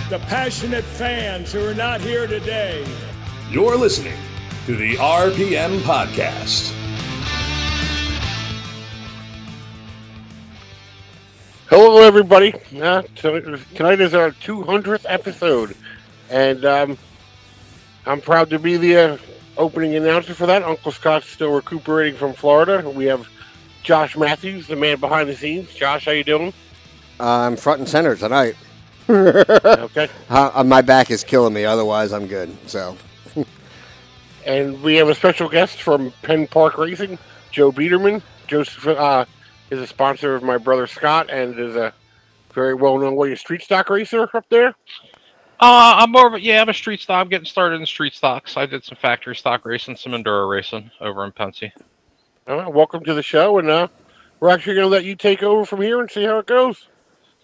the passionate fans who are not here today. You're listening to the RPM Podcast. Hello, everybody. Tonight is our 200th episode, and I'm proud to be the opening announcer for that. Uncle Scott's still recuperating from Florida. We have Josh Matthews, the man behind the scenes. Josh, how you doing? I'm front and center tonight. Okay. My back is killing me. Otherwise, I'm good. So. And we have a special guest from Penn Park Racing, Joe Biederman. Joseph is a sponsor of my brother Scott and is a very well-known street stock racer up there. I'm a street stock. I'm getting started in street stocks. I did some factory stock racing, some enduro racing over in Pensy. Welcome to the show, and we're actually going to let you take over from here and see how it goes.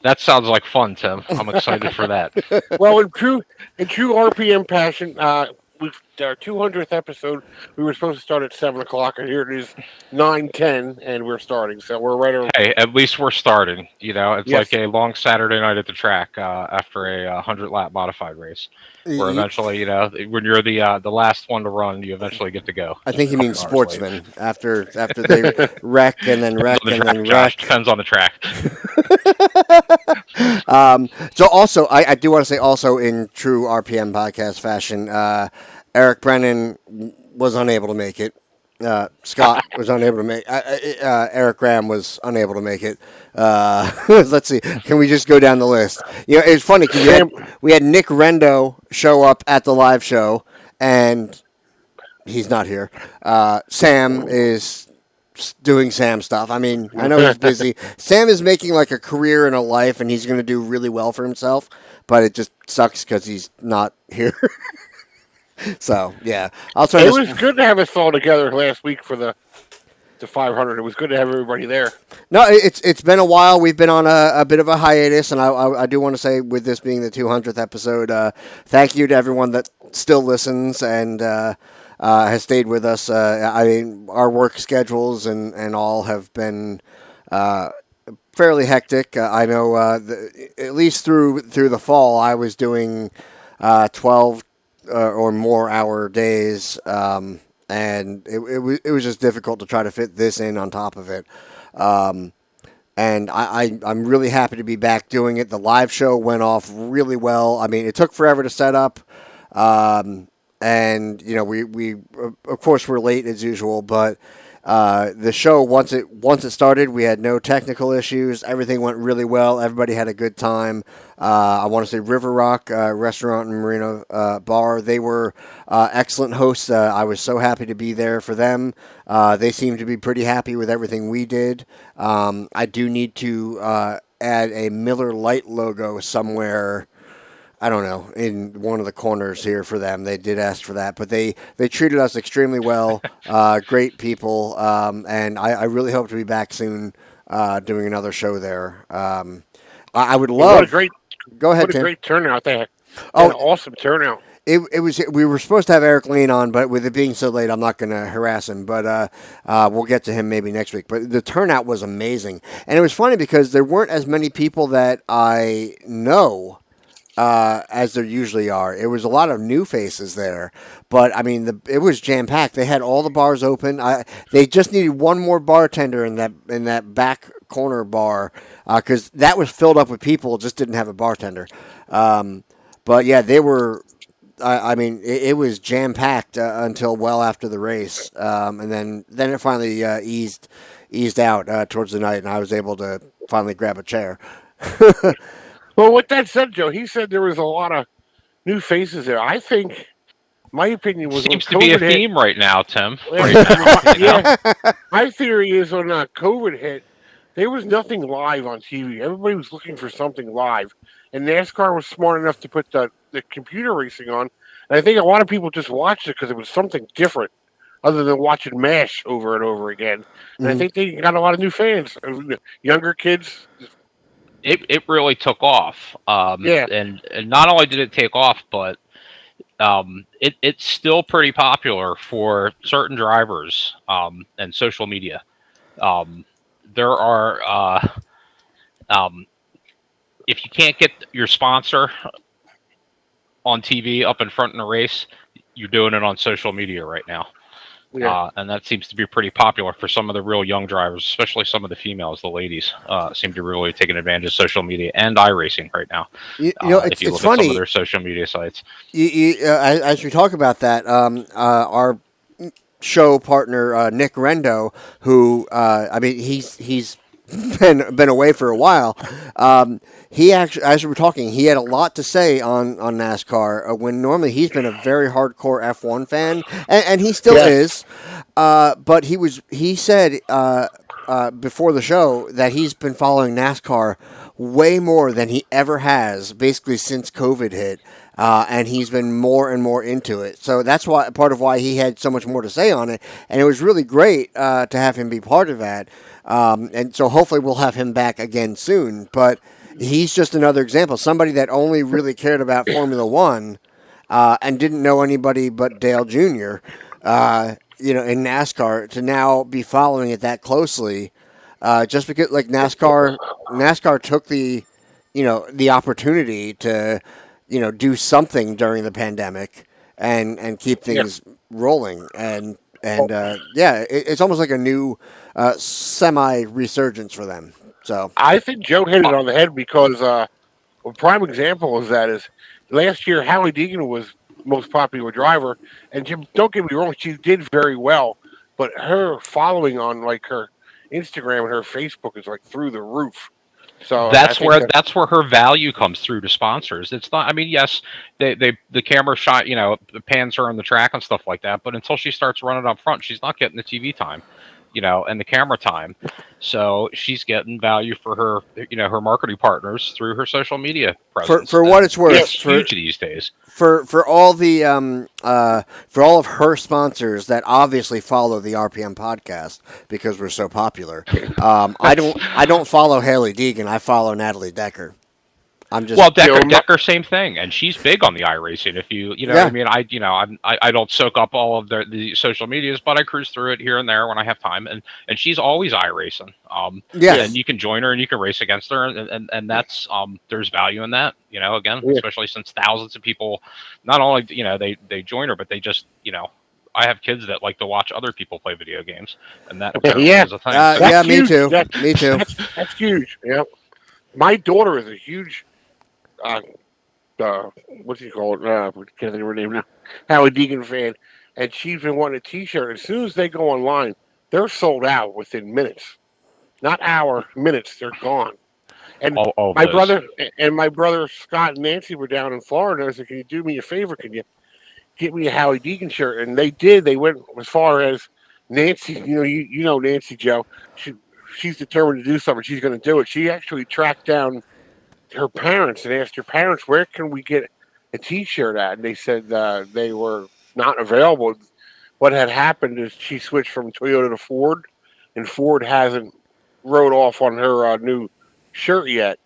That sounds like fun, Tim. I'm excited for that. Well, in true RPM passion, our 200th episode, we were supposed to start at 7 o'clock, and here it is 9:10, and we're starting. So we're right around. Hey, at least we're starting. You know, it's Yes. like a long Saturday night at the track after a 100-lap modified race, where eventually, you know, when you're the last one to run, you eventually get to go. I think he means sportsmen after they wreck and then wreck and then wreck. Depends on the track. So also, I do want to say also in true RPM podcast fashion, Eric Brennan was unable to make it. Scott was unable to make Eric Graham was unable to make it. Let's see. Can we just go down the list? You know, it's funny because we had Nick Rendo show up at the live show, and he's not here. Sam is doing Sam stuff. I mean, I know he's busy. Sam is making like a career and a life, and he's going to do really well for himself, but it just sucks because he's not here. So, yeah. It was good to have us all together last week for the 500. It was good to have everybody there. No, it's been a while. We've been on a bit of a hiatus, and I do want to say, with this being the 200th episode, thank you to everyone that still listens and has stayed with us. I mean, our work schedules and all have been fairly hectic. I know at least through the fall, I was doing 12 or more hour days, and it was just difficult to try to fit this in on top of it. And I'm really happy to be back doing it. The live show went off really well. I mean, it took forever to set up, and you know we of course were late as usual, but the show once it started, we had no technical issues. Everything went really well. Everybody had a good time. I want to say River Rock Restaurant and Marina Bar. They were excellent hosts. I was so happy to be there for them. They seemed to be pretty happy with everything we did. I do need to add a Miller Lite logo somewhere. I don't know, in one of the corners here for them. They did ask for that, but they treated us extremely well. Great people, and I really hope to be back soon doing another show there. I would love. Go ahead, Tim. What a great turnout there! An awesome turnout. It was. We were supposed to have Eric Lean on, but with it being so late, I'm not going to harass him. But we'll get to him maybe next week. But the turnout was amazing, and it was funny because there weren't as many people that I know as there usually are. It was a lot of new faces there, but I mean, it was jam packed. They had all the bars open. They just needed one more bartender in that back corner bar because that was filled up with people. Just didn't have a bartender. But yeah, they were. I mean, it was jam packed until well after the race, and then it finally eased out towards the night, and I was able to finally grab a chair. Well, with that said, Joe, he said there was a lot of new faces there. I think, my opinion was seems to be a theme right now, Tim. Yeah, my theory is when COVID hit, there was nothing live on TV. Everybody was looking for something live, and NASCAR was smart enough to put the computer racing on. And I think a lot of people just watched it because it was something different, other than watching MASH over and over again. And I think they got a lot of new fans, younger kids. It really took off. And not only did it take off, but it's still pretty popular for certain drivers and social media. There are if you can't get your sponsor on TV up in front in a race, you're doing it on social media right now. Yeah. And that seems to be pretty popular for some of the real young drivers, especially some of the females. The ladies seem to really taking advantage of social media and iRacing right now. If you look funny. at some of their social media sites. As we talk about that, our show partner Nick Rendo, who he's been away for a while. He actually, as we were talking, he had a lot to say on NASCAR when normally he's been a very hardcore F1 fan, and he still is. But he said before the show that he's been following NASCAR way more than he ever has, basically since COVID hit. And he's been more and more into it. So that's why part of why he had so much more to say on it. And it was really great to have him be part of that. And so hopefully we'll have him back again soon. But he's just another example. Somebody that only really cared about Formula One and didn't know anybody but Dale Jr., in NASCAR, to now be following it that closely. Just because like NASCAR took the opportunity to do something during the pandemic and keep things rolling. And it's almost like a new semi-resurgence for them. So I think Joe hit it on the head because a prime example of that is last year Hallie Deegan was most popular driver. And Jim, don't get me wrong, she did very well. But her following on like her Instagram and her Facebook is like through the roof. So that's where her value comes through to sponsors. It's not. I mean, yes, the camera shot, the pans her on the track and stuff like that. But until she starts running up front, she's not getting the TV time, and the camera time. So she's getting value for her, her marketing partners through her social media presence. For what it's worth, it's huge these days. For all the for all of her sponsors that obviously follow the RPM podcast because we're so popular, I don't follow Haley Deegan. I follow Natalie Decker. Decker, same thing, and she's big on the iRacing. If I don't soak up all of the social medias, but I cruise through it here and there when I have time, and she's always iRacing. And you can join her and you can race against her, and that's there's value in that. Especially since thousands of people, not only they join her, but they just I have kids that like to watch other people play video games, and that is a thing. Me too. Me too. That's huge. Yeah, my daughter is a huge. What's he called? I can't think of her name now. Hallie Deegan fan, and she's been wanting a T-shirt. As soon as they go online, they're sold out within minutes, not hours, minutes. They're gone. And my brother Scott and Nancy were down in Florida. I said, "Can you do me a favor? Can you get me a Hallie Deegan shirt?" And they did. They went as far as Nancy. You know Nancy, Joe. She's determined to do something. She's going to do it. She actually tracked down her parents and asked her parents, "Where can we get a T-shirt at?" And they said they were not available. What had happened is she switched from Toyota to Ford, and Ford hasn't wrote off on her new shirt yet.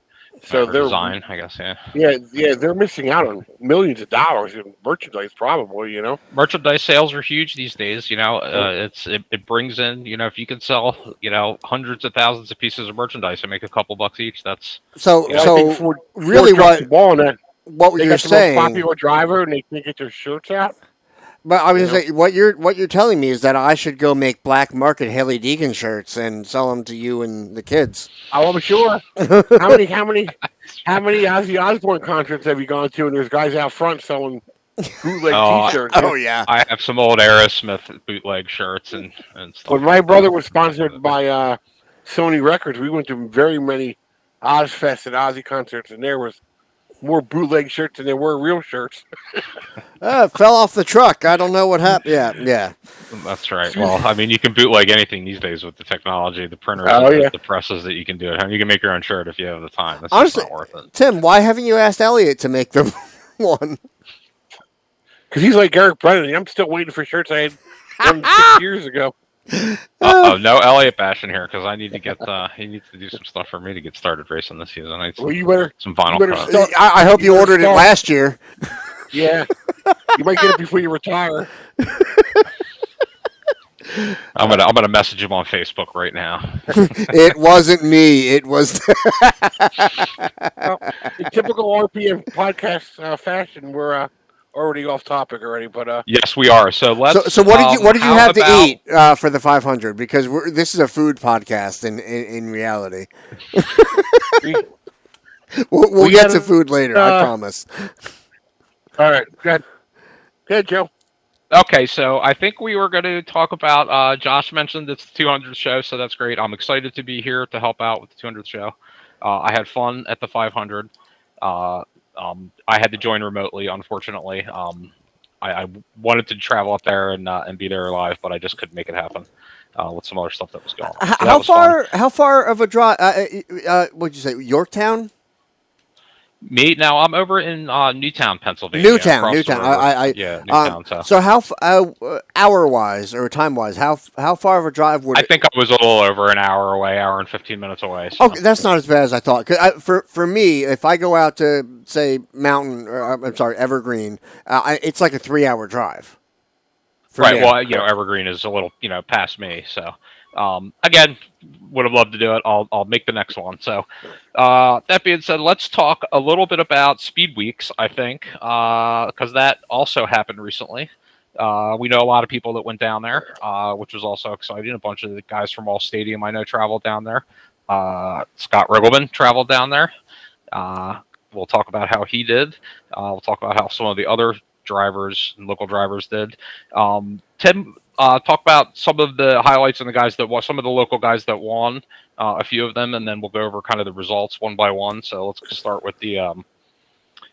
So they're design, I guess, yeah, they're missing out on millions of dollars in merchandise, probably. Merchandise sales are huge these days. It brings in, if you can sell, hundreds of thousands of pieces of merchandise and make a couple bucks each. That's Ford really what they you're got the saying. Most popular driver, and they can't get their shirts out. But I was going to say, what you're telling me is that I should go make black market Haley Deegan shirts and sell them to you and the kids. Oh, I'm sure. How many Ozzy Osbourne concerts have you gone to? And there's guys out front selling bootleg T-shirts. Oh yeah, I have some old Aerosmith bootleg shirts and stuff. When my brother was sponsored by Sony Records, we went to very many Ozfest and Ozzy concerts, and there was more bootleg shirts than there were real shirts. Fell off the truck. I don't know what happened. Yeah. That's right. Well, I mean, you can bootleg anything these days with the technology, the printers, the presses that you can do it. You can make your own shirt if you have the time. That's honestly just not worth it. Tim, why haven't you asked Elliot to make them one? Because he's like Eric Brennan. I'm still waiting for shirts I had done 6 years ago. No Elliot bashing here because I need to get. He needs to do some stuff for me to get started racing this season. I need you better some vinyl cuts. I hope you ordered it last year. Yeah, you might get it before you retire. I'm gonna message him on Facebook right now. It wasn't me. It was. Well, in typical RPM podcast fashion, we're already off topic already. But Yes, we are. So let's. So what did you have to about- eat for the 500? Because this is a food podcast in reality. We'll get to food later. I promise. All right, go ahead, Joe. Okay, so I think we were going to talk about. Josh mentioned it's the 200th show, so that's great. I'm excited to be here to help out with the 200th show. I had fun at the 500. I had to join remotely, unfortunately. I wanted to travel up there and be there live, but I just couldn't make it happen with some other stuff that was going on. So how far of a drive? What'd you say? Yorktown? Me now. I'm over in Newtown, Pennsylvania. Newtown. Newtown. So how hour wise or time wise? How far of a drive would? I think I was a little over an hour away, hour and 15 minutes away. So. Okay, that's not as bad as I thought. 'Cause for me, if I go out to say Evergreen, it's like a 3-hour drive. Right. Well, Evergreen is a little past me. So again, would have loved to do it. I'll make the next one. So that being said, let's talk a little bit about speedweeks. I think because that also happened recently. We know a lot of people that went down there, which was also exciting. A bunch of the guys from All Stadium I know traveled down there. Scott Riggleman traveled down there. We'll talk about how he did. We'll talk about how some of the other drivers and local drivers did. Tim, talk about some of the highlights and the guys that won, some of the local guys that won, a few of them, and then we'll go over kind of the results one by one. So let's start with the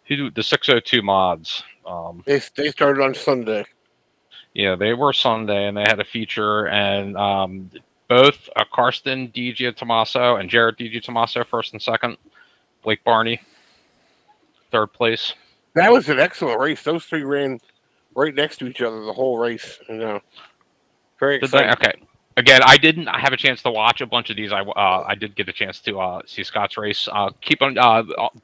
602 mods. They started on Sunday. Yeah, they were Sunday, and they had a feature, and both Karsten DiGiantommaso and Jared DiGiantommaso first and second. Blake Barney, third place. That was an excellent race. Those three ran right next to each other the whole race. Very exciting. Okay. Again, I didn't have a chance to watch a bunch of these. I did get a chance to see Scott's race. Keep on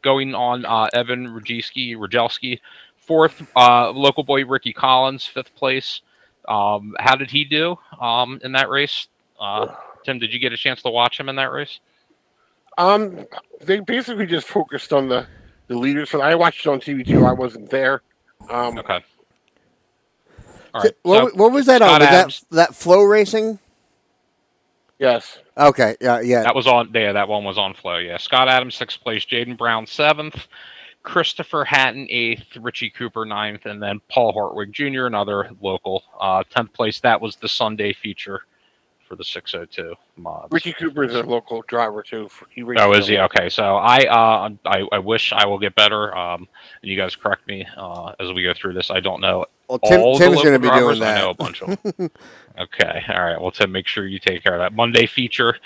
going on Evan Rajelski, fourth. Local boy Ricky Collins, fifth place. How did he do in that race? Tim, did you get a chance to watch him in that race? They basically just focused on the leaders. I watched it on TV too. I wasn't there. Okay. All right. What was that on? Was that flow racing? Yes. Okay. Yeah. That was on. Yeah, that one was on flow. Yeah. Scott Adams, sixth place. Jaden Brown, seventh. Christopher Hatton, eighth. Richie Cooper, ninth. And then Paul Hartwig Jr., another local, 10th place. That was the Sunday feature for the 602 mods. Richie Cooper is a local driver too. Is he? Okay. So I wish I will get better. And you guys correct me as we go through this. I don't know. Well, Tim's going to be doing that. I know a bunch of them. Okay. All right. Well, Tim, make sure you take care of that. Monday feature,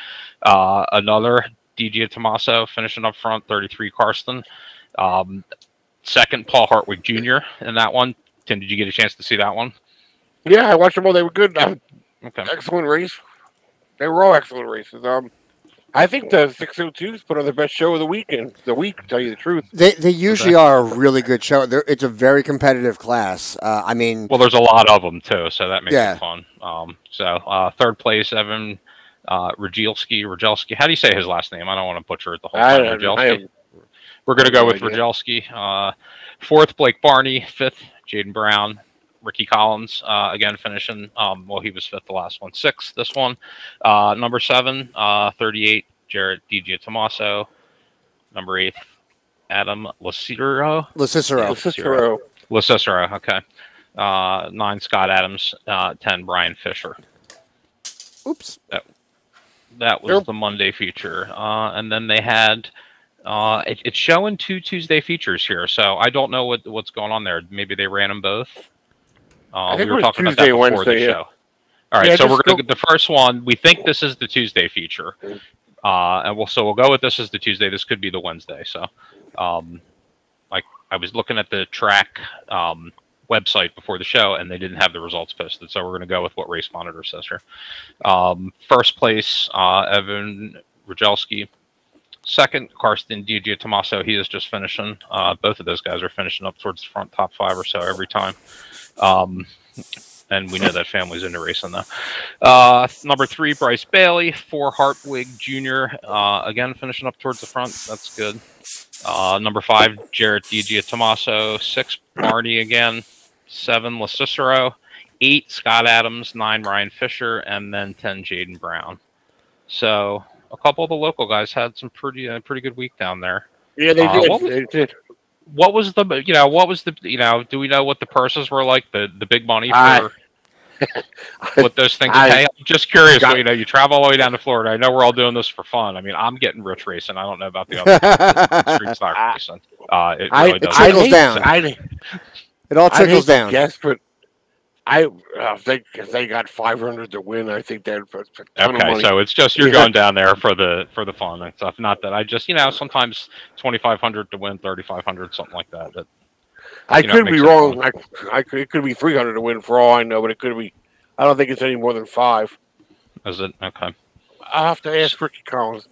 another DiGiantommaso finishing up front, 33 Karsten. Second, Paul Hartwig Jr. in that one. Tim, did you get a chance to see that one? Yeah, I watched them all. They were good. Okay. Excellent race. They were all excellent races. I think the 602s put on the best show of the weekend. To tell you the truth. They usually are a really good show. It's a very competitive class. Well, there's a lot of them too, so that makes it fun. Third place, Evan Rajelski. How do you say his last name? I don't want to butcher it the whole time. Rajelski. We're going to go with Rajelski. Fourth, Blake Barney. Fifth, Jaden Brown. Ricky Collins, again, finishing. He was fifth the last one. Sixth, this one. Number 7, 38, Jared DiGiantommaso. Number 8, Adam Licicero, okay. 9, Scott Adams. 10, Brian Fisher. Oops. That was the Monday feature. And then they had... it's showing 2 Tuesday features here, so I don't know what's going on there. Maybe they ran them both. We were talking Tuesday, about that before Wednesday, the show. All right, so we're going to get the first one. We think this is the Tuesday feature, and we'll go with this as the Tuesday. This could be the Wednesday. So, I was looking at the track website before the show, and they didn't have the results posted. So we're going to go with what Race Monitor says here. First place, Evan Rajelski. Second, Karsten DiGiantommaso. He is just finishing. Both of those guys are finishing up towards the front top 5 or so every time. And we know that family's into racing, though. Number 3, Bryce Bailey. 4, Hartwig Jr. Again, finishing up towards the front. That's good. Number 5, Jarrett DiGiantommaso. 6, Barney again. 7, LaCicero. 8, Scott Adams. 9, Ryan Fisher. And then 10, Jaden Brown. So a couple of the local guys had some pretty good week down there. Yeah, they did. What was the do we know what the purses were like? The big money for what those things pay? I'm just curious. You travel all the way down to Florida. I know we're all doing this for fun. I mean, I'm getting rich racing. I don't know about the other street stock racing. It really does. Trickles down. It all trickles down. Yes, but I think they got 500 to win. I think they're okay. So it's just you're going down there for the fun and stuff. Not that I just sometimes 2,500 to win, 3,500, something like that. But I could be wrong. It could be 300 to win for all I know, but it could be. I don't think it's any more than 5. Is it okay? I'll have to ask Ricky Collins.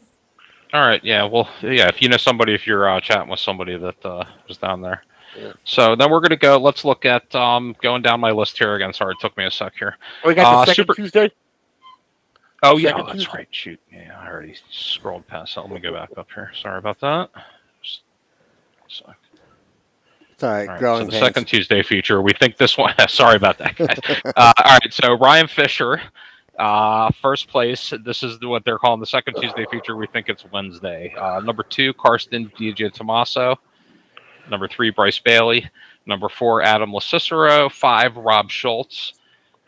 All right. Yeah. Well. Yeah. If you know somebody, if you're chatting with somebody that was down there. Yeah. So then we're going to go. Let's look at going down my list here again. Sorry, it took me a sec here. We got the second Tuesday. Oh yeah, that's right. Shoot, yeah, I already scrolled past that. Let me go back up here. Sorry about that. Just a sec. It's all right. So the second Tuesday feature. We think this one. Sorry about that, guys. All right. So Ryan Fisher, first place. This is what they're calling the second Tuesday feature. We think it's Wednesday. Number 2, Karsten DiGiantommaso. Number 3, Bryce Bailey. Number 4, Adam LaCicero. 5, Rob Schultz.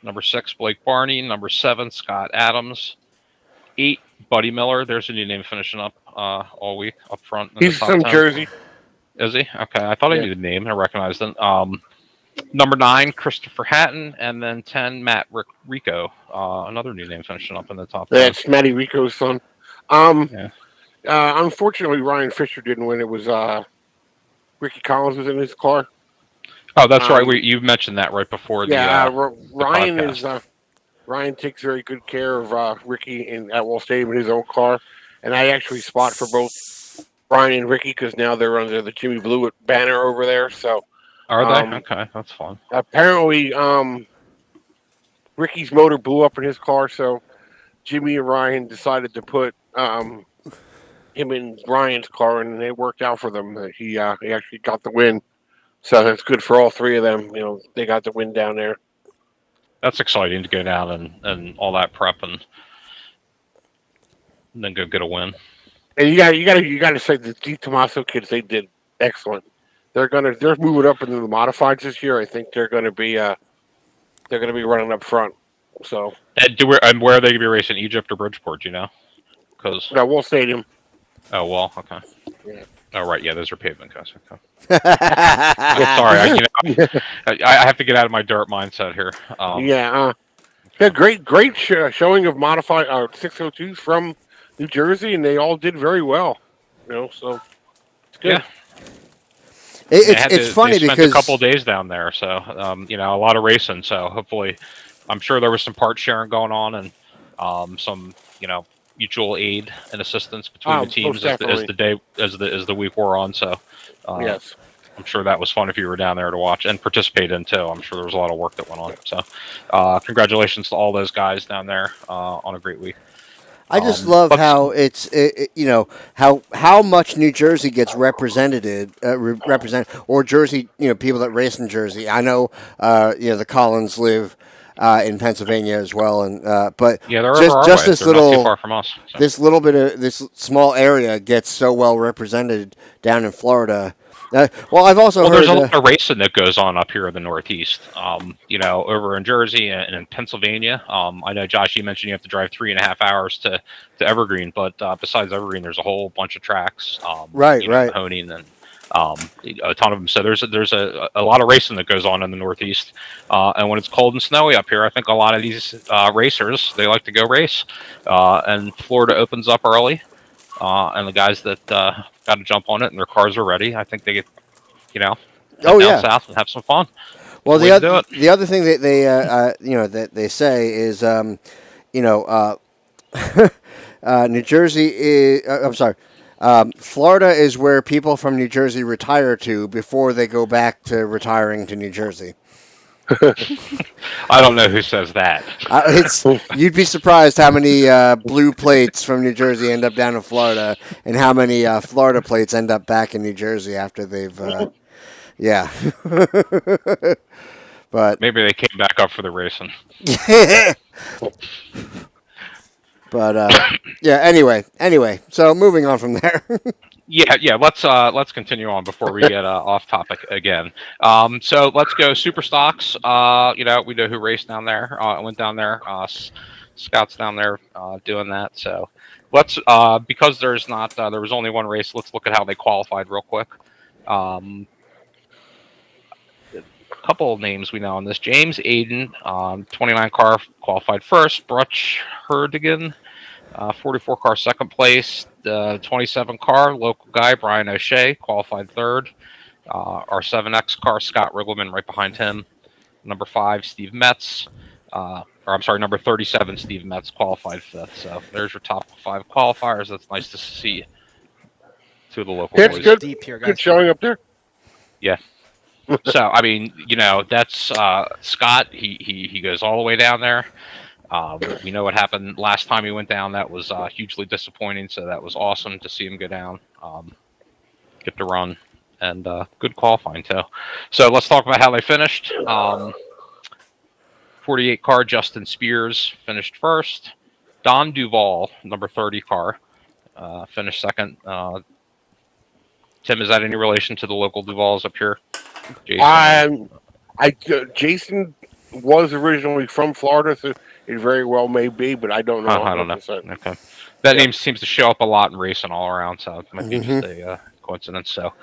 Number 6, Blake Barney. Number 7, Scott Adams. 8, Buddy Miller. There's a new name finishing up all week up front. He's from Jersey. Is he? Okay. I thought I knew the name. I recognized it. Number 9, Christopher Hatton. And then 10, Matt Rico. Another new name finishing up in the top. That's Matty Rico's son. Unfortunately, Ryan Fisher didn't win. It was Ricky Collins was in his car. Oh, that's right. You mentioned that right before. Ryan takes very good care of Ricky at Wall Stadium in his own car, and I actually spot for both Ryan and Ricky because now they're under the Jimmy Blewett banner over there. So are they? Okay, that's fun. Apparently, Ricky's motor blew up in his car, so Jimmy and Ryan decided to put him in Ryan's car, and it worked out for them. He actually got the win, so that's good for all 3 of them. They got the win down there. That's exciting to go down and all that prep and then go get a win. And you got to say the DiTommaso kids, they did excellent. They're moving up into the modifieds this year. I think they're going to be running up front. So and where are they going to be racing? Egypt or Bridgeport? Do you know? Because Wall Stadium. Oh, well, okay. Yeah. Oh, right. Yeah, those are pavement guys. Okay. I'm sorry. I have to get out of my dirt mindset here. Great showing of modified 602s from New Jersey, and they all did very well. So it's good. Yeah. It's funny because spent a couple of days down there, so a lot of racing. So hopefully, I'm sure there was some part sharing going on and some mutual aid and assistance between the teams as the week wore on. So yes, I'm sure that was fun if you were down there to watch and participate in too. I'm sure there was a lot of work that went on. So congratulations to all those guys down there on a great week. I just love how how much New Jersey gets represented, or Jersey, people that race in Jersey. I know, the Collins live in Pennsylvania as well, and but just this little, not too far from us, so. This little bit of this small area gets so well represented down in Florida. I've also heard there's a lot of racing that goes on up here in the Northeast. Over in Jersey and in Pennsylvania. I know, Josh, you mentioned you have to drive 3.5 hours to Evergreen, but besides Evergreen, there's a whole bunch of tracks. Honing and a ton of them. So there's a lot of racing that goes on in the Northeast. And when it's cold and snowy up here, I think a lot of these racers, they like to go race. And Florida opens up early. And the guys that got to jump on it and their cars are ready, I think they get, down south and have some fun. Well, the other thing that that they say is, New Jersey is. Florida is where people from New Jersey retire to before they go back to retiring to New Jersey. I don't know who says that. You'd be surprised how many blue plates from New Jersey end up down in Florida, and how many Florida plates end up back in New Jersey after they've, yeah. But maybe they came back up for the racing. But yeah. Anyway. So moving on from there. Yeah. Let's continue on before we get off topic again. So let's go super stocks. We know who raced down there. Went down there. Scott's down there doing that. So let's because there was only one race. Let's look at how they qualified real quick. Couple of names we know on this. James Aiden, 29 car, qualified first. Brutch Herdigan, 44 car, second place. The 27 car, local guy, Brian O'Shea, qualified third. Our 7X car, Scott Riggleman, right behind him. Number 5, Steve Metz. Number 37, Steve Metz, qualified fifth. So there's your top 5 qualifiers. That's nice to see. Two of the local boys. Good. Deep here, guys. Good showing up there. Yeah. So I mean, that's Scott. He goes all the way down there. We know what happened last time he went down. That was hugely disappointing. So that was awesome to see him go down, get to run, and good qualifying too. So let's talk about how they finished. 48 car, Justin Spears finished first. Don Duval, number 30 car, finished second. Tim, is that any relation to the local Duvals up here? Jason? Jason was originally from Florida, so it very well may be, but I don't know. I don't know. Okay, that name seems to show up a lot in racing all around, so it might be just a coincidence. So,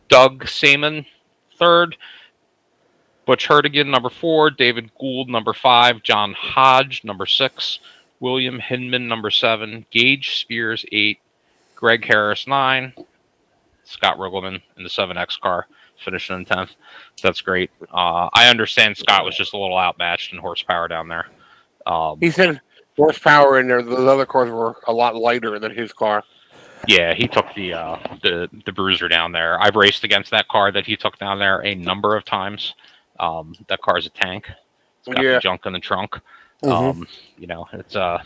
Doug Saman, third. Butch Herdigan, number 4. David Gould, number 5. John Hodge, number 6. William Hinman, number 7. Gage Spears, 8. Greg Harris, 9. Scott Riggleman in the 7X car, finishing in 10th. So that's great. I understand Scott was just a little outmatched in horsepower down there. He said horsepower in there. The other cars were a lot lighter than his car. Yeah, he took the bruiser down there. I've raced against that car that he took down there a number of times. That car is a tank. It's got the junk in the trunk. It's a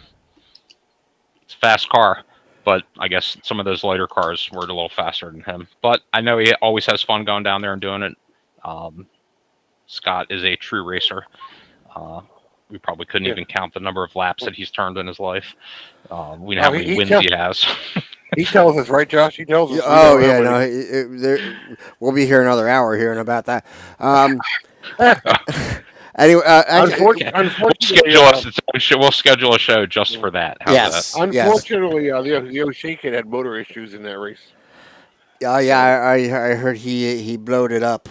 fast car. But I guess some of those lighter cars were a little faster than him. But I know he always has fun going down there and doing it. Scott is a true racer. We probably couldn't even count the number of laps that he's turned in his life. We know how many wins he has. He tells us, right, Josh? He tells us. Oh, yeah. No, we'll be here another hour hearing about that. Anyway, we'll schedule a show just for that. How's that? Unfortunately, the O'Shea kid had motor issues in that race. I heard he blowed it up.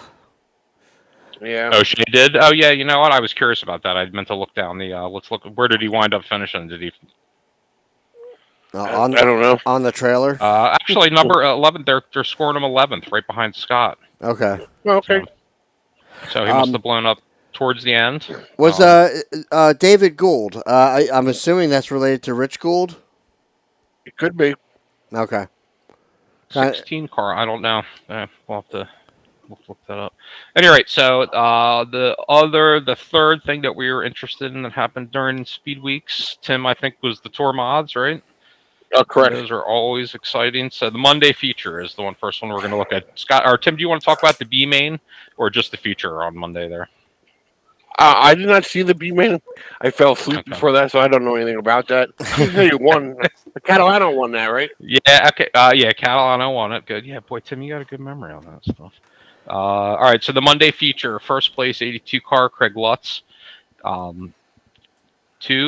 Yeah. O'Shea did? Oh, yeah. You know what? I was curious about that. I meant to look down the. Let's look. Where did he wind up finishing? Did he? I don't know. On the trailer. Actually, number 11. They're scoring him 11th, right behind Scott. Okay. Okay. So he must have blown up towards the end. Was David Gould? I'm assuming that's related to Rich Gould. It could be. Okay. 16 car. I don't know. We'll have to look that up. Anyway, so the third thing that we were interested in that happened during Speed Weeks, Tim, I think, was the Tour Mods, right? Oh, correct. Those are always exciting. So the Monday feature is the first one we're going to look at. Scott or Tim, do you want to talk about the B main or just the feature on Monday there? I did not see the B main. I fell asleep before that, so I don't know anything about that. You won. Catalano won that, right? Yeah. Okay. Catalano won it. Good. Yeah, boy, Tim, you got a good memory on that stuff. All right. So the Monday feature, first place 82 car, Craig Lutz. 2,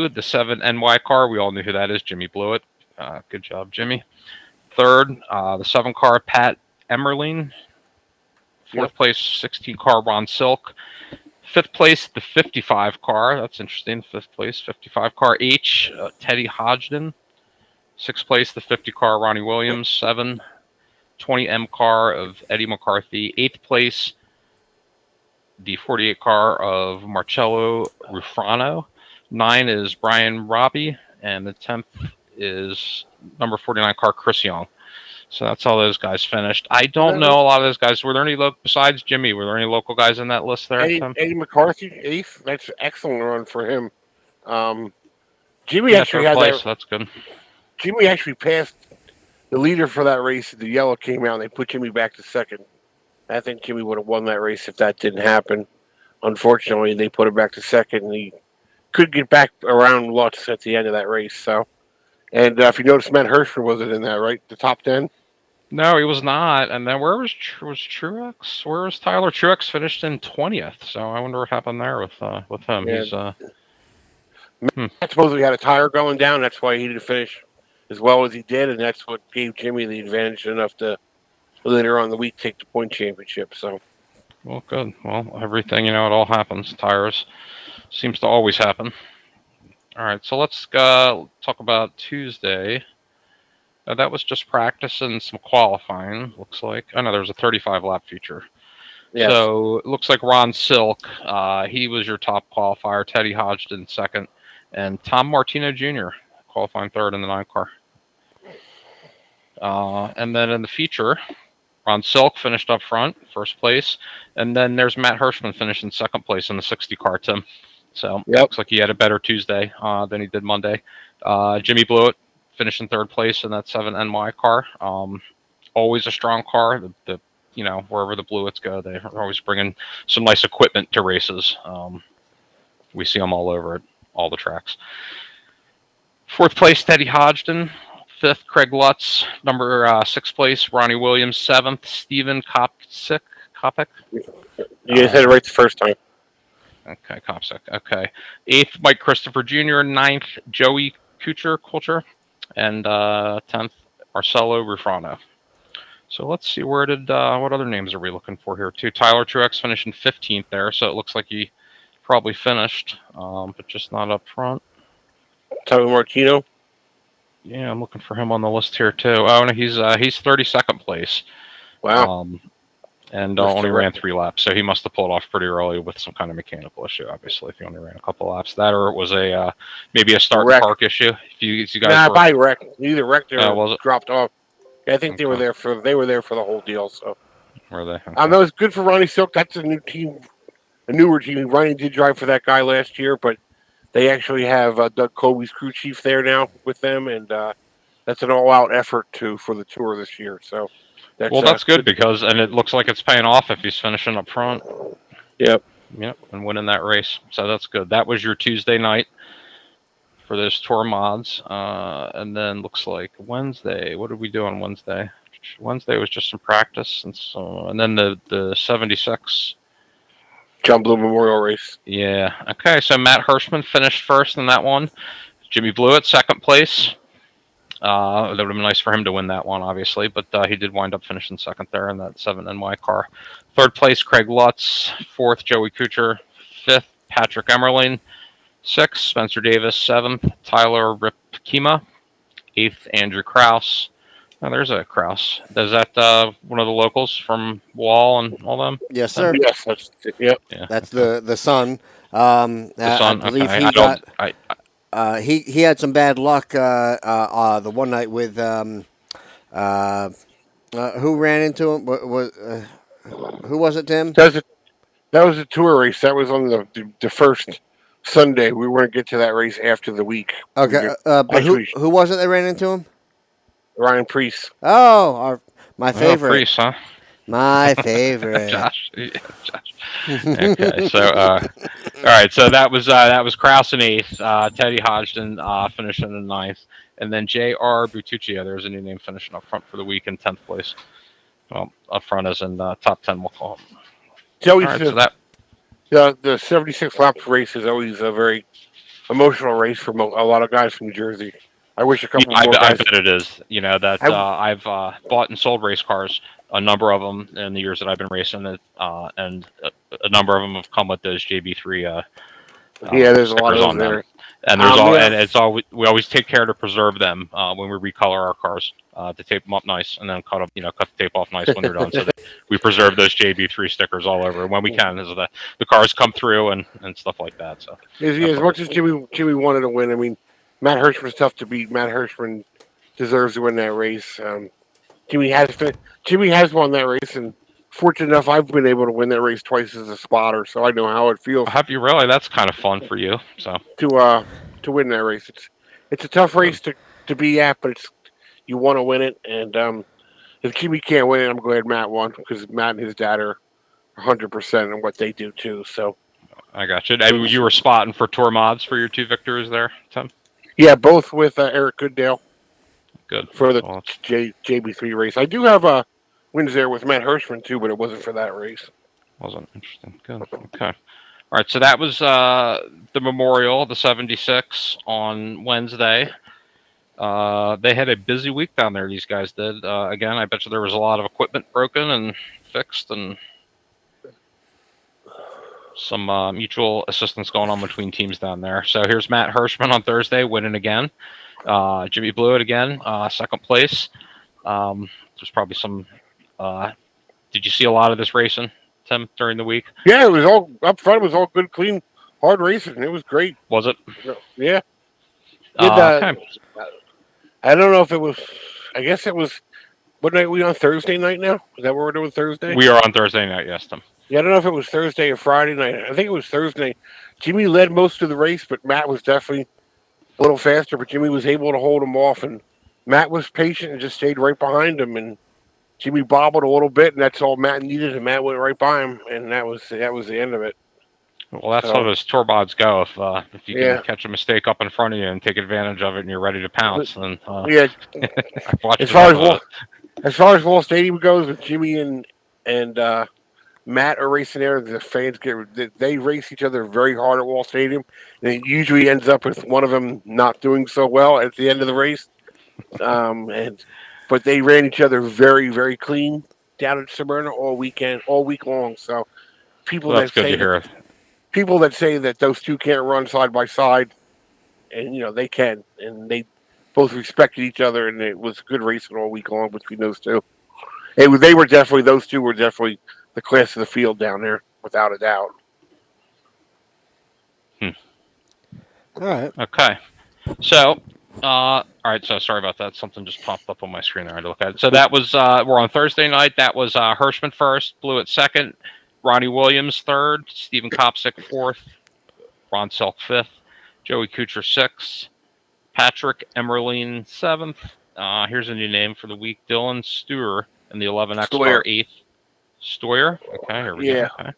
the 7 NY car. We all knew who that is. Jimmy Blewett. Good job, Jimmy. 3rd, the 7 car, Pat Emmerling. 4th place, 16 car, Ron Silk. 5th place, the 55 car. That's interesting. 5th place, 55 car, H. Teddy Hodgden. 6th place, the 50 car, Ronnie Williams. 7, 20M car of Eddie McCarthy. 8th place, the 48 car of Marcello Rufrano. 9 is Brian Robbie. And the 10th is number 49 car, Chris Young. So that's how those guys finished. I don't know a lot of those guys. Were there any besides Jimmy? Were there any local guys in that list there? Eddie McCarthy, 8th. That's an excellent run for him. Jimmy actually had that. That's good. Jimmy actually passed the leader for that race. The yellow came out, and they put Jimmy back to 2nd. I think Jimmy would have won that race if that didn't happen. Unfortunately, they put him back to 2nd, and he could get back around Lutz at the end of that race. So, and if you notice, Matt Hirschman wasn't in that, right? The top 10. No, he was not. And then where was Truex? Where was Tyler? Truex finished in 20th. So I wonder what happened there with him. Yeah. He's Matt supposedly had a tire going down. That's why he didn't finish as well as he did, and that's what gave Jimmy the advantage enough to later on in the week take the point championship. So, well, good. Well, everything, it all happens. Tires seems to always happen. All right, so let's talk about Tuesday. That was just practice and some qualifying, looks like. I know there was a 35-lap feature. Yes. So it looks like Ron Silk, he was your top qualifier. Teddy Hodgson 2nd. And Tom Martino Jr. qualifying 3rd in the 9 car. And then in the feature, Ron Silk finished up front, 1st place. And then there's Matt Hirschman finishing 2nd place in the 60 car, Tim. So looks like he had a better Tuesday than he did Monday. Jimmy Blewett finishing 3rd place in that 7 NY car. Always a strong car. The wherever the Blewetts go, they're always bringing some nice equipment to races. We see them all over at all the tracks. 4th place, Teddy Hodgson. 5th, Craig Lutz. Number 6th place, Ronnie Williams. 7th, Steven Kopczyk. You guys had it right the first time. Okay, Kopczyk. Okay. 8th, Mike Christopher Jr. 9th, Joey Kuchar. And 10th, Marcelo Rufrano. So let's see, what other names are we looking for here too? Tyler Truex finishing 15th there, so it looks like he probably finished, but just not up front. Tyler Martino? Yeah, I'm looking for him on the list here too. Oh, no, he's 32nd place. Wow. And only ran 3 laps, so he must have pulled off pretty early with some kind of mechanical issue. Obviously, if he only ran a couple laps, that or it was maybe a start and park issue. If you guys probably wrecked. Either wrecked or dropped off. Yeah, I think they were there for the whole deal. So were they? Okay. That was good for Ronnie Silk. That's a new team, a newer team. Ronnie did drive for that guy last year, but they actually have Doug Colby's crew chief there now with them, and that's an all-out effort for the tour this year. So. That's good because it looks like it's paying off if he's finishing up front. Yep, and winning that race. So that's good. That was your Tuesday night for those tour mods. And then looks like Wednesday. What did we do on Wednesday? Wednesday was just some practice, and then the 76 John Blue Memorial Race. Yeah. Okay. So Matt Hirschman finished 1st in that one. Jimmy Blewett 2nd place. That would have been nice for him to win that one, obviously, but he did wind up finishing 2nd there in that 7 NY car. 3rd place, Craig Lutz. 4th, Joey Kuchar. 5th, Patrick Emmerling. 6th, Spencer Davis. 7th, Tyler Ripkema. 8th, Andrew Kraus. Oh, there's a Kraus. Is that one of the locals from Wall and all them? Yes, sir. Yes, yeah. That's the son. The son. I believe he got. He had some bad luck the one night with who ran into him? Who was it, Tim? That was a tour race. That was on the first Sunday. We weren't get to that race after the week. Okay, but who was it that ran into him? Ryan Priest. Oh, my favorite. Priest, huh? My favorite. Josh. Okay, so all right, so that was Kraus in 8th, Teddy Hodgson finishing in 9th, and then J.R. Butuccia. There's a new name finishing up front for the week in 10th place. Well, up front as in top 10, we'll call him. Joey, the 76 lap race is always a very emotional race for a lot of guys from New Jersey. I wish a couple more guys. I bet it is. I've bought and sold race cars, a number of them in the years that I've been racing it, and a number of them have come with those JB3. There's a lot of them there. And we always take care to preserve them when we recolor our cars to tape them up nice and then cut the tape off nice when they're done. So we preserve those JB3 stickers all over when we can as the cars come through and stuff like that. So as much as Jimmy wanted to win, I mean, Matt Hirschman's tough to beat. Matt Hirschman deserves to win that race. Jimmy has won that race, and fortunate enough, I've been able to win that race twice as a spotter, so I know how it feels. Have you really? That's kind of fun for you. So to win that race, it's a tough race to be at, but you want to win it. And if Jimmy can't win it, I'm glad Matt won because Matt and his dad are 100% in what they do too. So I got you. You were spotting for tour mods for your 2 victories there, Tim? Yeah, both with Eric Goodale. Good. For the JB3 race. I do have wins there with Matt Hirschman too, but it wasn't for that race. Wasn't interesting. Good. Okay. All right. So that was the Memorial, the 76 on Wednesday. They had a busy week down there. These guys did. Again, I bet you there was a lot of equipment broken and fixed, and some mutual assistance going on between teams down there. So here's Matt Hirschman on Thursday, winning again. Jimmy Blewett again, second place. There's probably some. Did you see a lot of this racing, Tim, during the week? Yeah, it was all up front. It was all good, clean, hard racing. It was great. Was it? Yeah. Okay. I don't know if it was. I guess it was. What night are we on? Thursday night now? Is that what we're doing Thursday? We are on Thursday night, yes, Tim. Yeah, I don't know if it was Thursday or Friday night. I think it was Thursday. Jimmy led most of the race, but Matt was definitely a little faster. But Jimmy was able to hold him off, and Matt was patient and just stayed right behind him. And Jimmy bobbled a little bit, and that's all Matt needed. And Matt went right by him, and that was the end of it. Well, that's how those tour mods go. If you can catch a mistake up in front of you and take advantage of it, and you're ready to pounce, then yeah. As far as Wall Stadium goes, with Jimmy and Matt are racing there, the fans they race each other very hard at Wall Stadium, and it usually ends up with one of them not doing so well at the end of the race. But they ran each other very, very clean down at Smyrna all week long. So people that say that those two can't run side by side, and they can, and they both respected each other, and it was good racing all week long between those two. Those two were definitely the class of the field down there, without a doubt. All right. Okay. So, all right. So sorry about that. Something just popped up on my screen there. I had to look at it. So that was we're on Thursday night. That was Hirschman first, Blewett second, Ronnie Williams third, Stephen Kopsick fourth, Ron Selk fifth, Joey Kuchar sixth, Patrick Emmerlein seventh. Here's a new name for the week: Dylan Steuer in the 11X car eighth. Steuer. Okay, here we go. Okay.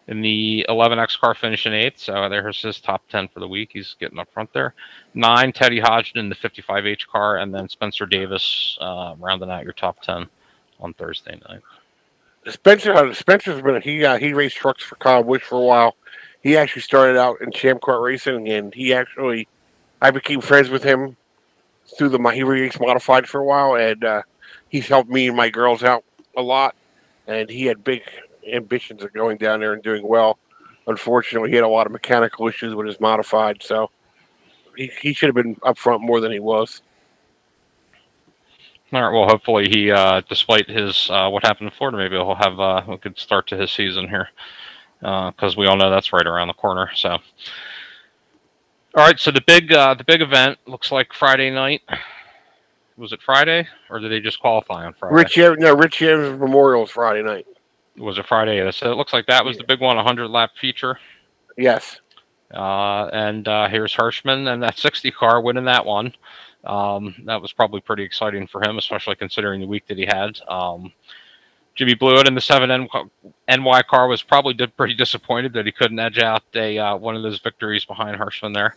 In the 11X car finishing eighth. So there's his top 10 for the week. He's getting up front there. 9, Teddy Hodgson in the 55H car, and then Spencer Davis rounding out your top 10 on Thursday night. Spencer's been he raced trucks for Kyle Busch for a while. He actually started out in Champ Kart racing, and I became friends with him through he raced modified for a while, and he's helped me and my girls out a lot. And he had big ambitions of going down there and doing well. Unfortunately, he had a lot of mechanical issues with his modified, so he should have been up front more than he was. All right. Well, hopefully he, despite his what happened in Florida, maybe he'll have a good start to his season here, because we all know that's right around the corner. So, all right. So the big event looks like Friday night. Was it Friday, or did they just qualify on Friday? Rich Evans Memorial is Friday night. Was it Friday? So it looks like that was the big one, 100-lap feature. Yes. And here's Hirschman and that 60 car winning that one. That was probably pretty exciting for him, especially considering the week that he had. Jimmy Blewett in the 7 NY car was probably pretty disappointed that he couldn't edge out one of those victories behind Hirschman there.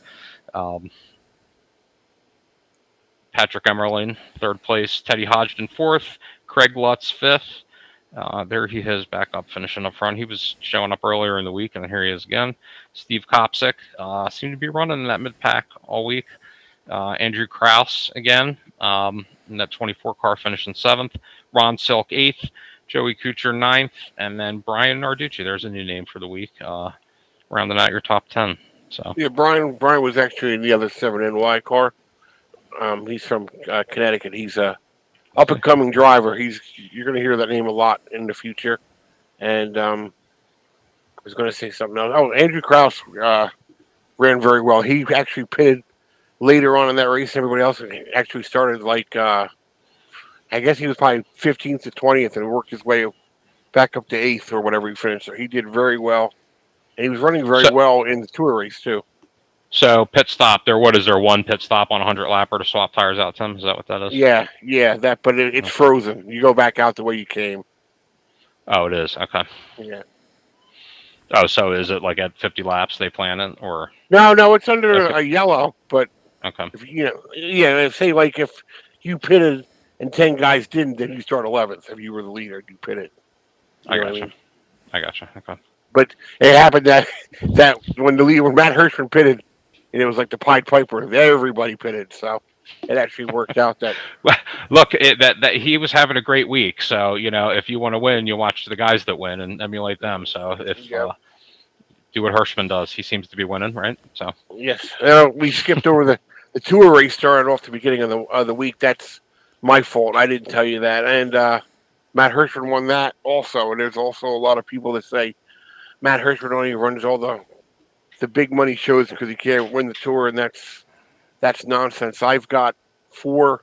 Patrick Emmerlein, third place. Teddy Hodgson, fourth. Craig Lutz, fifth. There he is back up, finishing up front. He was showing up earlier in the week, and here he is again. Steve Kopsick seemed to be running in that mid-pack all week. Andrew Krause again in that 24 car, finishing seventh. Ron Silk, eighth. Joey Kuchar, ninth. And then Brian Narducci. There's a new name for the week, rounding out your top 10. So yeah, Brian was actually in the other 7NY car. He's from Connecticut. He's a up-and-coming driver. You're going to hear that name a lot in the future. And I was going to say something else. Oh, Andrew Krause ran very well. He actually pitted later on in that race than everybody else, and actually started I guess he was probably 15th to 20th and worked his way back up to 8th or whatever he finished. So he did very well. And he was running very well in the tour race, too. So pit stop, what is there, one pit stop on a 100-lapper to swap tires out, Tim? Is that what that is? Yeah, but it's frozen. You go back out the way you came. Oh, it is? Okay. Yeah. Oh, so is it like at 50 laps they plan it, or? No, it's under a yellow, but okay. If say like if you pitted and 10 guys didn't, then you start 11th. If you were the leader, you pitted. I gotcha. Okay. But it happened that when Matt Hirschman pitted, and it was like the Pied Piper, everybody pitted, so it actually worked out that. Look, that he was having a great week, so if you want to win, you watch the guys that win and emulate them. So do what Hirschman does. He seems to be winning, right? So yes, we skipped over the tour race started off the beginning of the week. That's my fault. I didn't tell you that, and Matt Hirschman won that also. And there's also a lot of people that say Matt Hirschman only runs all the big money shows because he can't win the tour, and that's nonsense. I've got 4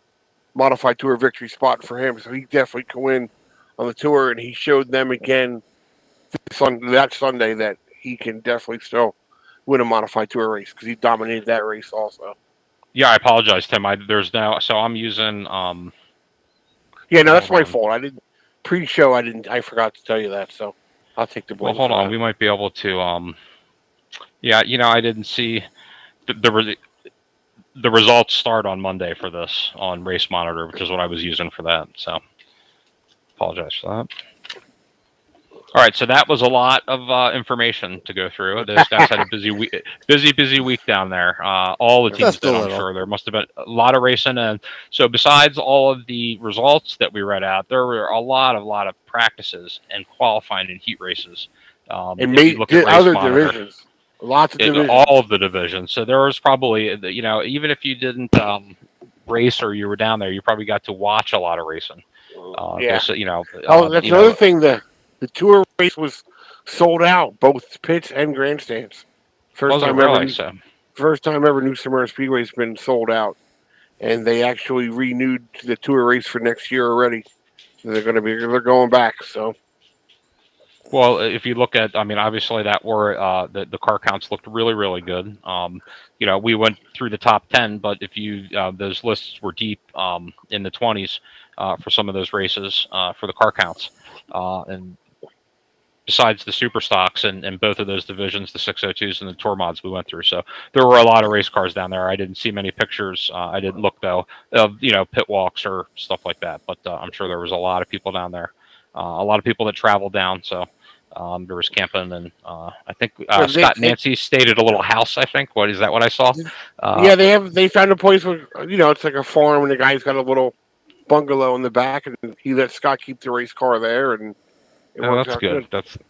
modified tour victory spot for him, so he definitely can win on the tour. And he showed them again that Sunday that he can definitely still win a modified tour race because he dominated that race also. Yeah, I apologize, Tim. There's now, so I'm using. Yeah, no, that's my fault. I didn't pre-show. I forgot to tell you that. So I'll take the blame. Well, hold on. We might be able to. Yeah, I didn't see the results start on Monday for this on Race Monitor, which is what I was using for that. So apologize for that. All right, so that was a lot of information to go through. Those guys had a busy week down there. All the teams did, I'm sure. There must have been a lot of racing, and so besides all of the results that we read out, there were a lot of practices and qualifying and heat races. And look at other divisions, lots of divisions, all of the divisions. So there was probably, even if you didn't race or you were down there, you probably got to watch a lot of racing. Yeah. That's another thing. The tour race was sold out, both pits and grandstands. First time ever New Smyrna Speedway has been sold out, and they actually renewed the tour race for next year already. They're going back. So, well, if you look at, obviously that were the car counts looked really, really good. We went through the top 10, but if you those lists were deep in the 20s for some of those races for the car counts, and besides the super stocks and both of those divisions, the 602s and the tour mods we went through. So there were a lot of race cars down there. I didn't see many pictures. I didn't look though of, pit walks or stuff like that, but I'm sure there was a lot of people down there, a lot of people that traveled down. So there was camping, and I think Scott and Nancy stayed at a little house. I think. What is that? What I saw? They found a place where it's like a farm, and the guy's got a little bungalow in the back, and he let Scott keep the race car there, and that's good.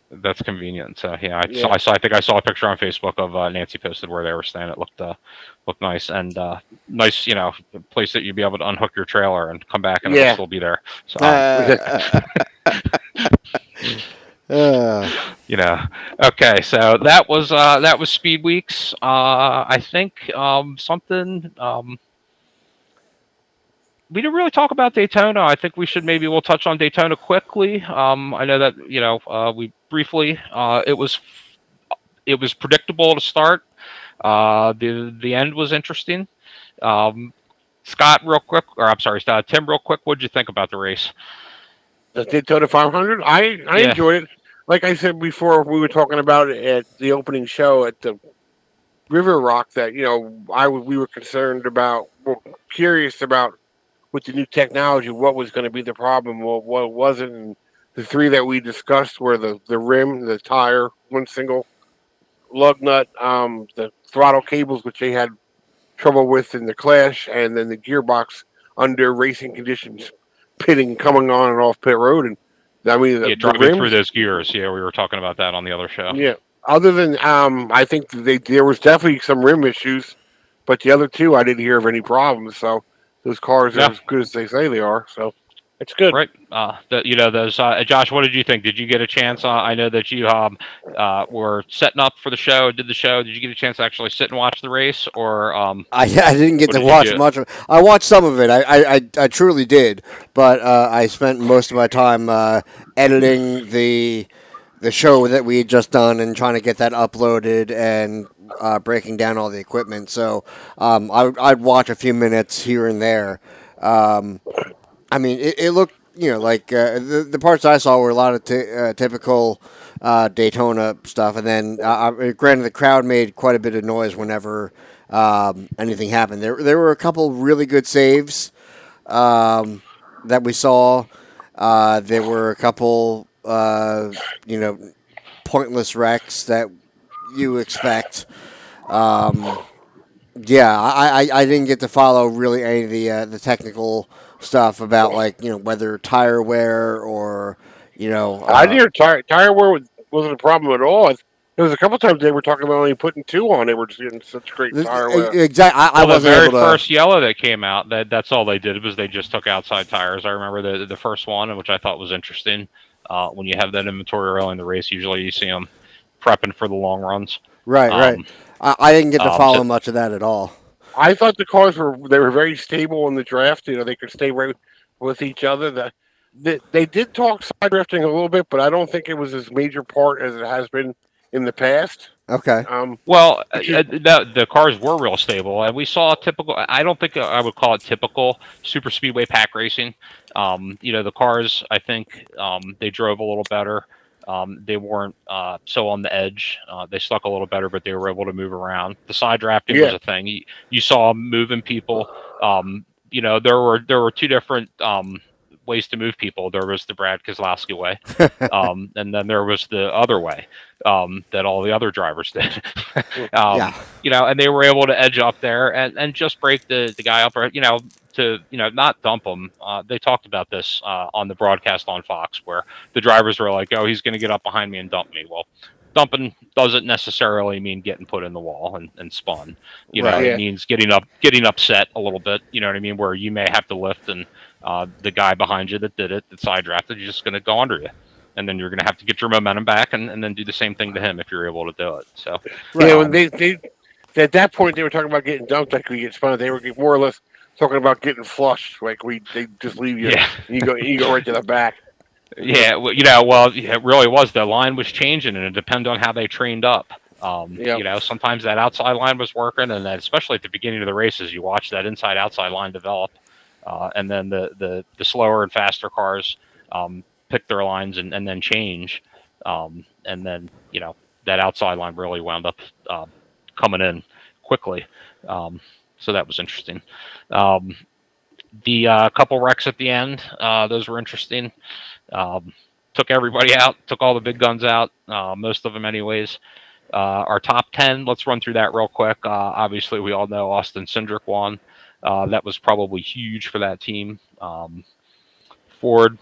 That's convenient. So yeah, I think I saw a picture on Facebook of Nancy posted where they were staying. It looked nice and nice. Place that you'd be able to unhook your trailer and come back and it'll still be there. So. Okay, so that was Speed Weeks. I think something. We didn't really talk about Daytona. I think we'll touch on Daytona quickly. I know that we briefly. It was predictable to start. The end was interesting. Scott, real quick, Tim, real quick. What did you think about the race? The Daytona 500. I enjoyed it. Like I said before, we were talking about it at the opening show at the River Rock. That we were concerned about, curious about. With the new technology, what was going to be the problem? What wasn't? And the 3 that we discussed were the rim, the tire, one single lug nut, the throttle cables, which they had trouble with in the Clash, and then the gearbox under racing conditions, coming on and off pit road. And driving through those gears. Yeah, we were talking about that on the other show. Yeah. Other than I think there was definitely some rim issues, but the other 2 I didn't hear of any problems. So. Those cars are as good as they say they are. So, It's good. Right. Those. Josh, what did you think? Did you get a chance? I know that you were setting up for the show. Did the show? Did you get a chance to actually sit and watch the race, or I didn't get to did watch much of it. I watched some of it. I truly did, but I spent most of my time editing the show that we had just done and trying to get that uploaded and breaking down all the equipment. So I'd watch a few minutes here and there. I mean, it looked, like the parts I saw were a lot of typical Daytona stuff. And then, granted, the crowd made quite a bit of noise whenever anything happened. There were a couple really good saves that we saw. There were a couple, pointless wrecks that you expect. Yeah, I didn't get to follow really any of the technical stuff about whether tire wear or I didn't hear tire wear wasn't a problem at all. There was a couple times they were talking about only putting 2 on. They were just getting such great tire wear. Exactly. I wasn't the very able to... first yellow that came out, that's all they did was they just took outside tires. I remember the first one, which I thought was interesting. When you have that inventory early in the race, usually you see them prepping for the long runs. Right. I didn't get to follow much of that at all. I thought the cars were very stable in the draft. They could stay right with each other. They did talk side drifting a little bit, but I don't think it was as major part as it has been in the past. Okay. The cars were real stable, and we saw typical. I don't think I would call it typical super speedway pack racing. The cars, I think they drove a little better. They weren't so on the edge. They stuck a little better, but they were able to move around. The side drafting was a thing. You saw moving people. There were 2 different ways to move people. There was the Brad Keselowski way, and then there was the other way that all the other drivers did. And they were able to edge up there and just break the guy up, to not dump him. They talked about this on the broadcast on Fox, where the drivers were like, "Oh, he's going to get up behind me and dump me." Well, dumping doesn't necessarily mean getting put in the wall and spun. It means getting upset a little bit. You know what I mean? Where you may have to lift, and the guy behind you that did it, that side drafted, you're just going to go under you. And then you're going to have to get your momentum back and then do the same thing to him if you're able to do it. So, when they at that point they were talking about getting dumped like we get spun. They were more or less talking about getting flushed, like they just leave you. Yeah. You go right to the back. Yeah, it really was. The line was changing, and it depended on how they trained up. Sometimes that outside line was working, and then especially at the beginning of the races, you watch that inside-outside line develop, and then the slower and faster cars pick their lines and then change, and then that outside line really wound up coming in quickly. So that was interesting. The couple wrecks at the end, those were interesting. Took everybody out, took all the big guns out, most of them anyways. Our top 10, let's run through that real quick. Obviously, we all know Austin Cindric won. That was probably huge for that team. Ford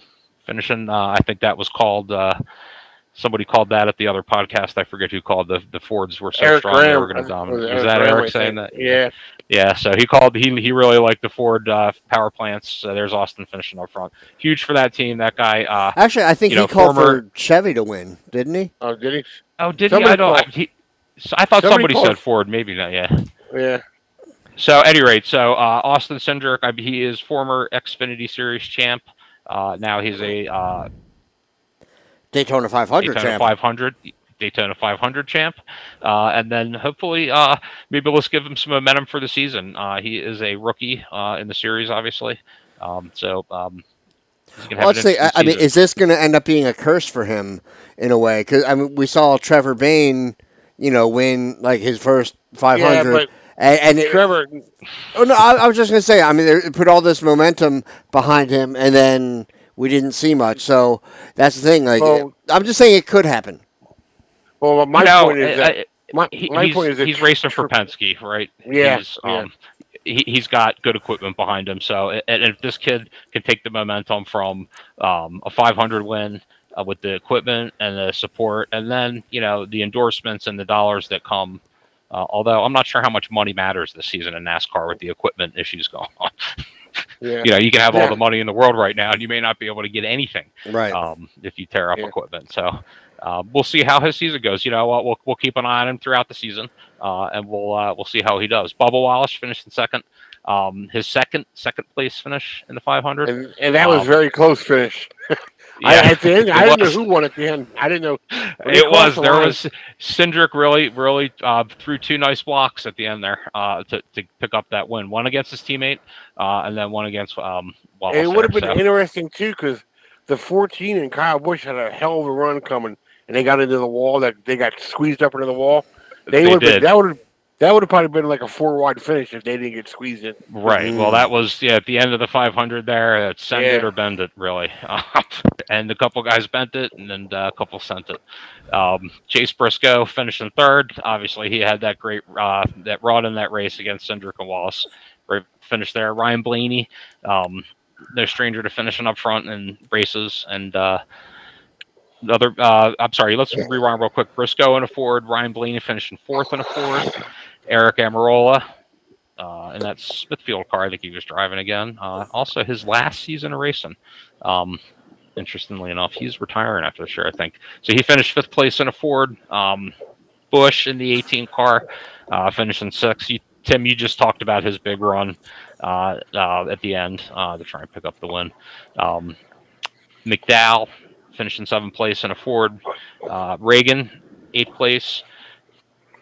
finishing, I think that was called, somebody called that at the other podcast. I forget who called the Fords were so Eric strong Graham. they were going to dominate. Was that Graham, Eric saying that? Yeah. Yeah, so he really liked the Ford power plants. So there's Austin finishing up front. Huge for that team. That guy. Actually, I think he called for Chevy to win, didn't he? Oh, did he? Oh, did he? I thought somebody said Ford. Maybe not. Yeah. Yeah. So, at any rate, Austin Cindric, he is former Xfinity Series champ. Now he's a Daytona 500 champ. Daytona 500 champ. And then hopefully, maybe let's give him some momentum for the season. He is a rookie in the series, obviously. He's going to have let's see. I mean, is this going to end up being a curse for him in a way? Because we saw Trevor Bayne, win like his first 500. Yeah, but Trevor. I was just going to say. I mean, they put all this momentum behind him, and then we didn't see much. So that's the thing. Like, I'm just saying it could happen. Well, my point is that he's racing for Penske, right? Yeah. He's got good equipment behind him. So, and if this kid can take the momentum from a 500 win with the equipment and the support, and then the endorsements and the dollars that come. Although I'm not sure how much money matters this season in NASCAR with the equipment issues going on. You can have all the money in the world right now, and you may not be able to get anything. Right. If you tear up equipment. So we'll see how his season goes. We'll keep an eye on him throughout the season, and we'll see how he does. Bubba Wallace finished in second. His second place finish in the 500, and that was very close finish. At the end, I didn't know who won at the end. I didn't know. There was Cindric really threw two nice blocks at the end there to pick up that win. One against his teammate, and then one against Wallace. And it would have been interesting too, because the 14 and Kyle Busch had a hell of a run coming, and they got into the wall. They got squeezed up into the wall. That would have probably been like a 4-wide finish if they didn't get squeezed in. Right. Well, that was at the end of the 500 there. It's send it or bend it, really. And a couple guys bent it, and then a couple sent it. Chase Briscoe finished in third. Obviously, he had that great that run in that race against Cindric and Wallace. Great finish there. Ryan Blaney, no stranger to finishing up front in races, and I'm sorry, let's rewind real quick. Briscoe in a Ford, Ryan Blaney finishing fourth in a Ford, Eric Amarola in that Smithfield car I think he was driving again. Also his last season of racing. Interestingly enough, he's retiring after this year, I think. So he finished fifth place in a Ford. Bush in the 18 car, finishing sixth. Tim, you just talked about his big run at the end to try and pick up the win. McDowell finishing seventh place in a Ford. Reagan, eighth place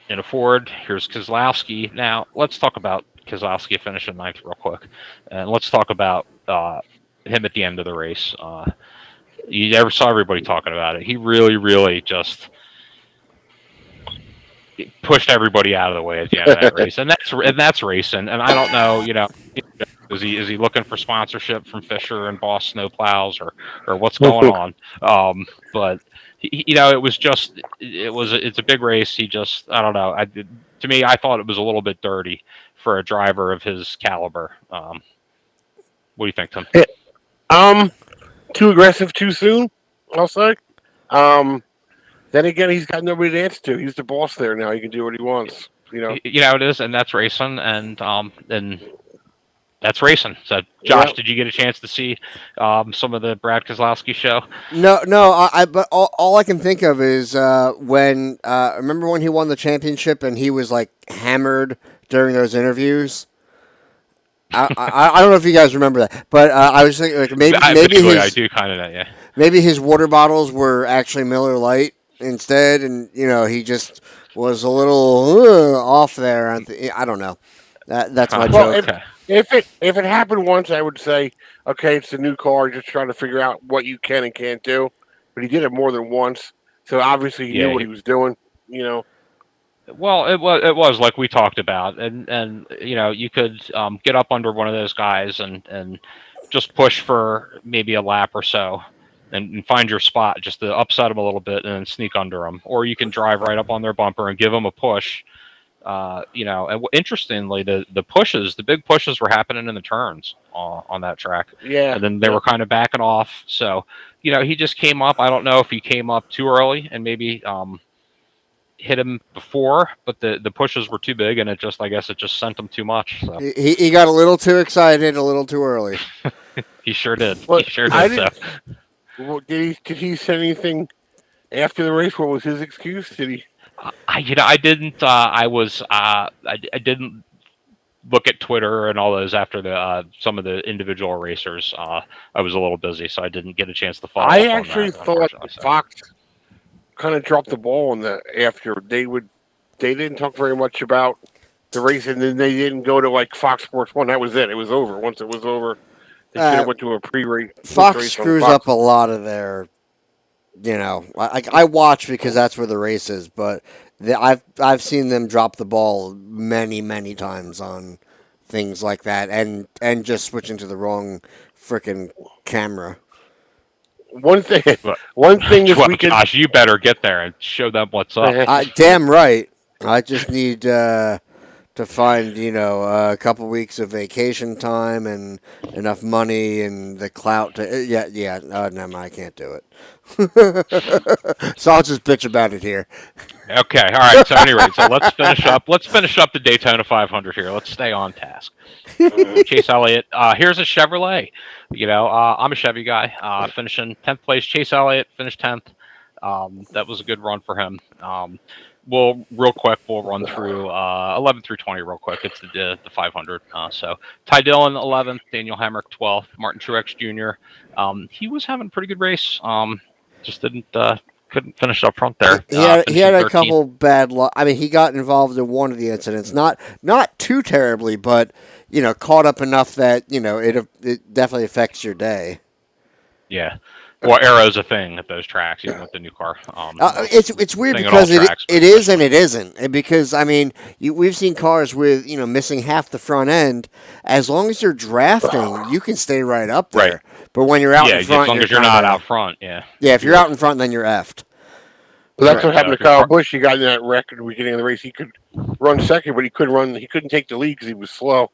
in a Ford. Here's Keselowski. Now, let's talk about Keselowski finishing ninth real quick. And let's talk about him at the end of the race. You never saw everybody talking about it. He really, really just pushed everybody out of the way at the end of that race. And that's racing. And I don't know, is he looking for sponsorship from Fisher and Boss Snowplows or what's going on? But it was just it's a big race. He just, I don't know. To me, I thought it was a little bit dirty for a driver of his caliber. What do you think, Tim? Too aggressive too soon, I'll say. Then again, he's got nobody to answer to. He's the boss there now. He can do what he wants. It is, and that's racing, and that's racing. So, Josh, Did you get a chance to see some of the Brad Keselowski show? No. But all I can think of is when remember when he won the championship and he was like hammered during those interviews. I don't know if you guys remember that, but I was thinking like maybe I do kind of that, yeah. Maybe his water bottles were actually Miller Lite instead, and he just was a little off there. I don't know. That's my joke. If it happened once, I would say, okay, it's a new car, just trying to figure out what you can and can't do. But he did it more than once, so obviously he knew what he was doing. Well, it was like we talked about, and you could get up under one of those guys and just push for maybe a lap or so, and find your spot just to upset them a little bit and then sneak under them, or you can drive right up on their bumper and give them a push. And interestingly, the big pushes were happening in the turns on that track. Yeah, and then they were kind of backing off. So he just came up. I don't know if he came up too early and maybe hit him before, but the pushes were too big, and it just sent him too much. So. He got a little too excited, a little too early. He sure did. Well, he sure did. Well, did he say anything after the race? What was his excuse? Did he? I didn't. I didn't look at Twitter and all those after the some of the individual racers. I was a little busy, so I didn't get a chance to follow. I actually thought Fox kind of dropped the ball on the after. They didn't talk very much about the race, and then they didn't go to like Fox Sports 1. That was it. It was over. Once it was over, they should have went to a pre-race. Fox screws up a lot of their. I watch because that's where the race is, but I've seen them drop the ball many times on things like that, and just switching to the wrong frickin' camera. One thing this weekend. Gosh, you better get there and show them what's up. Damn right. I just need to find a couple weeks of vacation time and enough money and the clout to no, I can't do it. So I'll just bitch about it here. Okay, all right. So, anyway, let's finish up. Let's finish up the Daytona 500 here. Let's stay on task. Chase Elliott. Here's a Chevrolet. I'm a Chevy guy. Finishing 10th place. Chase Elliott finished 10th. That was a good run for him. We'll run through 11 through 20 real quick. It's the 500. So Ty Dillon 11th, Daniel Hemrick 12th, Martin Truex Jr. He was having a pretty good race. Just couldn't finish up front there. He had a couple bad luck. I mean, he got involved in one of the incidents, not too terribly, but caught up enough that it definitely affects your day. Yeah. Well, aero's a thing at those tracks, even with the new car. It's weird because it is and it isn't. And because, I mean, we've seen cars with, missing half the front end. As long as you're drafting, you can stay right up there. Right. But when you're out in front... as long as you're not out front, yeah. Yeah, if you're out in front, then you're effed. Well, that's what happened to Kyle Busch. He got in that wreck at the beginning of the race. He could run second, but he couldn't take the lead because he was slow.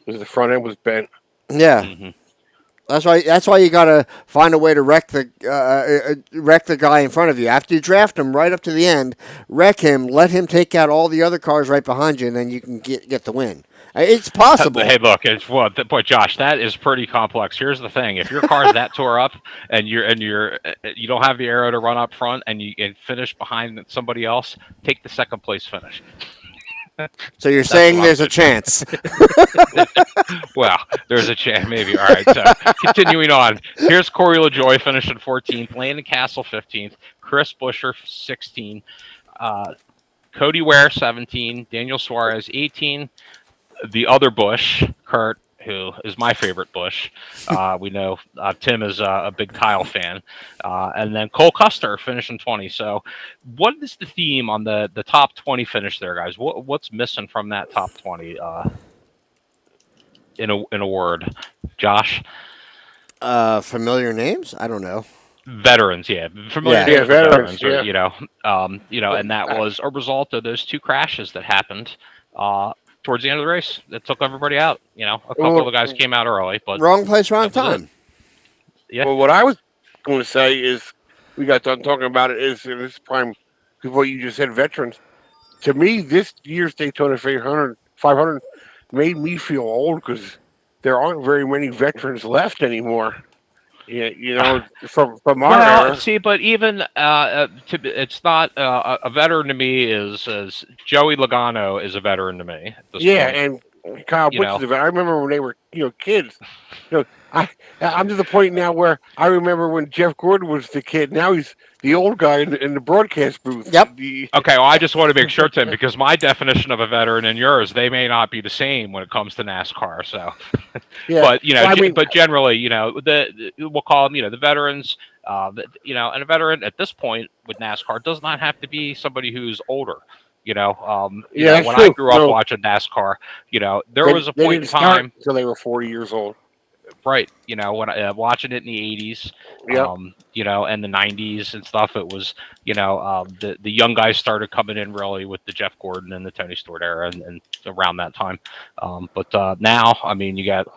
Because the front end was bent. Yeah. Mm-hmm. That's why you gotta find a way to wreck the guy in front of you. After you draft him right up to the end, wreck him, let him take out all the other cars right behind you, and then you can get the win. It's possible. Hey, look, boy, Josh, that is pretty complex. Here's the thing: if your car's that tore up and you don't have the aero to run up front and you finish behind somebody else, take the second place finish. So you're saying there's a chance? Well, there's a chance, maybe. All right, so continuing on. Here's Corey LaJoie finishing 14th, Landon Castle 15th, Chris Buescher 16, Cody Ware 17, Daniel Suarez 18, the other Busch, Kurt, who is my favorite Busch. We know Tim is a big Kyle fan. And then Cole Custer finishing 20. So what is the theme on the top 20 finish there, guys? What's missing from that top 20 in a word? Josh? Familiar names? I don't know. Veterans, yeah. Familiar names, veterans, yeah. And that was a result of those two crashes that happened towards the end of the race. That took everybody out. A couple of the guys came out early, but wrong place, wrong time. Yeah. Well, what I was going to say is, we got done talking about it. Is this prime? Because what you just said, veterans. To me, this year's Daytona 500 made me feel old because there aren't very many veterans left anymore. Yeah, from our era. See, but even it's not a veteran to me is Joey Logano is a veteran to me. Yeah, point. And Kyle Busch is a veteran. I remember when they were kids. I'm to the point now where I remember when Jeff Gordon was the kid. Now he's the old guy in the broadcast booth. Yep. Okay, well, I just want to make sure, Tim, because my definition of a veteran and yours, they may not be the same when it comes to NASCAR. So, yeah. But but generally, we'll call them, the veterans. And a veteran at this point with NASCAR does not have to be somebody who's older. When I grew up watching NASCAR, there was a point in time until they were 40 years old. Right, when watching it in the 80s, and the 90s and stuff, it was, the young guys started coming in really with the Jeff Gordon and the Tony Stewart era and around that time. But now, I mean, you got,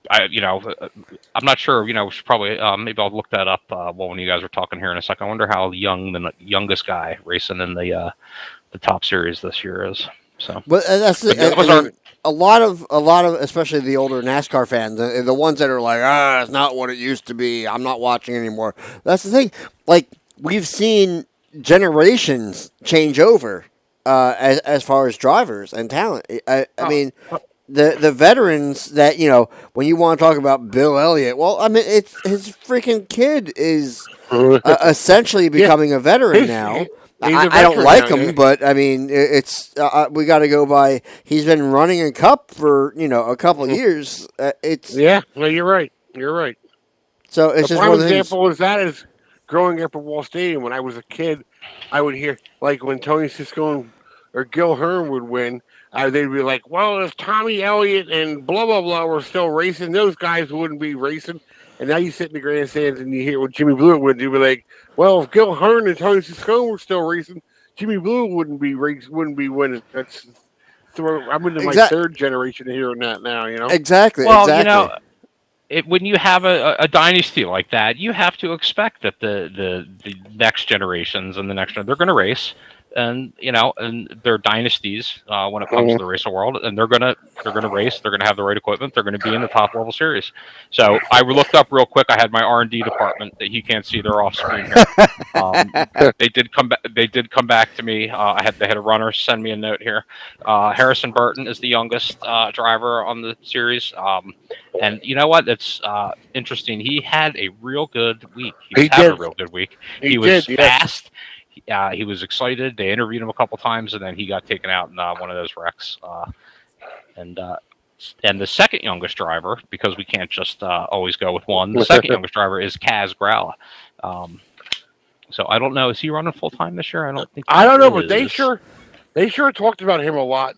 I'm not sure, we should probably, maybe I'll look that up when you guys are talking here in a second. I wonder how young the youngest guy racing in the top series this year is. So, but that's a lot of especially the older NASCAR fans, the ones that are like, it's not what it used to be. I'm not watching anymore. That's the thing. Like, we've seen generations change over as far as drivers and talent. I mean, the veterans that when you want to talk about Bill Elliott, well, I mean, it's his freaking kid is essentially becoming a veteran now. I don't like him, but I mean, it's we got to go by. He's been running a cup for a couple of years. Well, you're right. You're right. So it's a just prime one of the example is that is growing up at Wall Stadium. When I was a kid, I would hear like when Tony Sisco or Gil Hearn would win, they'd be like, "Well, if Tommy Elliott and blah blah blah were still racing, those guys wouldn't be racing." And now you sit in the grandstands and you hear what Jimmy Blewett would do. Be like, well, if Gil Hearn and Tony Sisco were still racing, Jimmy Blewett wouldn't be winning. I'm into my third generation of hearing that now. Exactly. Well, exactly. when you have a dynasty like that, you have to expect that the next generations and the next they're going to race, and and they're dynasties when it comes to the racing world, and they're gonna race. They're gonna have the right equipment. They're going to be in the top level series. So I looked up real quick. I had my R&D department that you can't see. They're off screen here. They did come back. They did come back to me. They had a runner send me a note here. Harrison Burton is the youngest driver on the series. And you know what? That's interesting. He had a real good week. He had a real good week. He was fast. He was excited. They interviewed him a couple times, and then he got taken out in one of those wrecks. And the second youngest driver, because we can't just always go with one. The second youngest driver is Kaz Gralla. So I don't know. Is he running full time this year? I don't think. I don't know, but they sure talked about him a lot.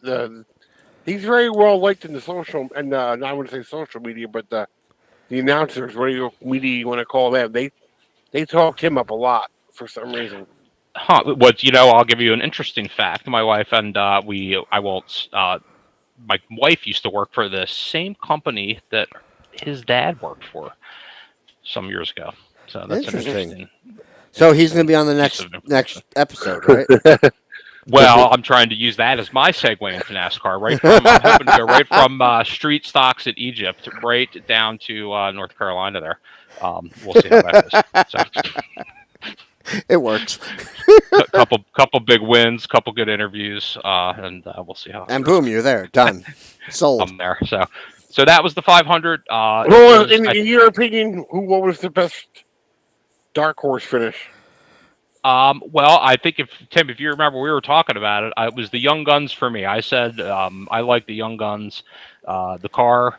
He's very well liked in the social, and I wouldn't say social media, but the announcers, radio media you want to call them, they talked him up a lot for some reason. I'll give you an interesting fact. My wife and my wife used to work for the same company that his dad worked for some years ago. So that's interesting. So he's going to be on the next episode, right? Well, I'm trying to use that as my segue into NASCAR. I'm hoping to go right from street stocks in Egypt right down to North Carolina. There, we'll see how that goes. So. It works. couple big wins, couple good interviews, and we'll see how. And boom, you're there, done, sold. I'm there. So that was the 500. Well, in your opinion, what was the best dark horse finish? Well, I think if you remember, we were talking about it. It was the Young Guns for me. I said I like the Young Guns. The car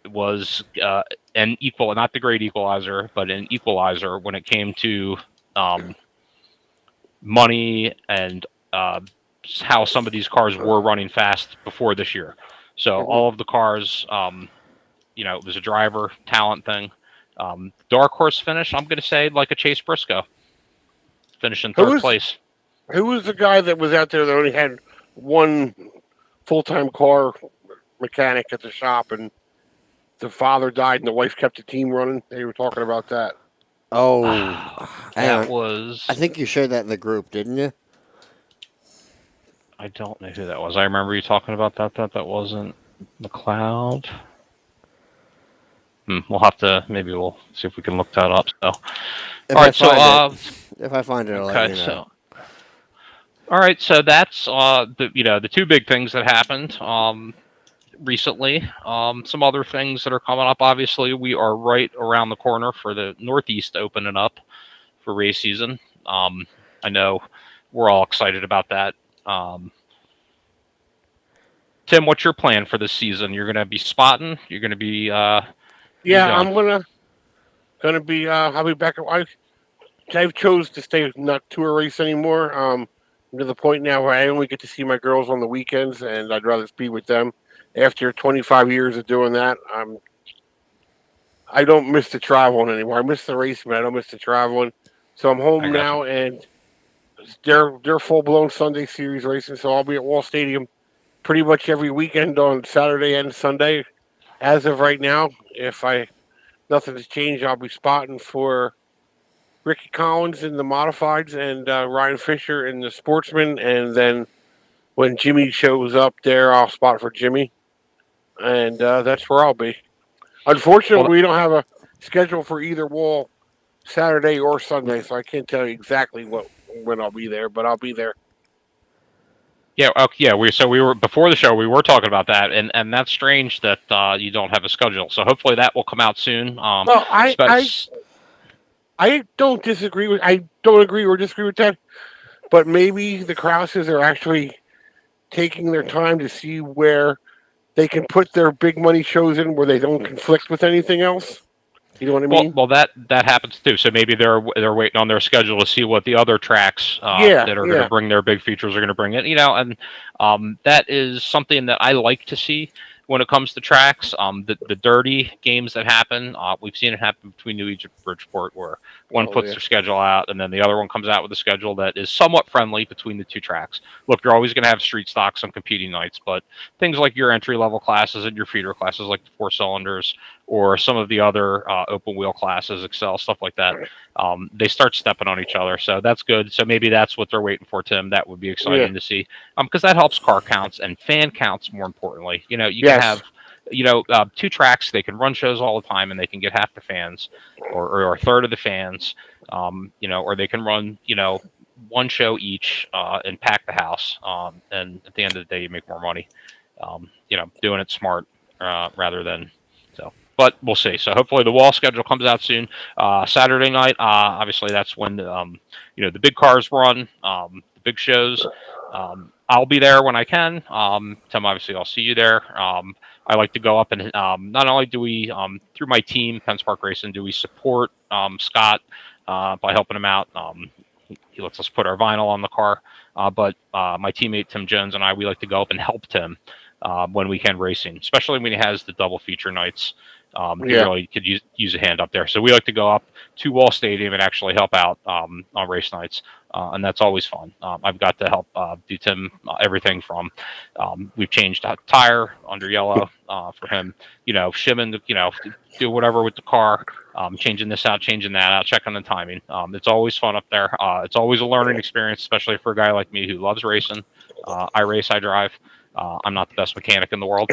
was an equal, not the great equalizer, but an equalizer when it came to money and how some of these cars were running fast before this year. So all of the cars, it was a driver talent thing. Dark horse finish, I'm going to say like a Chase Briscoe. Finish in third place. Who was the guy that was out there that only had one full-time car mechanic at the shop, and the father died and the wife kept the team running? They were talking about that. Oh, that was... I think you shared that in the group, didn't you? I don't know who that was. I remember you talking about that. That wasn't McLeod. We'll have to... Maybe we'll see if we can look that up. So... If I find it, I'll let you know. All right, so that's the two big things that happened recently. Some other things that are coming up. Obviously, we are right around the corner for the Northeast opening up for race season. I know we're all excited about that. Tim, what's your plan for this season? You're going to be spotting. You're going to be. I'm gonna be. I'll be back. I've chose to stay not to a race anymore. I'm to the point now where I only get to see my girls on the weekends, and I'd rather be with them. After 25 years of doing that, I don't miss the traveling anymore. I miss the racing, but I don't miss the traveling. So I'm home now, and they're full blown Sunday series racing. So I'll be at Wall Stadium pretty much every weekend on Saturday and Sunday. As of right now, if nothing has changed, I'll be spotting for Ricky Collins in the modifieds and Ryan Fisher in the sportsman. And then when Jimmy shows up there, I'll spot for Jimmy. And that's where I'll be. Unfortunately, we don't have a schedule for either wall Saturday or Sunday, so I can't tell you exactly when I'll be there, but I'll be there. Yeah, we were before the show. We were talking about that, and that's strange that you don't have a schedule. So hopefully that will come out soon. Well, I don't disagree with. I don't agree or disagree with that, but maybe the Krauses are actually taking their time to see where they can put their big money shows in where they don't conflict with anything else. You know what I mean? Well, that happens too. So maybe they're waiting on their schedule to see what the other tracks that are going to bring their big features are going to bring it. And that is something that I like to see. when it comes to tracks. The dirty games that happen, we've seen it happen between New Egypt and Bridgeport, where one puts their schedule out and then the other one comes out with a schedule that is somewhat friendly between the two tracks. Look, you're always going to have street stocks on competing nights, but things like your entry-level classes and your feeder classes, like the 4 cylinders, or some of the other open wheel classes, Excel, stuff like that, they start stepping on each other. So that's good. So maybe that's what they're waiting for, Tim. That would be exciting to see, because that helps car counts and fan counts more importantly. You can have, 2 tracks. They can run shows all the time and they can get half the fans or a third of the fans, or they can run, 1 show each and pack the house. And at the end of the day, you make more money, doing it smart rather than so. But we'll see. So hopefully the wall schedule comes out soon. Saturday night, obviously that's when the big cars run, the big shows. I'll be there when I can. Tim, obviously, I'll see you there. I like to go up and not only do we, through my team, Penn Park Racing, do we support Scott by helping him out. He lets us put our vinyl on the car. But my teammate Tim Jones and we like to go up and help Tim when we can racing, especially when he has the double feature nights. He really could use a hand up there. So we like to go up to Wall Stadium and actually help out on race nights. And that's always fun. I've got to help do Tim everything from we've changed a tire under yellow for him, shimming, do whatever with the car, changing this out, changing that out, checking the timing. It's always fun up there. It's always a learning experience, especially for a guy like me who loves racing. I race, I drive. I'm not the best mechanic in the world.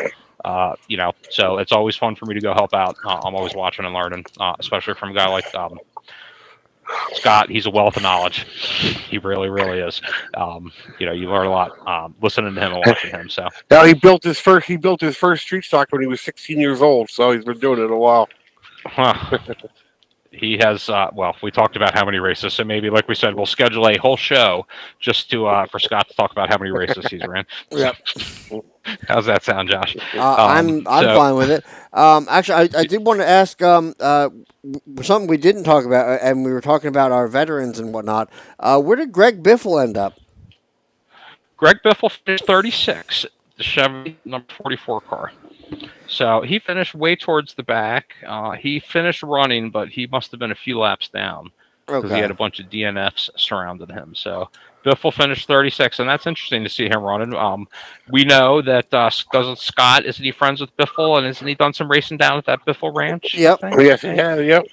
So it's always fun for me to go help out. I'm always watching and learning, especially from a guy like Scott. He's a wealth of knowledge. He really, really is. You learn a lot listening to him and watching him. So now he built his first street stock when he was 16 years old. So he's been doing it a while. He has, we talked about how many races, so maybe, like we said, we'll schedule a whole show just to for Scott to talk about how many races he's ran. Yep. How's that sound, Josh? I'm fine with it. Actually, I did want to ask something we didn't talk about, and we were talking about our veterans and whatnot. Where did Greg Biffle end up? Greg Biffle finished 36, the Chevy number 44 car. So he finished way towards the back. He finished running, but he must have been a few laps down because he had a bunch of DNFs surrounding him. So Biffle finished 36, and that's interesting to see him running. We know that doesn't Scott, isn't he friends with Biffle, and isn't he done some racing down at that Biffle Ranch? Yep. Yes, he has. Yep.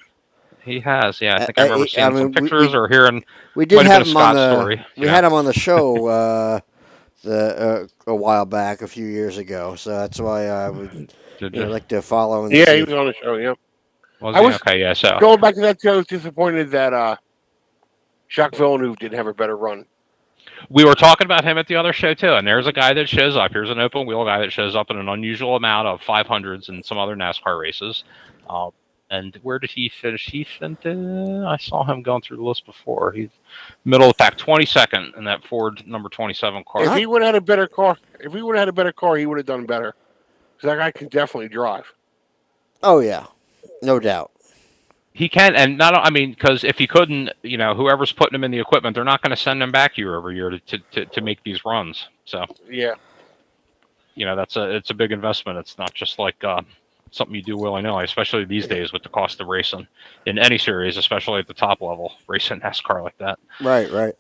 He has. Yeah, I think I remember seeing some pictures or hearing. We did have him on the. Story, we had him on the show a while back, a few years ago. So that's why I would like to follow. And he was on the show. Yep. So going back to that show, I was disappointed that Jacques Villeneuve didn't have a better run. We were talking about him at the other show too, and there's a guy that shows up. Here's an open wheel guy that shows up in an unusual amount of 500s and some other NASCAR races. And where did he finish? I saw him going through the list before. He's middle of the pack, 22nd in that Ford number 27 car. If he would have had a better car, he would have done better. Because that guy can definitely drive. Oh yeah, no doubt. He can, and because if he couldn't, whoever's putting him in the equipment, they're not going to send him back year over year to make these runs. So yeah, it's a big investment. It's not just like something you do willy-nilly, especially these days with the cost of racing in any series, especially at the top level, racing NASCAR like that. Right.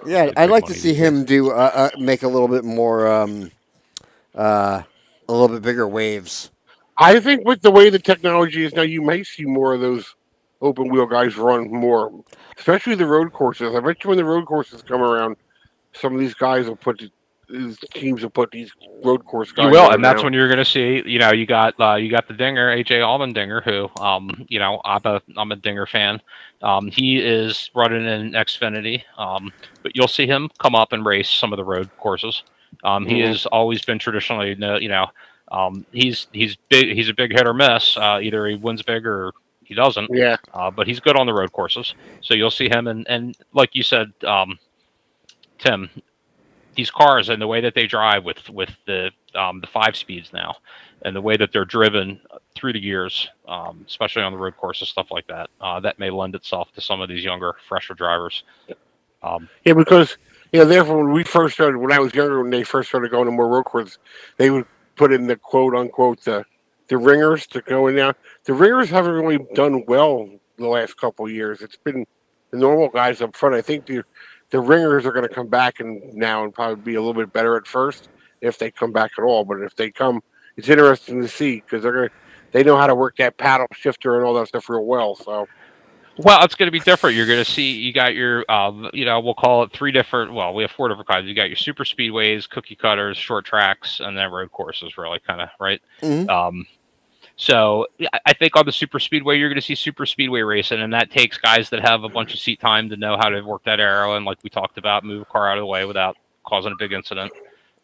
Yeah, I'd like to see him do make a little bit more, a little bit bigger waves. I think with the way the technology is now, you may see more of those open wheel guys run more, especially the road courses. I bet you when the road courses come around, some of these guys will these teams will put these road course guys. You will, and that's when you're going to see. You got the Dinger, AJ Allmendinger, who I'm a Dinger fan. He is running in Xfinity, but you'll see him come up and race some of the road courses. He has always been traditionally, he's big. He's a big hit or miss. Either he wins big or he doesn't. Yeah. But he's good on the road courses. So you'll see him, and like you said, Tim, these cars and the way that they drive with the 5 speeds now, and the way that they're driven through the gears, especially on the road courses, stuff like that, that may lend itself to some of these younger, fresher drivers. Because therefore when I was younger, when they first started going to more road courses, they would put in the quote unquote the ringers to go in now. The ringers haven't really done well the last couple of years. It's been the normal guys up front. I think the ringers are going to come back and probably be a little bit better at first if they come back at all. But if they come, it's interesting to see because they know how to work that paddle shifter and all that stuff real well. So. Well, it's going to be different. You're going to see, you got your, we'll call it we have 4 different kinds. You got your super speedways, cookie cutters, short tracks, and then road courses, really, kind of, right? Mm-hmm. So I think on the super speedway, you're going to see super speedway racing, and that takes guys that have a bunch of seat time to know how to work that aero, and like we talked about, move a car out of the way without causing a big incident.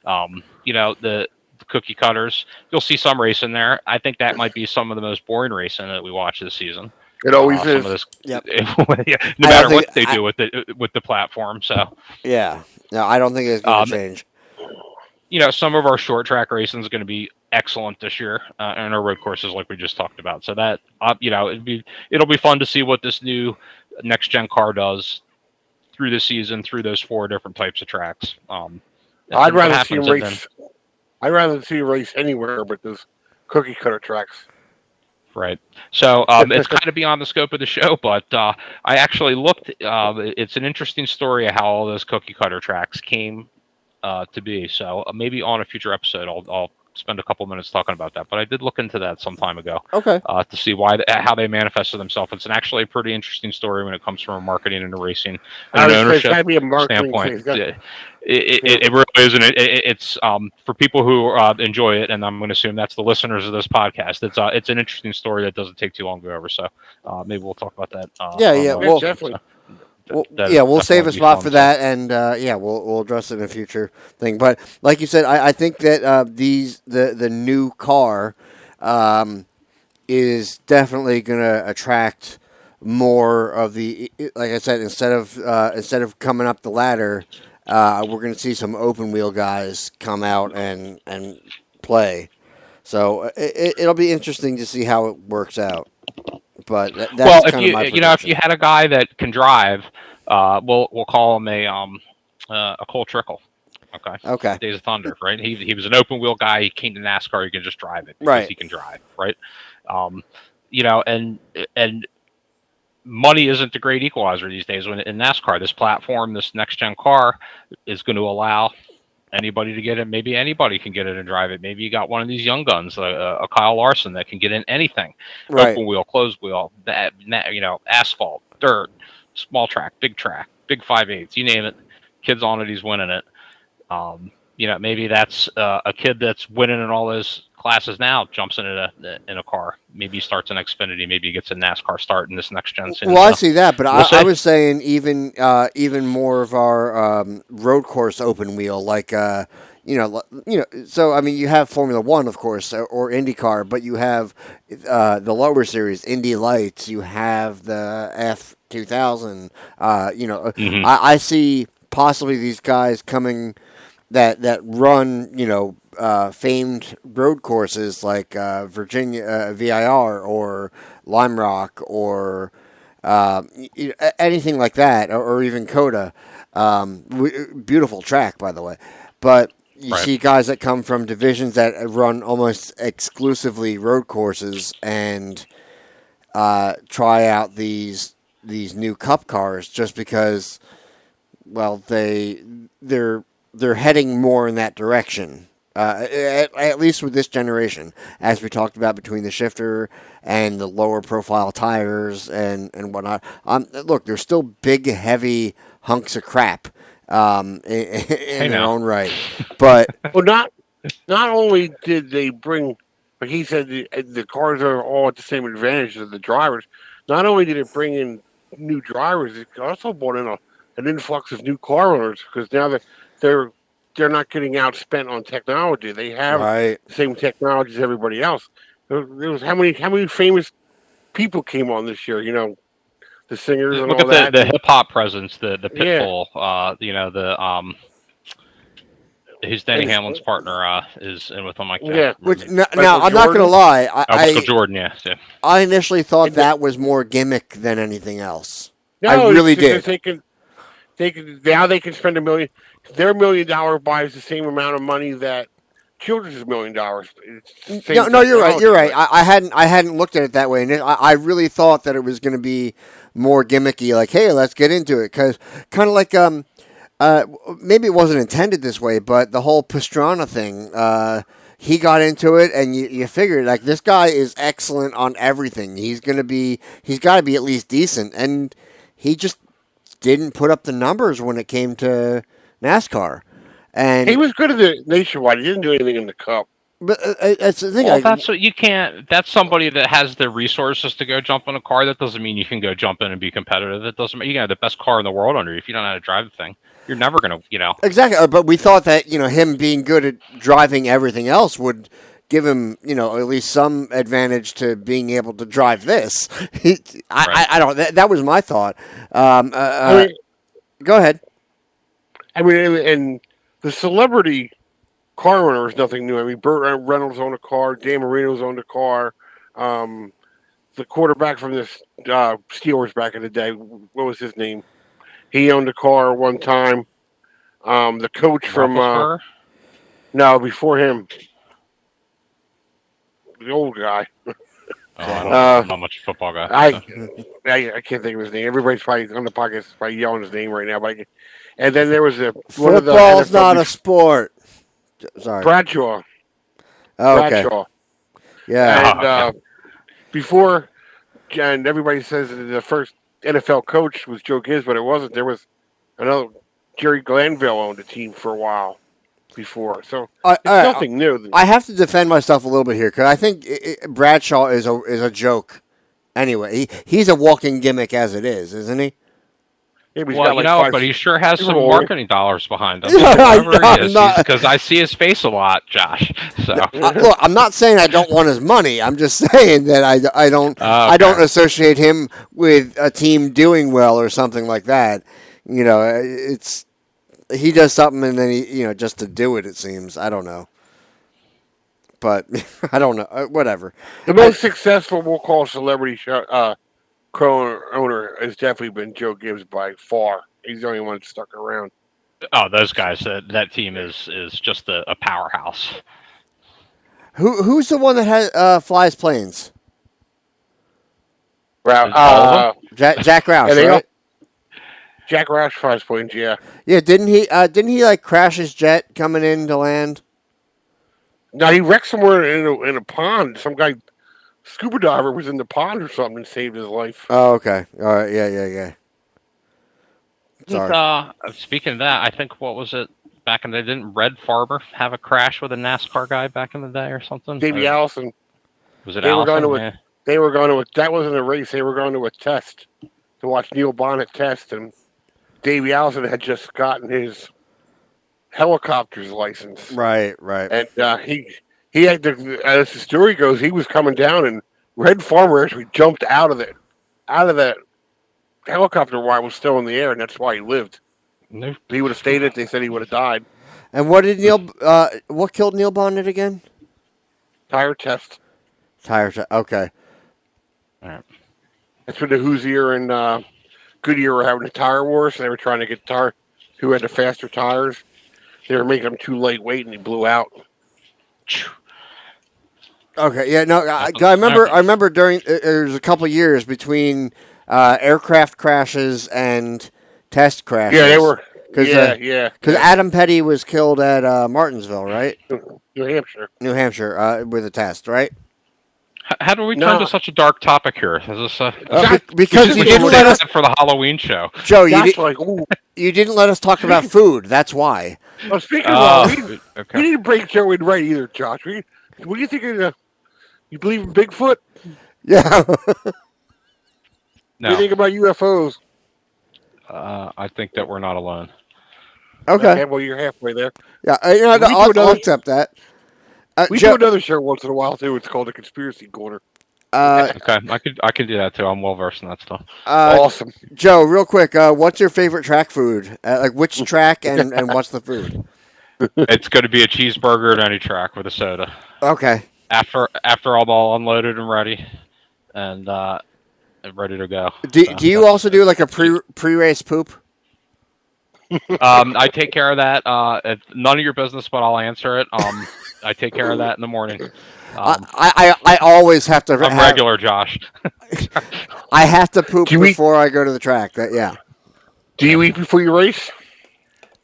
The cookie cutters, you'll see some racing there. I think that might be some of the most boring racing that we watch this season. It always is. Yep. No matter what they do with the platform. So yeah, no, I don't think it's going to change. Some of our short track racing is going to be excellent this year, and our road courses, like we just talked about. So that it'll be fun to see what this new next gen car does through the season, through those 4 different types of tracks. I'd rather see him race. I'd rather see him race anywhere but those cookie cutter tracks. Right. So it's kind of beyond the scope of the show, but I actually looked. It's an interesting story of how all those cookie cutter tracks came to be. So maybe on a future episode, I'll spend a couple minutes talking about that. But I did look into that some time ago. Okay. To see how they manifested themselves. It's actually a pretty interesting story when it comes from a marketing and a racing and an ownership standpoint. It really is, and it's for people who enjoy it, and I'm going to assume that's the listeners of this podcast. It's an interesting story that doesn't take too long to go over. So maybe we'll talk about that. Well, definitely. We'll save a spot for that, and we'll address it in a future thing. But like you said, I think that the new car is definitely going to attract more of the, like I said, instead of coming up the ladder, we're going to see some open wheel guys come out and play. So it'll be interesting to see how it works out. But that's if you had a guy that can drive, we'll call him a Cole Trickle. Okay. Days of Thunder, right? He was an open wheel guy. He came to NASCAR. He can just drive it because he can drive, right? And money isn't the great equalizer these days. When in NASCAR, this platform, this next gen car, is going to allow anybody to get it. Maybe anybody can get it and drive it. Maybe you got one of these young guns, a Kyle Larson, that can get in anything. Right. Open wheel, closed wheel, asphalt, dirt, small track, big 5/8, you name it. Kid's on it, he's winning it. Maybe that's a kid that's winning in all those classes now, jumps in a car. Maybe he starts an Xfinity. Maybe he gets a NASCAR start in this next gen. Well, I see that, but I was saying even more of our road course open wheel, like So I mean, you have Formula One, of course, or IndyCar, but you have the lower series, Indy Lights. You have the F2000. I see possibly these guys coming that run, famed road courses like Virginia VIR or Lime Rock or anything like that, or even Coda. Beautiful track, by the way. But you see guys that come from divisions that run almost exclusively road courses and try out these new Cup cars just because, well, they're heading more in that direction. At least with this generation, as we talked about, between the shifter and the lower profile tires and whatnot. Look, they're still big, heavy hunks of crap in their own right. But well, not only did they bring, like he said, the cars are all at the same advantage as the drivers. Not only did it bring in new drivers, it also brought in an influx of new car owners, because now they're not getting outspent on technology. They have the same technology as everybody else. There was how many famous people came on this year? The singers and look all at that. the hip hop presence, the Pitbull. Who's Denny Hamlin's partner is in with him like that. Yeah, which now I'm not going to lie. Michael Jordan, yeah. I initially thought that was more gimmick than anything else. No, I really did. They can spend $1 million. Their $1 million buys the same amount of money that Childress is $1 million. No, you're right. You're right. I hadn't looked at it that way, and I really thought that it was going to be more gimmicky. Like, hey, let's get into it, because kind of like maybe it wasn't intended this way, but the whole Pastrana thing. He got into it, and you figured, like, this guy is excellent on everything. He's got to be at least decent, and he just didn't put up the numbers when it came to NASCAR. And he was good at the nationwide. He didn't do anything in the Cup. But that's the thing. Well, that's what you can't. That's somebody that has the resources to go jump in a car. That doesn't mean you can go jump in and be competitive. That doesn't mean you can have the best car in the world under you. If you don't know how to drive the thing, you're never going to, Exactly. But we thought that, him being good at driving everything else would give him, at least some advantage to being able to drive this. I don't. That was my thought. Go ahead. I mean, and the celebrity car owner is nothing new. I mean, Burt Reynolds owned a car. Dan Marino's owned a car. The quarterback from the Steelers back in the day, what was his name? He owned a car one time. The coach from no, before him, the old guy. I'm not much football guy. I can't think of his name. Everybody's probably on the podcast probably yelling his name right now. But and then there was football's not a sport. Sorry, Bradshaw. Oh, okay. Bradshaw. Yeah. And before, and everybody says that the first NFL coach was Joe Gibbs, but it wasn't. There was another. Jerry Glanville owned a team for a while before, so it's nothing new. I have to defend myself a little bit here, because I think Bradshaw is a joke. Anyway, he's a walking gimmick as it is, isn't he? Yeah, but he sure has some marketing dollars behind him. Because I see his face a lot, Josh. So look, I'm not saying I don't want his money. I'm just saying that I don't associate him with a team doing well or something like that. It's he does something and then he just to do it. It seems, I don't know, but I don't know. Whatever. The most successful, we'll call celebrity car owner has definitely been Joe Gibbs by far. He's the only one that stuck around. Oh, those guys! That team is just a powerhouse. Who's the one that flies planes? Jack Roush, right? Jack Roush flies planes, yeah. Yeah, didn't he like crash his jet coming in to land? No, he wrecked somewhere in a pond. Some guy, scuba diver, was in the pond or something and saved his life. Oh, okay. All right. Yeah. Sorry. Speaking of that, I think, what was it back in the day? Didn't Red Farmer have a crash with a NASCAR guy back in the day or something? Davey Allison. Was it Allison? That wasn't a race. They were going to a test to watch Neil Bonnett test, and Davey Allison had just gotten his helicopter's license. Right. And he had to, as the story goes, he was coming down, and Red Farmer actually jumped out of that helicopter while it was still in the air, and that's why he lived. If he would have stayed it, they said he would have died. And what killed Neil Bonnett again? Tire test. Okay. All right. That's when the Hoosier and Goodyear were having a tire war, so they were trying to get who had the faster tires. They were making them too lightweight, and he blew out. Okay, yeah, no, I remember during there was a couple of years between aircraft crashes and test crashes. Yeah, they were. Because Adam Petty was killed at Martinsville, right? New Hampshire, with a test, right? How do we turn to such a dark topic here? Is this because you didn't let us for the Halloween show, Joe? You didn't let us talk about food. That's why. Well, speaking of, we didn't break Joe in right either, Josh. What do you think of you believe in Bigfoot? Yeah. No. What do you think about UFOs? I think that we're not alone. Okay. Well, you're halfway there. Yeah, I'll accept that. We do another show once in a while too. It's called a conspiracy corner. Okay, I could do that too. I'm well versed in that stuff. Awesome, Joe. Real quick, what's your favorite track food? Like which track and what's the food? It's going to be a cheeseburger at any track with a soda. Okay. After I'm all unloaded and ready, and ready to go. Do you also do like a pre-race poop? I take care of that. It's none of your business, but I'll answer it. I take care of that in the morning. I always have to. I'm regular, Josh. I have to poop before I go to the track. Yeah. Do you eat before you race?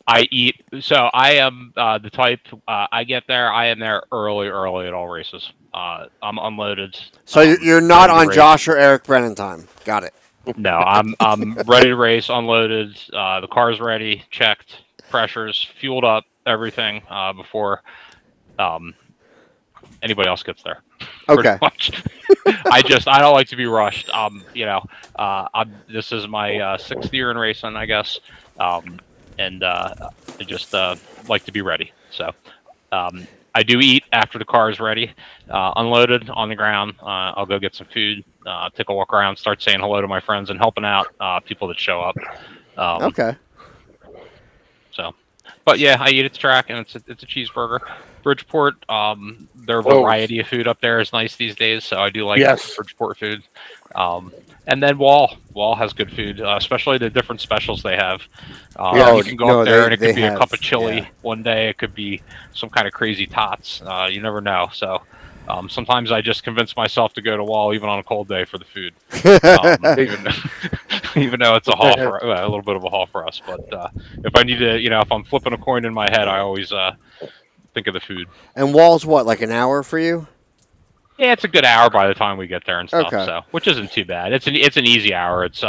I eat. So I am the type. I get there. I am there early at all races. I'm unloaded. So you're not on Josh or Eric Brennan time. Got it. No, I'm ready to race. Unloaded. The car's ready. Checked. Pressures. Fueled up. Everything before anybody else gets there. Okay. I don't like to be rushed. This is my 6th year in racing, I guess. And I just like to be ready. So I do eat after the car is ready, unloaded on the ground. I'll go get some food, take a walk around, start saying hello to my friends and helping out people that show up. Okay. So, but yeah, I eat at the track, and it's a cheeseburger. Bridgeport, their variety of food up there is nice these days, so I do like Bridgeport food. And then Wall has good food, especially the different specials they have. You can go up there, and it could be a cup of chili one day. It could be some kind of crazy tots. You never know. So sometimes I just convince myself to go to Wall even on a cold day for the food, even though it's a little bit of a haul for us. But if I need to, if I'm flipping a coin in my head, I always think of the food. And Wall's what, like an hour for you? Yeah, it's a good hour by the time we get there and stuff. So, which isn't too bad. It's an easy hour. It's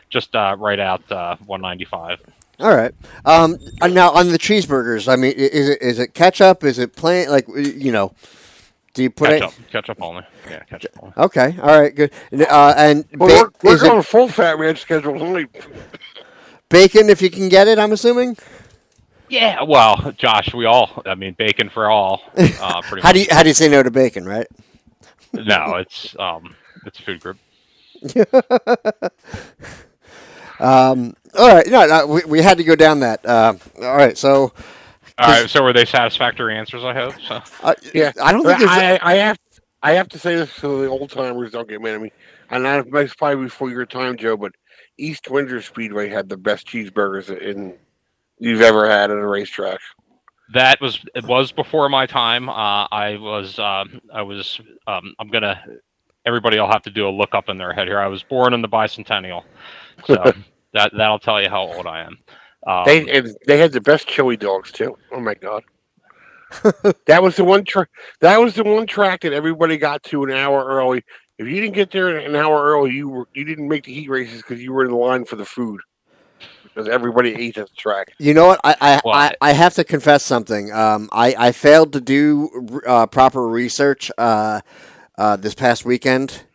just right out 195. All right. Now on the cheeseburgers, I mean, is it ketchup? Is it plain? Like, do you put ketchup only? Yeah, ketchup only. Okay. All right. Good. And we're on a full fat ranch schedule only. Bacon, if you can get it, I'm assuming. Yeah. Well, Josh, bacon for all. Pretty how do you say no to bacon? Right. No, it's a food group. All right, no, we had to go down that. All right, so. All right, so were they satisfactory answers? I hope so. Yeah, I don't think I have to say this so the old timers don't get mad at me. And that's probably before your time, Joe. But East Windsor Speedway had the best cheeseburgers you've ever had at a racetrack. It was before my time. Everybody will have to do a look up in their head here. I was born in the bicentennial, so that'll tell you how old I am. They had the best chili dogs too. Oh my god, that was the one track that everybody got to an hour early. If you didn't get there an hour early, you didn't make the heat races because you were in the line for the food. Because everybody ate at the track. You know what? I have to confess something. I failed to do proper research this past weekend.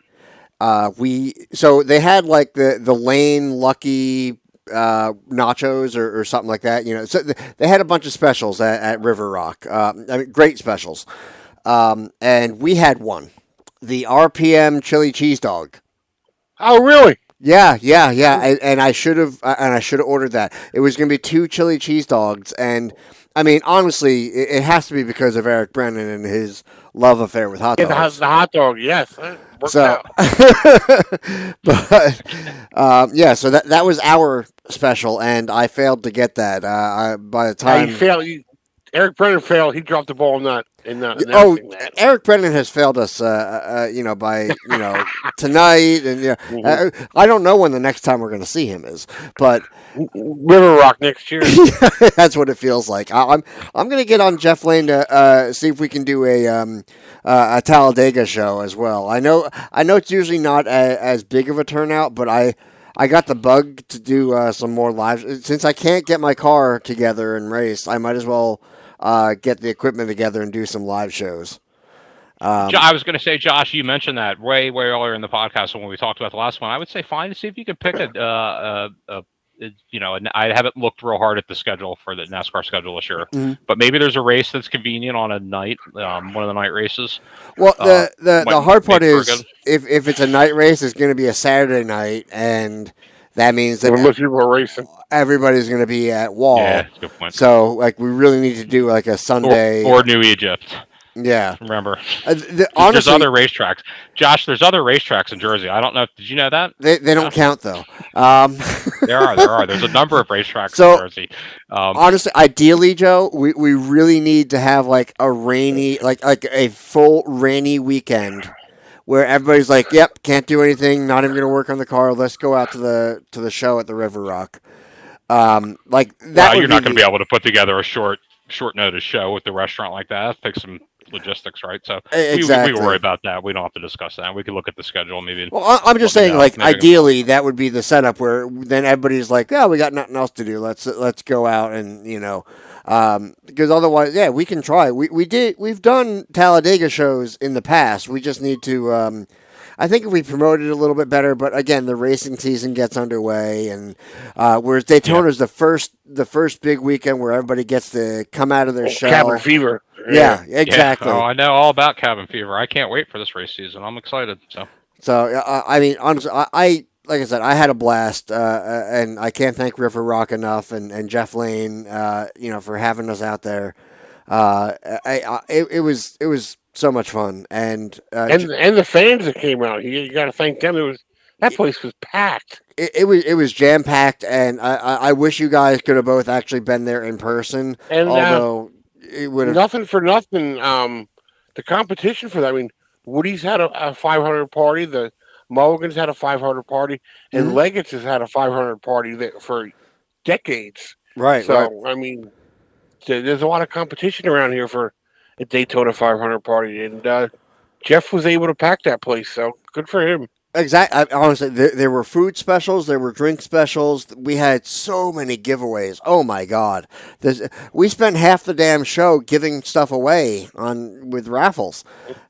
So they had like the Lane Lucky nachos or something like that. So they had a bunch of specials at River Rock. Great specials. And we had one, the RPM chili cheese dog. Oh, really? Yeah, and I should have ordered that. It was going to be 2 chili cheese dogs, and I mean, honestly, it has to be because of Eric Brennan and his love affair with hot dogs. The hot dog, yes. So, but so that was our special, and I failed to get that. By the time you failed, Eric Brennan failed. He dropped the ball in that. Eric Brennan has failed us, by tonight, and I don't know when the next time we're going to see him is, but River Rock next year. That's what it feels like. I'm going to get on Jeff Lane to see if we can do a Talladega show as well. I know it's usually not as big of a turnout, but I got the bug to do some more live. Since I can't get my car together and race, I might as well get the equipment together and do some live shows. I was going to say, Josh, you mentioned that way earlier in the podcast when we talked about the last one. I would say find to see if you could pick I haven't looked real hard at the schedule for the NASCAR schedule this year, but maybe there's a race that's convenient on a night, one of the night races. Well, the hard part is if it's a night race, it's going to be a Saturday night, and that means that most people are racing. Everybody's going to be at Wall. Yeah, that's a good point. So, we really need to do like a Sunday or New Egypt. Yeah. Remember, honestly, there's other racetracks. Josh, there's other racetracks in Jersey. I don't know. Did you know that? They don't count though. There are. There's a number of racetracks in Jersey. Honestly, ideally, Joe, we really need to have like a rainy, like a full rainy weekend where everybody's like, "Yep, can't do anything. Not even going to work on the car. Let's go out to the show at the River Rock." Like that. You're not going to be able to put together a short notice show with the restaurant like that. That takes some logistics, right? So exactly. we worry about that. We don't have to discuss that. We can look at the schedule maybe. Well, I'm just saying, like ideally, that would be the setup where then everybody's like, "Oh, we got nothing else to do. Let's go out and because otherwise, yeah, we can try. We've done Talladega shows in the past. We just need to. I think if we promote it a little bit better, but again, the racing season gets underway, and whereas Daytona is the first big weekend where everybody gets to come out of their shell. Cabin fever. Yeah, exactly. Yeah. Oh, I know all about cabin fever. I can't wait for this race season. I'm excited. So I mean, honestly, I like I said, I had a blast, and I can't thank River Rock enough, and Jeff Lane, for having us out there. It was so much fun, and the fans that came out, you got to thank them. That place was packed. It was jam packed, and I wish you guys could have both actually been there in person. And although it would have nothing for nothing. The competition for that. I mean, Woody's had a 500 party. The Mulligans had a 500 party, and Leggett's has had a 500 party for decades. Right. So right. I mean, there's a lot of competition around here for a Daytona 500 party, and Jeff was able to pack that place. So good for him. Exactly. Honestly, there were food specials, there were drink specials. We had so many giveaways. Oh my God! We spent half the damn show giving stuff away with raffles.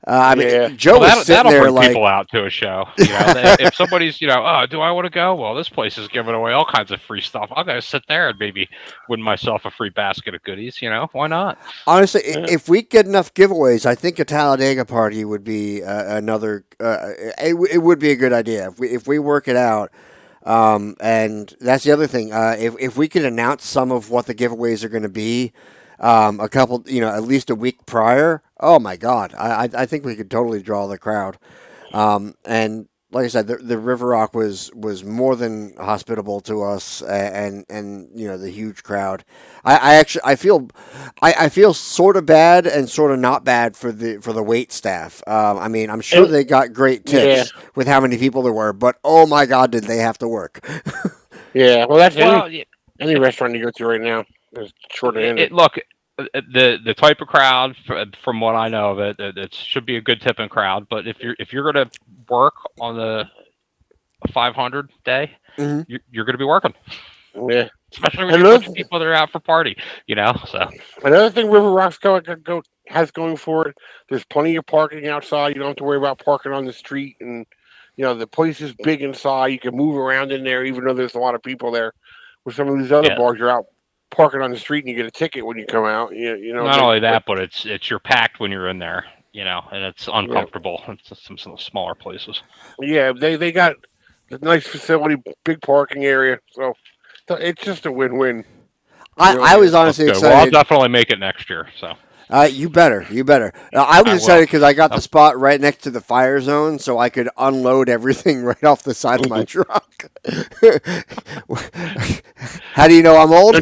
I mean, Joe was sitting there like people out to a show. If somebody's do I want to go? Well, this place is giving away all kinds of free stuff. I'll go sit there and maybe win myself a free basket of goodies. Why not? Honestly, if we get enough giveaways, I think a Talladega party would be another. It would be a good idea if we work it out. And that's the other thing. If we could announce some of what the giveaways are going to be, a couple, at least a week prior. Oh my God, I think we could totally draw the crowd. And like I said, the River Rock was more than hospitable to us, and the huge crowd. I feel sort of bad and sort of not bad for the wait staff. I mean, I'm sure they got great tips with how many people there were, but oh my God, did they have to work? Yeah, well, that's any restaurant you go to right now. There's short-handed. Look, the type of crowd, from what I know of it should be a good tipping crowd. But if you're going to work on the 500 day, you're going to be working. Yeah, especially when you're people that are out for party. So another thing River Rock's has going for it. There's plenty of parking outside. You don't have to worry about parking on the street, and the place is big inside. You can move around in there, even though there's a lot of people there. With some of these other bars, you're out parking on the street and you get a ticket when you come out. Not only that, but it's you're packed when you're in there. And it's uncomfortable. Yeah. It's some smaller places. Yeah, they got a nice facility, big parking area, so it's just a win-win. I was honestly excited. Well, I'll definitely make it next year. So. You better. I was excited because I got the spot right next to the fire zone, so I could unload everything right off the side of my truck. How do you know I'm old?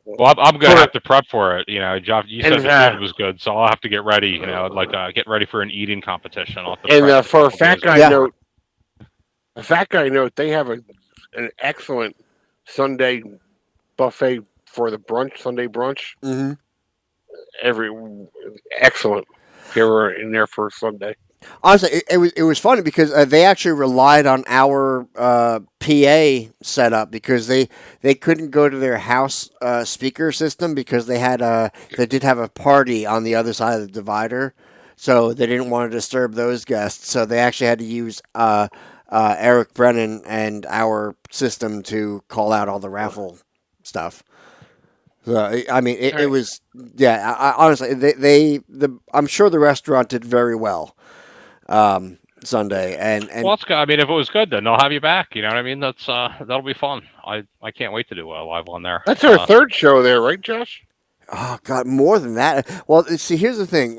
Well, I'm going to have to prep for it. Jeff, you said the food was good, so I'll have to get ready. Get ready for an eating competition. And for a fat guy note, they have an excellent Sunday buffet for the Sunday brunch. Mm-hmm. Excellent. They were in there for Sunday. Honestly, it was funny because they actually relied on our PA setup because they couldn't go to their house speaker system because they did have a party on the other side of the divider, so they didn't want to disturb those guests. So they actually had to use Eric Brennan and our system to call out all the raffle stuff. So, I mean, it was, honestly, I'm sure the restaurant did very well Sunday. And well, it's good. I mean, if it was good, then they'll have you back. You know what I mean? That'll be fun. I can't wait to do a live one there. That's our third show there, right, Josh? Oh God, more than that. Well, see, here's the thing.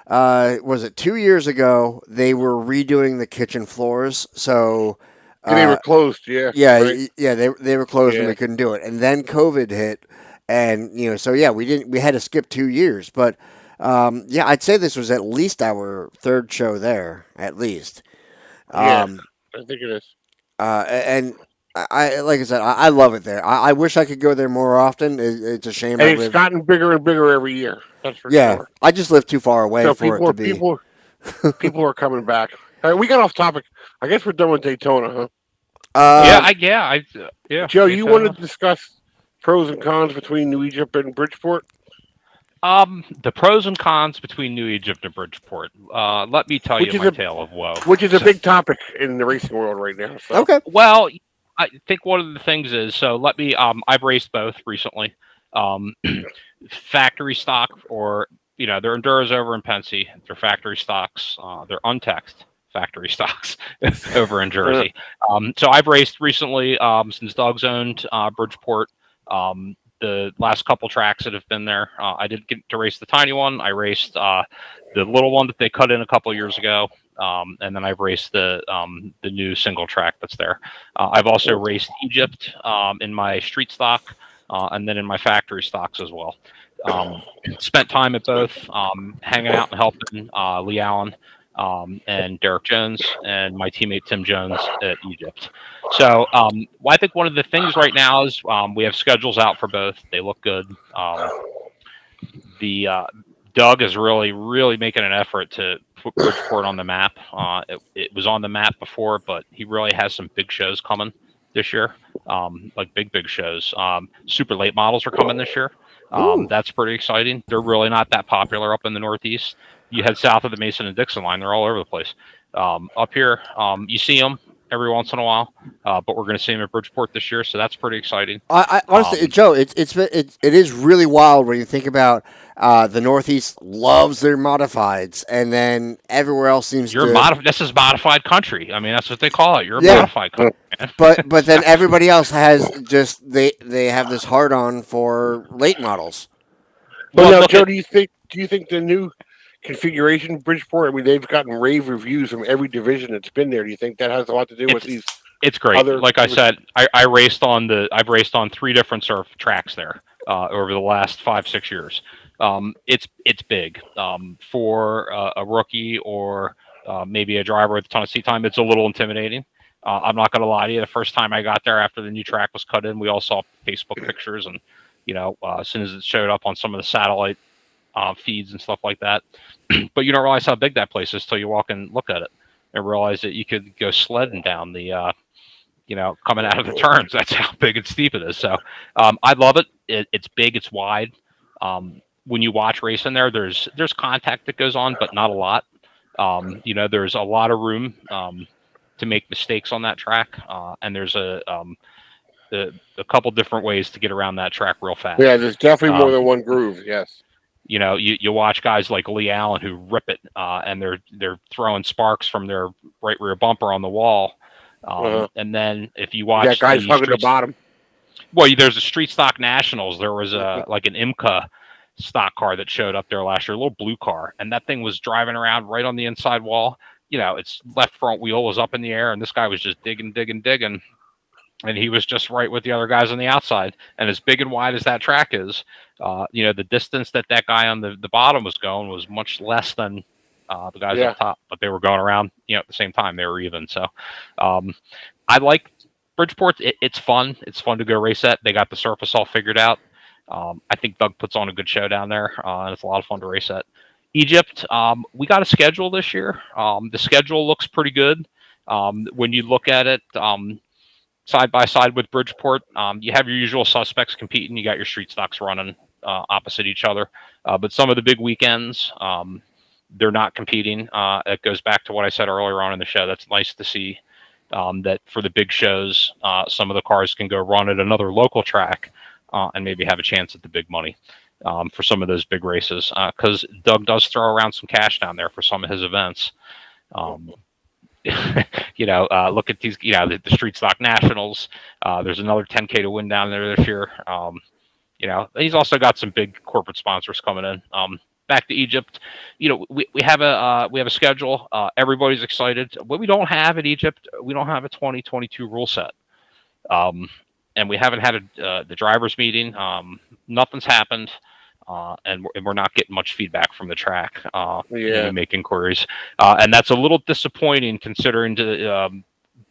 Was it 2 years ago? They were redoing the kitchen floors, so They were closed. Yeah. yeah, Right. yeah, they were closed and Yeah. we couldn't do it. And then COVID hit, and so yeah, we had to skip 2 years. But yeah, I'd say this was at least our third show there, at least. Yeah. I think it is. And I like I said, I love it there. I wish I could go there more often. It's a shame And I it's live. gotten bigger and bigger every year. That's for Yeah, sure. I just live too far away So for it to be. people are coming back. All right, we got off topic. I guess we're done with Daytona, huh? Yeah. Joe, Daytona. you wanted to discuss pros and cons between New Egypt and Bridgeport? The pros and cons between New Egypt and Bridgeport. Let me tell you my tale of woe. Which is a big topic in the racing world right now. So. Okay. Well, I think one of the things is, so let me, I've raced both recently. Factory stock, or, they're Enduros over in Pennsy. They're factory stocks. They're untaxed factory stocks over in Jersey. So I've raced recently, since Doug's owned Bridgeport. The last couple tracks that have been there, I did get to race the tiny one. I raced the little one that they cut in a couple years ago, and then I've raced the new single track that's there. I've also raced Egypt in my street stock, and then in my factory stocks as well. Spent time at both, hanging out and helping Lee Allen and Derek Jones and my teammate Tim Jones at Egypt. So I think one of the things right now is we have schedules out for both. They look good. Doug is really making an effort to put Bridgeport on the map. It was on the map before, but he really has some big shows coming this year, like big shows. Super late models are coming this year. That's pretty exciting. They're really not that popular up in the Northeast. You head south of the Mason and Dixon line, they're all over the place. Up here, you see them every once in a while, but we're going to see them at Bridgeport this year, so that's pretty exciting. I honestly, Joe, it is really wild when you think about the Northeast loves their modifieds, and then everywhere else seems This is modified country. I mean, that's what they call it. You're a modified country, man. But then everybody else has just they have this hard on for late models. Well, now, Joe, do you think the new configuration Bridgeport, I mean, they've gotten rave reviews from every division that's been there. Do you think that has a lot to do with these? It's great. Like I said, I've raced on 3 different surf tracks there over the last 5-6 years. It's big for a rookie or maybe a driver with a ton of seat time. It's a little intimidating. I'm not going to lie to you. The first time I got there after the new track was cut in, we all saw Facebook pictures, and as soon as it showed up on some of the satellite feeds and stuff like that. But you don't realize how big that place is till you walk and look at it and realize that you could go sledding down the, coming out of the turns. That's how big and steep it is. So I love it. It's big. It's wide. When you watch racing there, there's contact that goes on, but not a lot. There's a lot of room to make mistakes on that track, and there's a couple different ways to get around that track real fast. Yeah, there's definitely more than one groove. Yes. You watch guys like Lee Allen who rip it, and they're throwing sparks from their right rear bumper on the wall. And then if you watch, guys hugging the bottom. Well, there's a Street Stock Nationals. There was like an IMCA stock car that showed up there last year, a little blue car, and that thing was driving around right on the inside wall. Its left front wheel was up in the air, and this guy was just digging, and he was just right with the other guys on the outside. And as big and wide as that track is, the distance that guy on the bottom was going was much less than the guys up top, but they were going around, at the same time. They were even. So I like Bridgeport. It's fun. It's fun to go race at. They got the surface all figured out. I think Doug puts on a good show down there, and it's a lot of fun to race at. Egypt, we got a schedule this year. The schedule looks pretty good. When you look at it, side by side with Bridgeport, you have your usual suspects competing. You got your street stocks running opposite each other, but some of the big weekends, they're not competing. It goes back to what I said earlier on in the show. That's nice to see that for the big shows, some of the cars can go run at another local track and maybe have a chance at the big money for some of those big races, because Doug does throw around some cash down there for some of his events. Look at these, the Street Stock Nationals. There's another 10K to win down there this year. he's also got some big corporate sponsors coming in. Back to Egypt, we have a schedule. Everybody's excited. What we don't have at Egypt, we don't have a 2022 rule set. And we haven't had the drivers meeting. Nothing's happened. And we're not getting much feedback from the track. We make inquiries. And that's a little disappointing considering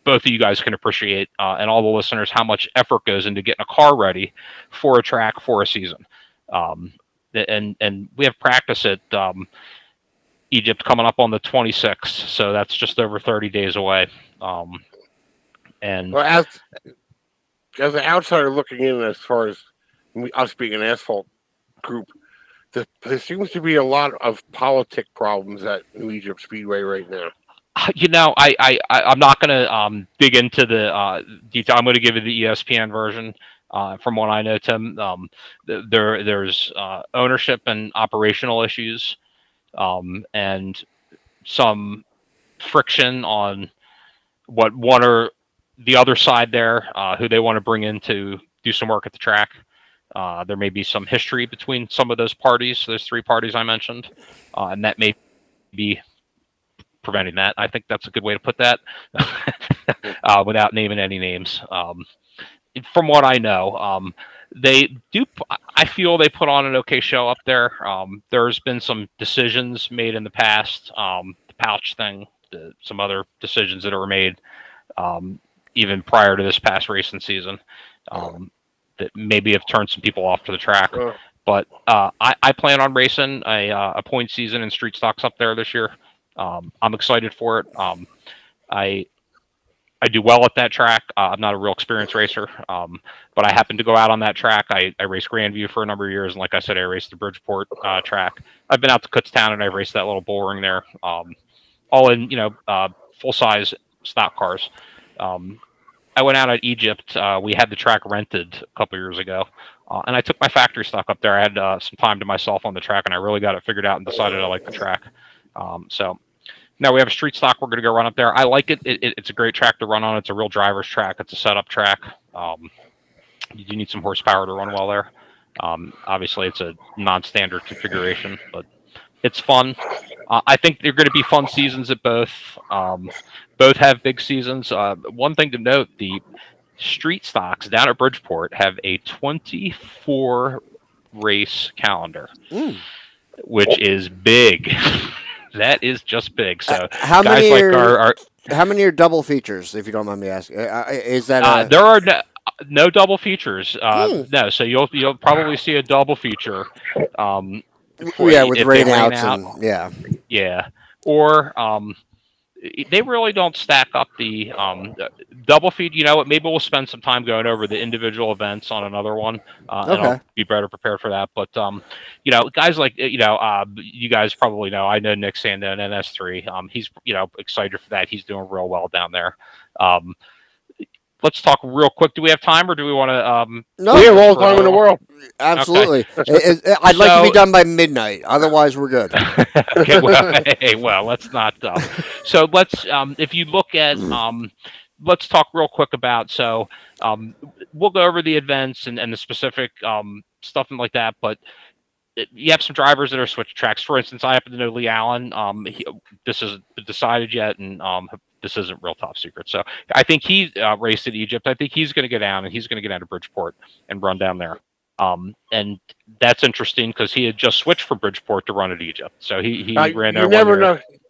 both of you guys can appreciate, and all the listeners, how much effort goes into getting a car ready for a track for a season. And we have practice at Egypt coming up on the 26th, so that's just over 30 days away. And as an outsider looking in, as far as us being an asphalt group, there seems to be a lot of politic problems at New Egypt Speedway right now. I'm not going to dig into the detail. I'm going to give you the ESPN version. From what I know, Tim, there's ownership and operational issues, and some friction on what one or the other side there, who they want to bring in to do some work at the track. There may be some history between some of those parties, those three parties I mentioned, and that may be preventing that. I think that's a good way to put that, without naming any names. From what I know, they do. I feel they put on an okay show up there. There's been some decisions made in the past, the pouch thing, some other decisions that were made, even prior to this past racing season, that maybe have turned some people off to the track. But I plan on racing a point season in street stocks up there this year. I'm excited for it. I do well at that track. I'm not a real experienced racer, but I happen to go out on that track. I raced Grandview for a number of years, and like I said, I raced the Bridgeport track. I've been out to Kutztown, and I've raced that little bull ring there, all in full-size stock cars. I went out at Egypt. We had the track rented a couple years ago, and I took my factory stock up there. I had some time to myself on the track, and I really got it figured out and decided I like the track. So now we have a street stock. We're going to go run up there. I like it. It's a great track to run on. It's a real driver's track. It's a setup track. You do need some horsepower to run well there. Obviously, it's a non-standard configuration, but it's fun. I think they're going to be fun seasons at both. Both have big seasons. One thing to note, the street stocks down at Bridgeport have a 24-race calendar, which is big. That is just big. So how guys many how many are double features, if you don't mind me asking? Is that there are no double features? No. So you'll probably see a double feature. With rain outs and yeah. Or they really don't stack up the double feed. You know what? Maybe we'll spend some time going over the individual events on another one, and I'll be better prepared for that. But guys like you guys probably know. I know Nick Sando in NS3. He's excited for that. He's doing real well down there. Let's talk real quick. Do we have time, or do we want to? No, we have all the time in the world. Absolutely. Okay. I'd like to be done by midnight. Otherwise, we're good. Okay, well, let's not. So let's. If you look at, let's talk real quick about. So, we'll go over the events and the specific stuff and like that. But you have some drivers that are switch tracks. For instance, I happen to know Lee Allen. This isn't decided yet, and this isn't real top secret. So I think he raced at Egypt. I think he's going to go down, and he's going to get down to Bridgeport and run down there. And that's interesting because he had just switched from Bridgeport to run at Egypt. So he ran there.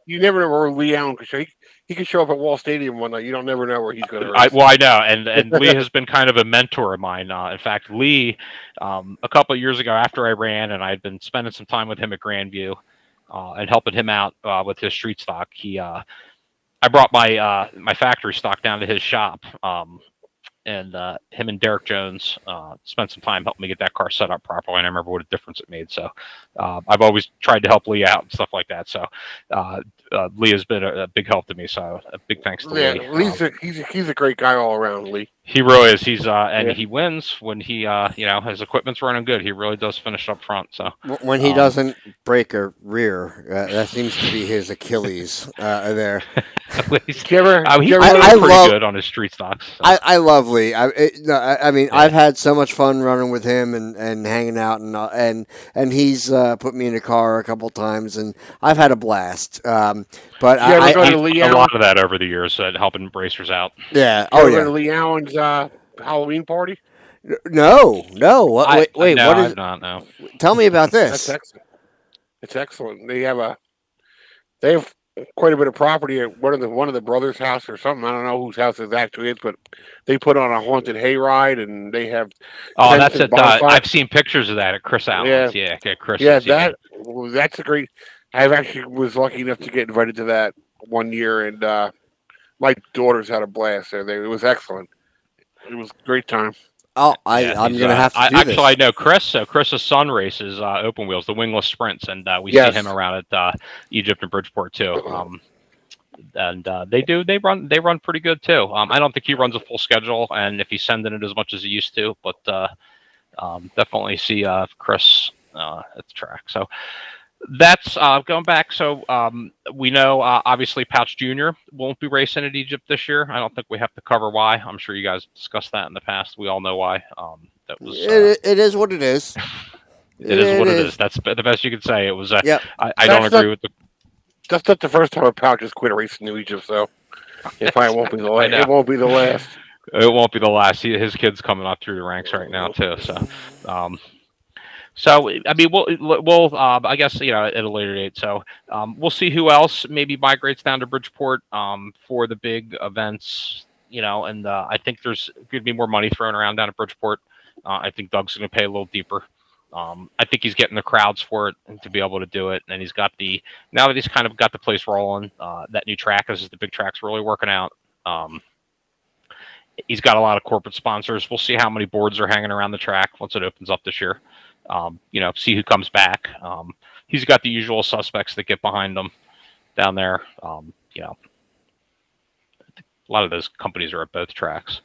You never know where Lee Allen could show. He could show up at Wall Stadium one night. You don't never know where he's going to race. I know, and Lee has been kind of a mentor of mine. In fact, Lee, a couple of years ago after I ran, and I'd been spending some time with him at Grandview and helping him out with his street stock. I brought my factory stock down to his shop, and him and Derek Jones spent some time helping me get that car set up properly, and I remember what a difference it made. So I've always tried to help Lee out and stuff like that. So Lee has been a big help to me. So a big thanks to Lee. He's a great guy all around, Lee. He really is. He's and he wins when he his equipment's running good. He really does finish up front. So when he doesn't break a rear, that seems to be his Achilles there. I love good on his street stocks. So. I love Lee. I mean, I've had so much fun running with him and hanging out and he's put me in a car a couple times and I've had a blast. But I a lot of that over the years, helping racers out. Yeah. Oh yeah. Lee Allen's Halloween party? No. Wait. No, what is? Not no. Tell me about this. That's excellent. It's excellent. They have quite a bit of property at one of the brothers' house or something. I don't know whose house it actually is, but they put on a haunted hayride and they have. Oh, that's it. I've seen pictures of that at Chris Allen's. Yeah, Chris. Yeah, that's a great. I actually was lucky enough to get invited to that one year, and my daughters had a blast there. It was excellent. It was a great time. Oh, I'm going to have to do this. Actually, I know Chris. So Chris's son races open wheels, the wingless sprints, and we see him around at Egypt and Bridgeport too. And they run pretty good too. I don't think he runs a full schedule, and if he's sending it as much as he used to, but definitely see Chris at the track. So. That's going back. So we know, obviously, Pouch Jr. won't be racing at Egypt this year. I don't think we have to cover why. I'm sure you guys discussed that in the past. We all know why. That was. It is what it is. It is what it is. That's the best you could say. It was. I don't agree with the. That's not the first time a Pouch has quit racing in Egypt, so it probably won't be the last. It won't be the last. It won't be the last. His kid's coming up through the ranks right now too. So. So I mean, we'll I guess at a later date. So we'll see who else maybe migrates down to Bridgeport for the big events. And I think there's going to be more money thrown around down at Bridgeport. I think Doug's going to pay a little deeper. I think he's getting the crowds for it and to be able to do it. And he's got now that he's kind of got the place rolling. That new track, this is the big track's really working out. He's got a lot of corporate sponsors. We'll see how many boards are hanging around the track once it opens up this year. See who comes back. He's got the usual suspects that get behind him down there. A lot of those companies are at both tracks.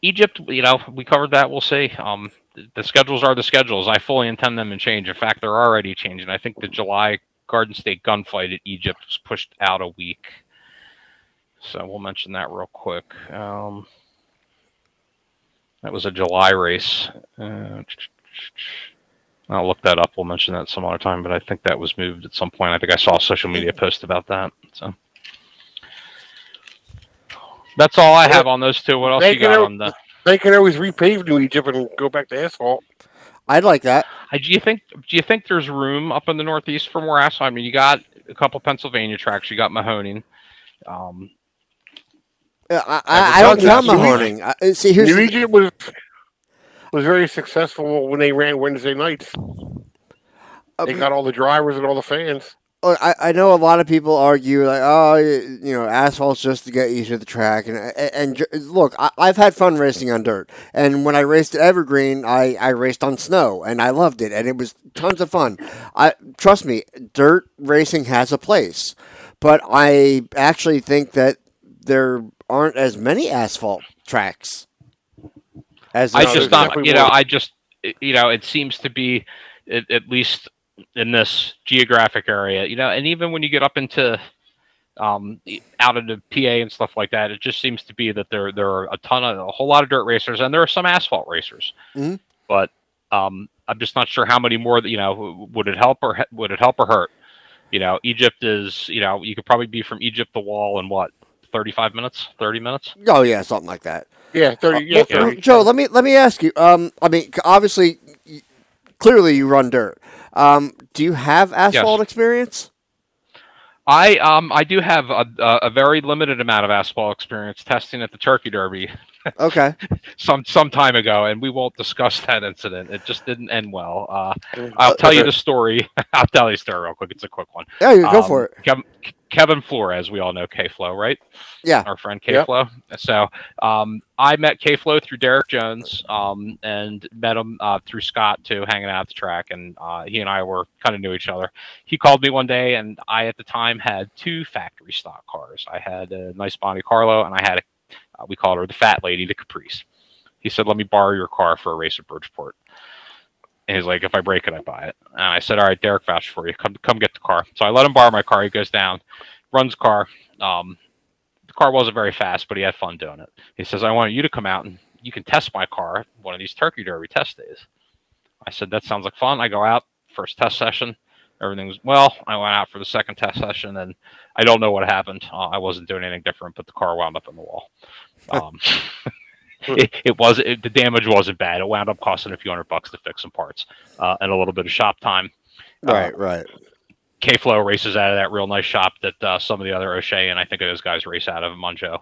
Egypt, we covered that. We'll see. The schedules are the schedules. I fully intend them to change. In fact, they're already changing. I think the July Garden State gunfight at Egypt was pushed out a week. So we'll mention that real quick. That was a July race. I'll look that up. We'll mention that some other time, but I think that was moved at some point. I think I saw a social media post about that. So that's all I have on those two. What else you got on the? They can always repave New Egypt and go back to asphalt. I'd like that. Do you think there's room up in the Northeast for more asphalt? I mean, you got a couple Pennsylvania tracks. You got Mahoning. I don't count Mahoning. New Egypt was very successful when they ran Wednesday nights. They got all the drivers and all the fans. I know a lot of people argue like, asphalt's just to get you to the track, and look, I've had fun racing on dirt, and when I raced at Evergreen, I raced on snow, and I loved it, and it was tons of fun. Trust me, dirt racing has a place, but I actually think that there aren't as many asphalt tracks as it seems to be at least in this geographic area, and even when you get up into out into PA and stuff like that, it just seems to be that there are a whole lot of dirt racers and there are some asphalt racers. Mm-hmm. But I'm just not sure how many more would it help or hurt. Egypt is you could probably be from Egypt to Wall in what 35 minutes, 30 minutes. Oh yeah, something like that. Yeah, 30. 30. Joe, let me ask you. Obviously, clearly you run dirt. Do you have asphalt experience? I do have a very limited amount of asphalt experience testing at the Turkey Derby. Okay. some time ago, and we won't discuss that incident. It just didn't end well. I'll tell you the story. I'll tell you the story real quick. It's a quick one. Yeah, you go for it. Kevin Flores, we all know K-Flow, right? Yeah. Our friend K-Flow. Yep. So I met K-Flow through Derek Jones and met him through Scott, too, hanging out at the track. And he and I were kind of knew each other. He called me one day, and I, at the time, had two factory stock cars. I had a nice Monte Carlo, and I had We called her the fat lady, the Caprice. He said, let me borrow your car for a race at Bridgeport. And he's like, if I break it, I buy it. And I said, all right, Derek vouched for you. Come get the car. So I let him borrow my car. He goes down, runs car. The car wasn't very fast, but he had fun doing it. He says, I want you to come out and you can test my car at one of these Turkey Derby test days. I said, that sounds like fun. I go out, first test session. Everything was well. I went out for the second test session, and I don't know what happened. I wasn't doing anything different, but the car wound up in the wall. The damage wasn't bad. It wound up costing a few $100 to fix some parts and a little bit of shop time. Right. K-Flow races out of that real nice shop that some of the other O'Shea and I think those guys race out of Munjo.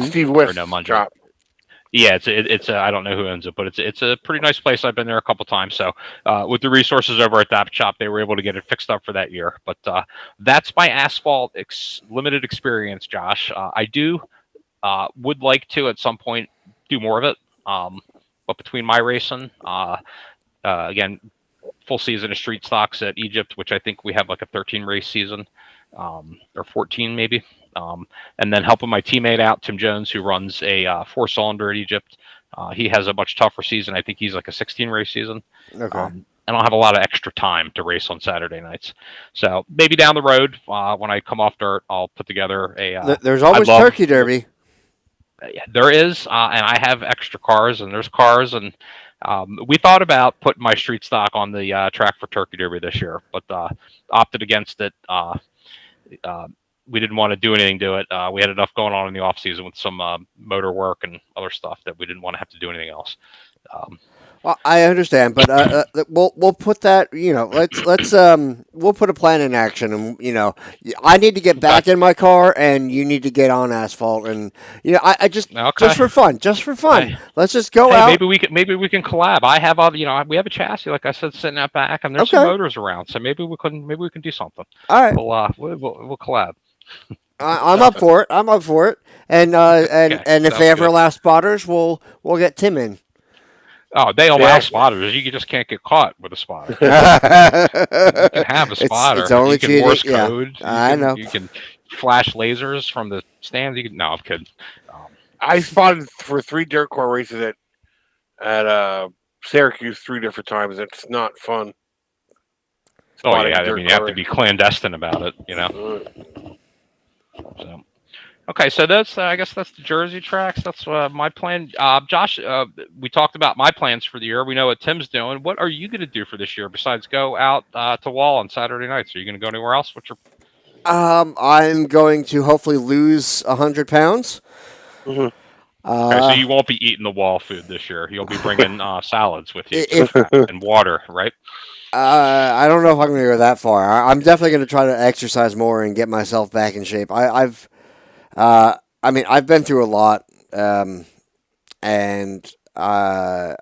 Steve West shop. Yeah, it's I don't know who owns it, but it's a pretty nice place. I've been there a couple times. So with the resources over at that shop, they were able to get it fixed up for that year. But that's my asphalt limited experience, Josh. I do would like to at some point do more of it. But between my racing, again, full season of street stocks at Egypt, which I think we have like a 13 race season, or 14 maybe. And then helping my teammate out, Tim Jones, who runs a 4-cylinder at Egypt. He has a much tougher season. I think he's like a 16 race season. Okay. I don't have a lot of extra time to race on Saturday nights. So maybe down the road, when I come off dirt, I'll put together a... there's always Turkey Derby. Yeah, there is, and I have extra cars, and there's cars, and we thought about putting my street stock on the track for Turkey Derby this year, but opted against it. We didn't want to do anything to it. We had enough going on in the off season with some motor work and other stuff that we didn't want to have to do anything else. Well, I understand, but we'll put that. Let's we'll put a plan in action, and I need to get back in my car, and you need to get on asphalt, and I just for fun, let's just go out. Maybe we can collab. I have all we have a chassis, like I said, sitting out back, and there's some motors around, so maybe we can do something. All right, we'll collab. I'm up for it. And if they ever allow spotters, we'll get Tim in. Oh, they allow spotters. You just can't get caught with a spotter. You can have a spotter. It's only you can Morse yeah. code. I know. You can flash lasers from the stands. No, I'm kidding. I spotted for 3 dirt car races at Syracuse 3 different times. It's not fun. Oh yeah, I mean you have to be clandestine about it, So. Okay, so that's I guess that's the Jersey tracks. That's my plan. Josh, we talked about my plans for the year. We know what Tim's doing. What are you going to do for this year besides go out to Wall on Saturday nights? Are you going to go anywhere else? What's your? I'm going to hopefully lose 100 pounds. Mm-hmm. Okay, so you won't be eating the Wall food this year. You'll be bringing salads with you and water, right? I don't know if I'm going to go that far. I'm definitely going to try to exercise more and get myself back in shape. I've been through a lot, and I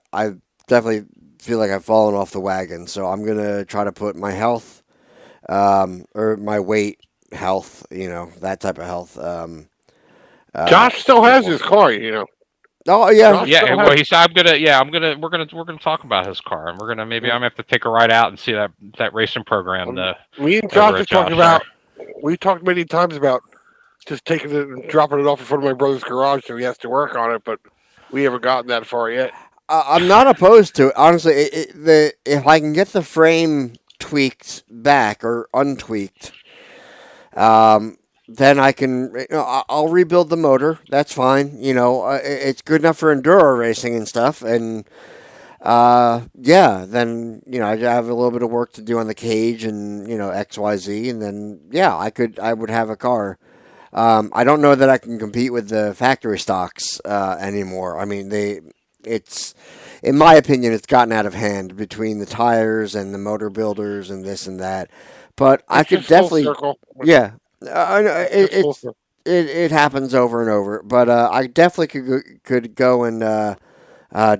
definitely feel like I've fallen off the wagon. So I'm going to try to put my health, or my weight health, that type of health. Josh still has his car, Oh yeah, yeah. Well, he said, we're gonna talk about his car, and we're gonna I'm gonna have to take a ride out and see that racing program. Me and Josh have talked about. We talked many times about just taking it and dropping it off in front of my brother's garage, so he has to work on it. But we haven't gotten that far yet. I'm not opposed to it, honestly. If I can get the frame tweaked back or untweaked, then I can. I'll rebuild the motor. That's fine. It's good enough for enduro racing and stuff. And then I have a little bit of work to do on the cage and XYZ, and then I would have a car. I don't know that I can compete with the factory stocks anymore. I mean, in my opinion, it's gotten out of hand between the tires and the motor builders and this and that. But I could definitely, it happens over and over. But I definitely could go and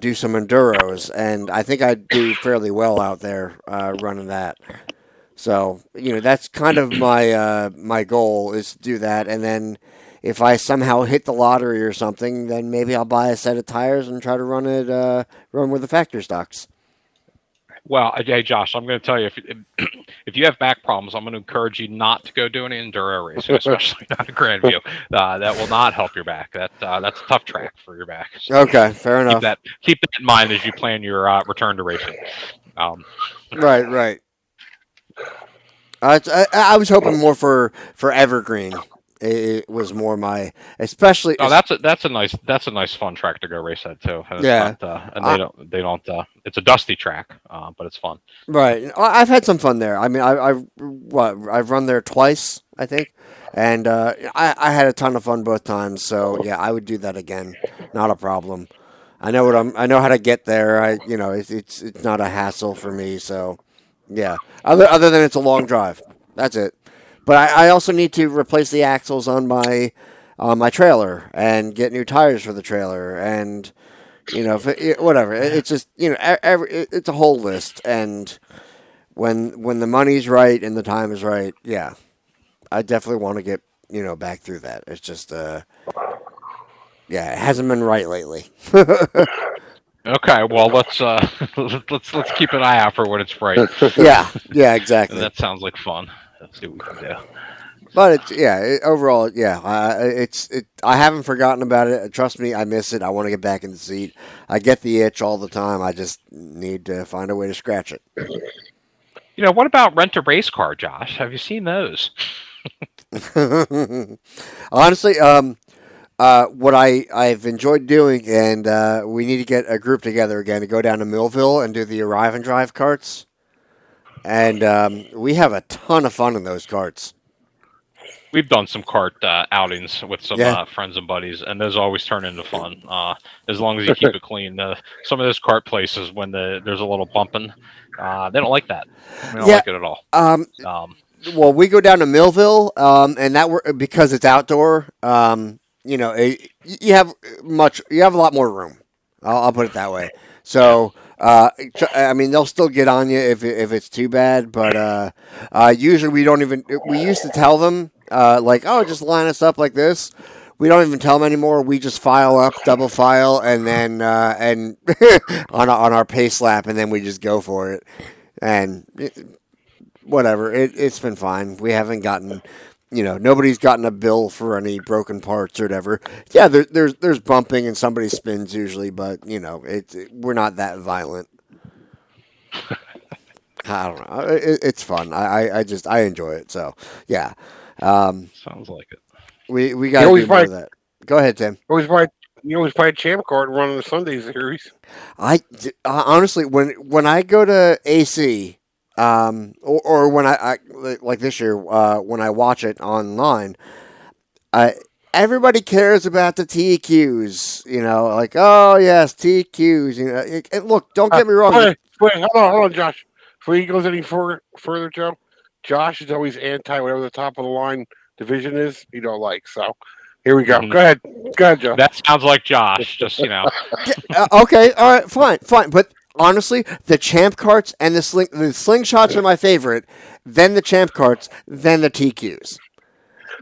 do some enduros, and I think I'd do fairly well out there running that. So, that's kind of my goal is to do that. And then if I somehow hit the lottery or something, then maybe I'll buy a set of tires and try to run with the factory stocks. Well, hey, Josh, I'm going to tell you if you have back problems, I'm going to encourage you not to go do an enduro racing, especially not a Grandview. That will not help your back. That's a tough track for your back. So Okay, fair enough. Keep that in mind as you plan your return to racing. Right. I was hoping more for Evergreen. It was more my, especially. Oh, that's a nice fun track to go race at too. And yeah, it's not, and they don't. It's a dusty track, but it's fun. Right. I've had some fun there. I mean, I've run there twice, I think, and I had a ton of fun both times. So yeah, I would do that again. Not a problem. I know I know how to get there. It's not a hassle for me. So yeah. Other than it's a long drive. That's it. But I also need to replace the axles on my trailer and get new tires for the trailer and whatever. It's just it's a whole list. And when the money's right and the time is right, yeah, I definitely want to get back through that. It's just it hasn't been right lately. Okay, well let's keep an eye out for when it's right. Yeah, exactly. That sounds like fun. Let's see what we can do. But overall, I haven't forgotten about it. Trust me, I miss it. I want to get back in the seat. I get the itch all the time. I just need to find a way to scratch it. What about rent a race car, Josh? Have you seen those? Honestly, what I've enjoyed doing, and we need to get a group together again to go down to Millville and do the arrive and drive carts. And we have a ton of fun in those carts. We've done some kart outings with some friends and buddies, and those always turn into fun. As long as you keep it clean. Some of those kart places, when there's a little bumping, they don't like that. They don't like it at all. Well, we go down to Millville, and because it's outdoor. You have a lot more room. I'll put it that way. So. I mean, they'll still get on you if it's too bad, but usually we used to tell them, just line us up like this. We don't even tell them anymore. We just file up, double file, and then and on our pace lap, and then we just go for it. And whatever, it's been fine. We haven't gotten, nobody's gotten a bill for any broken parts or whatever. Yeah, there's bumping and somebody spins usually, but we're not that violent. I don't know. It's fun. I enjoy it. So yeah. Sounds like it. We got to do more of that. Go ahead, Tim. You always buy a champ card and run on the Sunday series. I honestly, when I go to AC. Or when I like this year, when I watch it online, everybody cares about the TQs. Oh yes, TQs. Look, don't get me wrong. Wait, hold on, Josh. Before he goes any further, Joe, Josh is always anti whatever the top of the line division is. You don't like. So here we go. Go ahead, Joe. That sounds like Josh. Just Okay, all right, fine, but. Honestly, the champ carts and the slingshots are my favorite. Then the champ carts, then the TQs.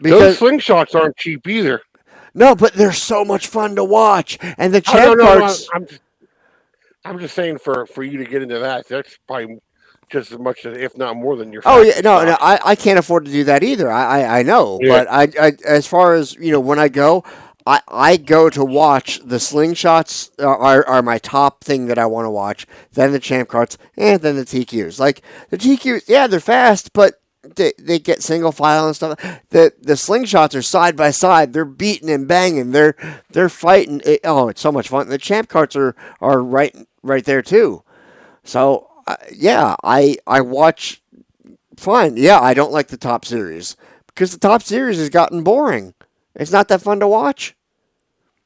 Those slingshots aren't cheap either. No, but they're so much fun to watch. And the champ carts. I'm just saying for you to get into that, that's probably just as much, if not more than your. Oh yeah, no, I can't afford to do that either. I know, but I as far as when I go. I go to watch the slingshots are my top thing that I want to watch. Then the champ carts, and then the TQs. Like the TQs, yeah, they're fast, but they get single file and stuff. The slingshots are side by side. They're beating and banging. They're fighting. It's so much fun. The champ carts are right there too. So I watch. Fine, yeah, I don't like the top series because the top series has gotten boring. It's not that fun to watch.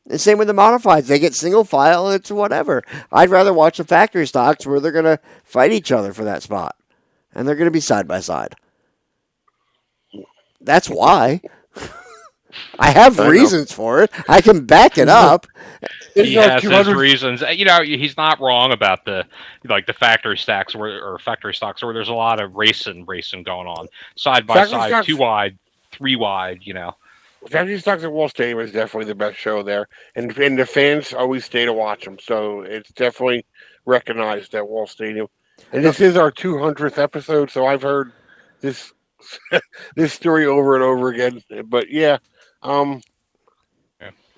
And same with the modifieds. They get single file, it's whatever. I'd rather watch the factory stocks where they're going to fight each other for that spot. And they're going to be side by side. That's why. I have reasons for it. I can back it up. He has his reasons. He's not wrong about the factory stocks or factory stocks where there's a lot of racing going on. Side by side, 2 wide, 3 wide, Factory Stocks at Wall Stadium is definitely the best show there, and the fans always stay to watch them. So it's definitely recognized at Wall Stadium. And this is our 200th episode, so I've heard this this story over and over again. But yeah, well,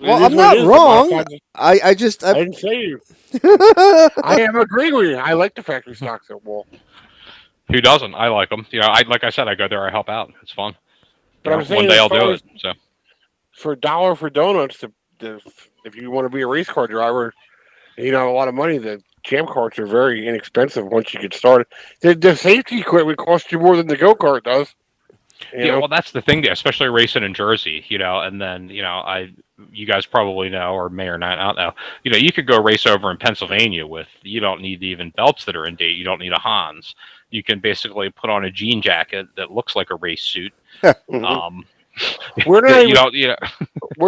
I'm not wrong. I didn't say you. I am agreeing with you. I like the factory stocks at Wall. Who doesn't? I like them. Like I said, I go there, I help out. It's fun. But I'm saying one day I'll do it. So for $1 for donuts, if you want to be a race car driver, you know, a lot of money. The jam carts are very inexpensive once you get started. The safety equipment costs you more than the go kart does. Well, that's the thing, especially racing in Jersey, and then, you guys probably know, or may or not know, you could go race over in Pennsylvania you don't need even belts that are in date. You don't need a Hans. You can basically put on a jean jacket that looks like a race suit. We're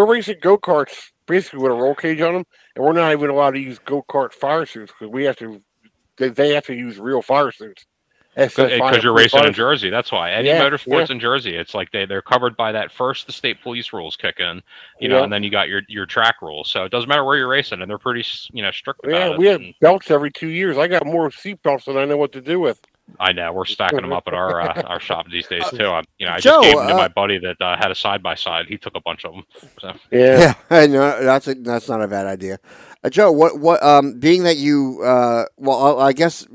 racing go karts basically with a roll cage on them, and we're not even allowed to use go kart fire suits because they have to use real fire suits. Because you're racing in Jersey, that's why. Any motorsports in Jersey, it's like they're covered by that. First, the state police rules kick in, and then you got your track rules. So it doesn't matter where you're racing, and they're pretty strict about it. We have belts every 2 years. I got more seat belts than I know what to do with. I know, we're stacking them up at our shop these days too. I just gave them to my buddy that had a side by side. He took a bunch of them. So. Yeah, I know that's not a bad idea. Joe, what being that you I guess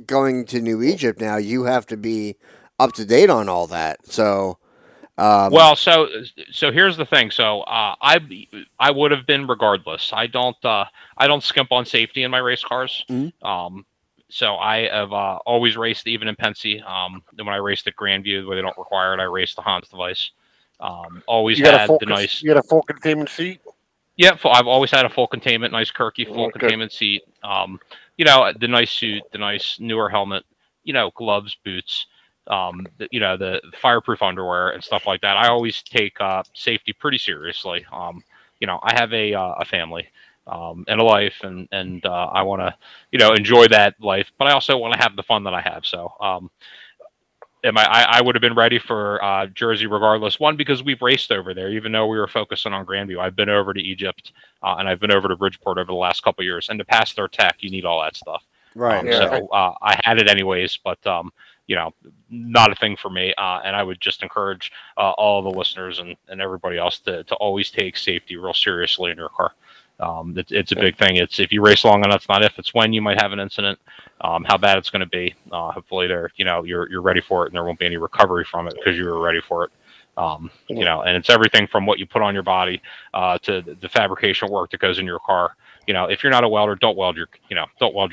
going to New Egypt now, you have to be up to date on all that. So, so here's the thing. So I would have been regardless. I don't skimp on safety in my race cars. Mm-hmm. So I have always raced even in Pensy. When I raced at Grandview, where they don't require it, I raced the Hans device. Always had the nice. You had a full containment seat. Yeah, I've always had a full containment, nice Kirky full containment seat. The nice suit, the nice newer helmet. Gloves, boots. The fireproof underwear and stuff like that. I always take safety pretty seriously. I have a family. And a life, and I want to, enjoy that life, but I also want to have the fun that I have. So, I would have been ready for Jersey regardless. One, because we've raced over there, even though we were focusing on Grandview. I've been over to Egypt, and I've been over to Bridgeport over the last couple of years. And to pass their tech, you need all that stuff. Right. So I had it anyways, but not a thing for me. And I would just encourage all the listeners and everybody else to always take safety real seriously in your car. It's a big thing. It's if you race long enough, it's not if, it's when you might have an incident, how bad it's going to be. Hopefully you're ready for it and there won't be any recovery from it because you were ready for it. And it's everything from what you put on your body, to the fabrication work that goes in your car. If you're not a welder, don't weld your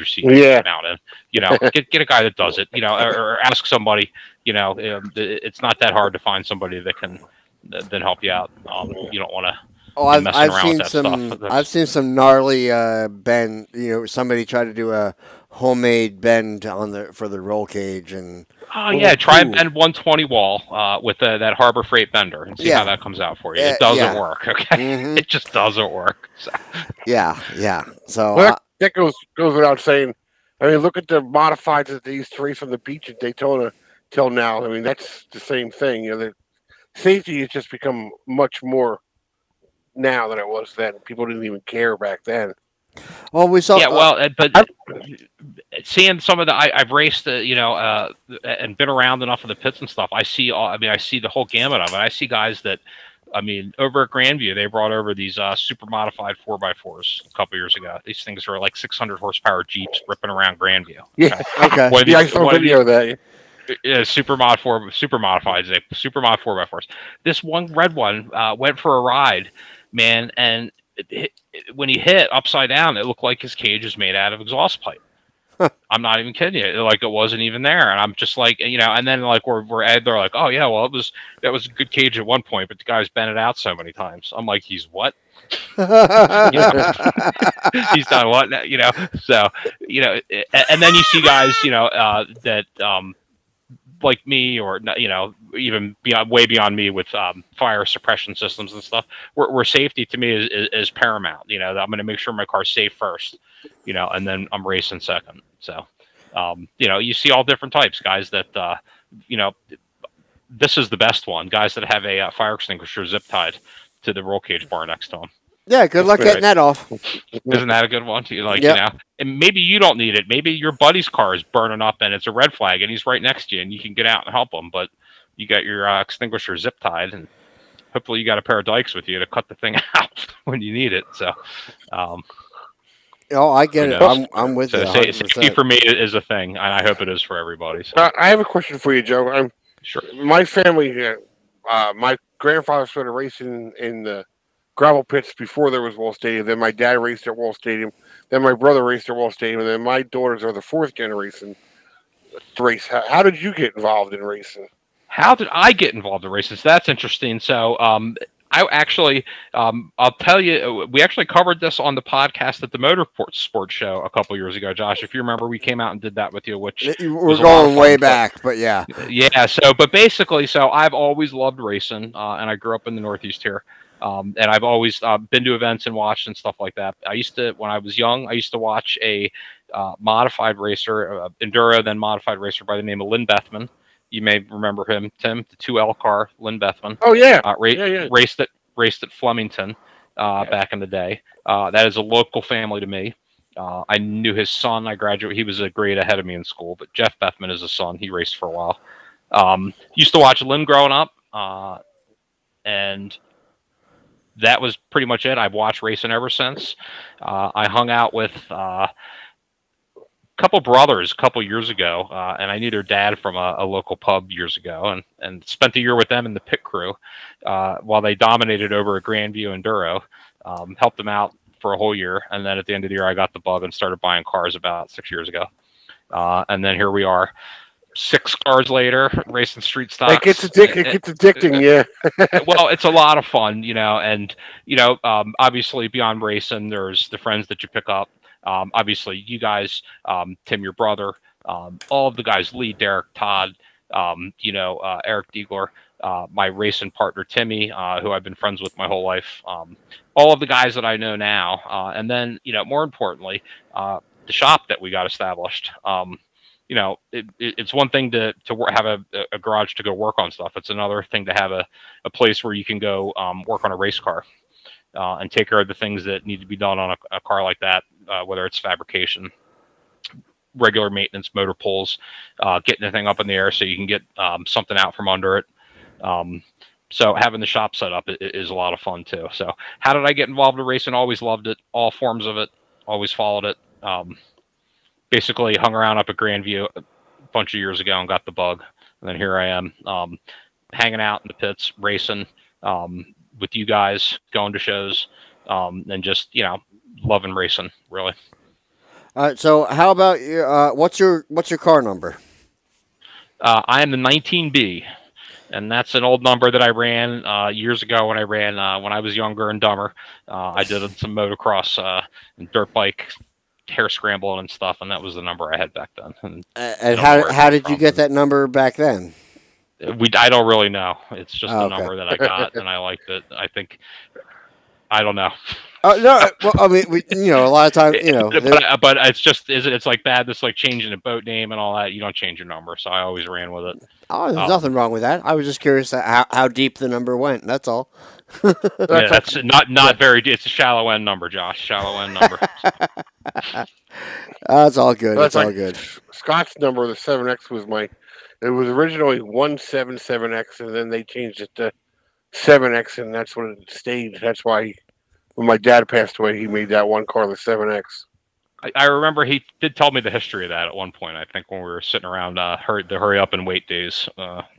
seat out, and get a guy that does it, or ask somebody, it's not that hard to find somebody that can then help you out. You don't want to. Oh, I've seen some gnarly bend. Somebody tried to do a homemade bend for the roll cage, and try and bend 120 wall with that Harbor Freight bender and see how that comes out for you. It doesn't work. Okay, mm-hmm. It just doesn't work. So. Yeah. So that goes without saying. I mean, look at the modifieds that they used to race on the beach at Daytona till now. I mean, that's the same thing. The safety has just become much more now than it was then. People didn't even care back then. Well, we saw. Yeah, but seeing some of the, I've raced, and been around enough of the pits and stuff. I see the whole gamut of it. I see guys that, over at Grandview, they brought over these super modified 4x4s a couple years ago. These things are like 600 horsepower Jeeps ripping around Grandview. Yeah. Okay. I saw a video of that. Super mod 4x4s. This one red one went for a ride, man, and when he hit upside down, it looked like his cage was made out of exhaust pipe. I'm not even kidding you. Like it wasn't even there, and I'm just like, and then like they're like, oh yeah, well that was a good cage at one point, but the guy's bent it out so many times. I'm like, he's what? He's done what? So and then you see guys, that like me, or even way beyond me with fire suppression systems and stuff, where safety to me is paramount. I'm going to make sure my car's safe first, and then I'm racing second. So, you see all different types, guys that, this is the best one. Guys that have a fire extinguisher zip tied to the roll cage bar next to them. Yeah, good luck getting that off. Isn't that a good one? And maybe you don't need it. Maybe your buddy's car is burning up and it's a red flag and he's right next to you and you can get out and help him, but you got your extinguisher zip tied and hopefully you got a pair of dikes with you to cut the thing out when you need it. So, I get it. I'm with you. Safety for me is a thing, and I hope it is for everybody. So. I have a question for you, Joe. Sure. My family, my grandfather started racing in the gravel pits before there was Wall Stadium. Then my dad raced at Wall Stadium. Then my brother raced at Wall Stadium. And then my daughters are the fourth generation race. How did you get involved in racing? How did I get involved in races? That's interesting. So, I actually, I'll tell you, we actually covered this on the podcast at the Motorsport Sports Show a couple years ago, Josh. If you remember, we came out and did that with you, which we're going way back, but yeah. Yeah. But basically, I've always loved racing, and I grew up in the Northeast here. And I've always been to events and watched and stuff like that. When I was young, I used to watch a modified racer, enduro, then modified racer by the name of Lynn Bethman. You may remember him, Tim, the 2L car, Lynn Bethman. Oh yeah, raced at Flemington back in the day. That is a local family to me. I knew his son. He was a grade ahead of me in school, but Jeff Bethman is his son. He raced for a while. Used to watch Lynn growing up, and that was pretty much it. I've watched racing ever since. I hung out with couple brothers a couple years ago, and I knew their dad from a local pub years ago, and spent a year with them in the pit crew while they dominated over at Grandview Enduro. Helped them out for a whole year, and then at the end of the year, I got the bug and started buying cars about 6 years ago. And then here we are, 6 cars later, racing street stocks. It gets addicting, yeah. Well, it's a lot of fun, and obviously beyond racing, there's the friends that you pick up. Obviously, you guys, Tim, your brother, all of the guys, Lee, Derek, Todd, Eric Diegler, my racing partner, Timmy, who I've been friends with my whole life, all of the guys that I know now. And then, more importantly, the shop that we got established. It's one thing to have a garage to go work on stuff. It's another thing to have a place where you can go work on a race car. And take care of the things that need to be done on a car like that, whether it's fabrication, regular maintenance, motor pulls, getting the thing up in the air so you can get something out from under it. So having the shop set up is a lot of fun too. So how did I get involved in racing? Always loved it, all forms of it, always followed it. Basically hung around up at Grandview a bunch of years ago and got the bug. And then here I am hanging out in the pits, racing, with you guys, going to shows, and just loving racing, really. All right. So how about you? What's your car number? I am the 19B, and that's an old number that I ran years ago when I was younger and dumber. I did some motocross and dirt bike hair scrambling and stuff, and that was the number I had back then. And how did you get that number back then? I don't really know. It's just a number that I got, and I liked it. I don't know. No, well, I mean, a lot of times, but it's just, it's like bad. This like changing a boat name and all that. You don't change your number, so I always ran with it. Oh, there's nothing wrong with that. I was just curious how deep the number went. That's all. That's not very deep. It's a shallow end number, Josh. Shallow end number. That's all good. That's all good. Scott's number, the 7X, it was originally 177X, and then they changed it to 7X, and that's what it stayed. That's why when my dad passed away, he made that one car the 7X. I remember he did tell me the history of that at one point. I think when we were sitting around the hurry up and wait days,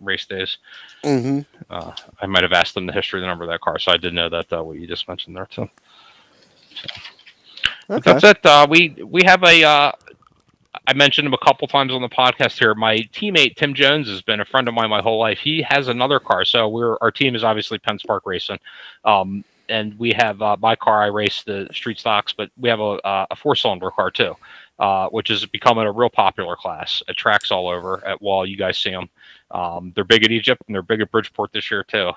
race days. Mm-hmm. I might have asked him the history of the number of that car, so I did know that what you just mentioned there too. So. Okay. That's it. We have I mentioned him a couple times on the podcast here. My teammate Tim Jones has been a friend of mine my whole life. He has another car, so our team is obviously Penn Spark Racing, and we have my car. I race the street stocks, but we have a 4-cylinder car too, which is becoming a real popular class at tracks all over. At Wall, you guys see them. They're big at Egypt and they're big at Bridgeport this year too.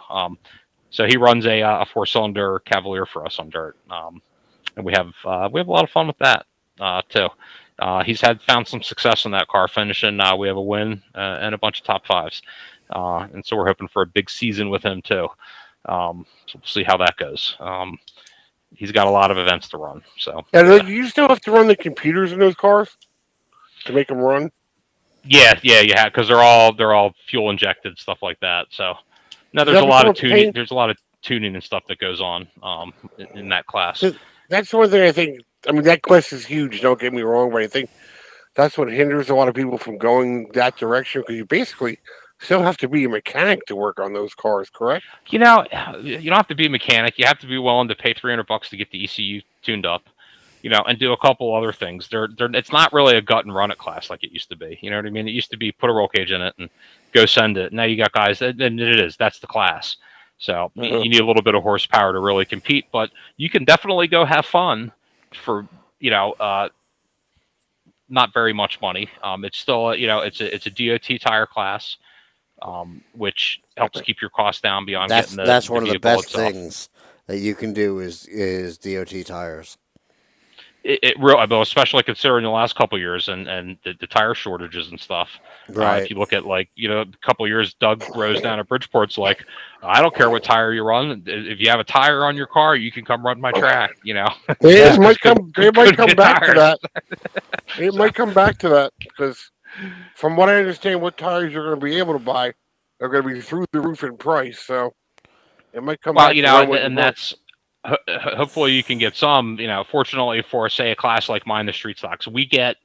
So he runs a 4-cylinder Cavalier for us on dirt, and we have a lot of fun with that too. He's found some success in that car, finishing. We have a win and a bunch of top 5s, and so we're hoping for a big season with him too. So we'll see how that goes. he's got a lot of events to run. So, do you still have to run the computers in those cars to make them run? Yeah, you have, because they're all fuel injected, stuff like that. So now there's a lot of tuning. There's a lot of tuning and stuff that goes on in that class. That's one thing I think. I mean, that class is huge. Don't get me wrong, but I think that's what hinders a lot of people from going that direction, because you basically still have to be a mechanic to work on those cars, correct? You don't have to be a mechanic. You have to be willing to pay $300 to get the ECU tuned up, and do a couple other things. It's not really a gut and run it class like it used to be. You know what I mean? It used to be put a roll cage in it and go send it. Now you got guys, and that's the class. So you need a little bit of horsepower to really compete, but you can definitely go have fun for, not very much money. It's still, it's a DOT tire class. Which helps keep your costs down beyond getting the That's one of the best itself. things that you can do is DOT tires. It really, especially considering the last couple of years and the tire shortages and stuff. Right. If you look at a couple of years, Doug Rose down at Bridgeport's like, I don't care what tire you run. If you have a tire on your car, you can come run my track. It might come back to that. It might come back to that, because from what I understand, what tires you're going to be able to buy are going to be through the roof in price. So it might come back. And that's hopefully you can get some. Fortunately for, say, a class like mine, the street stocks, we get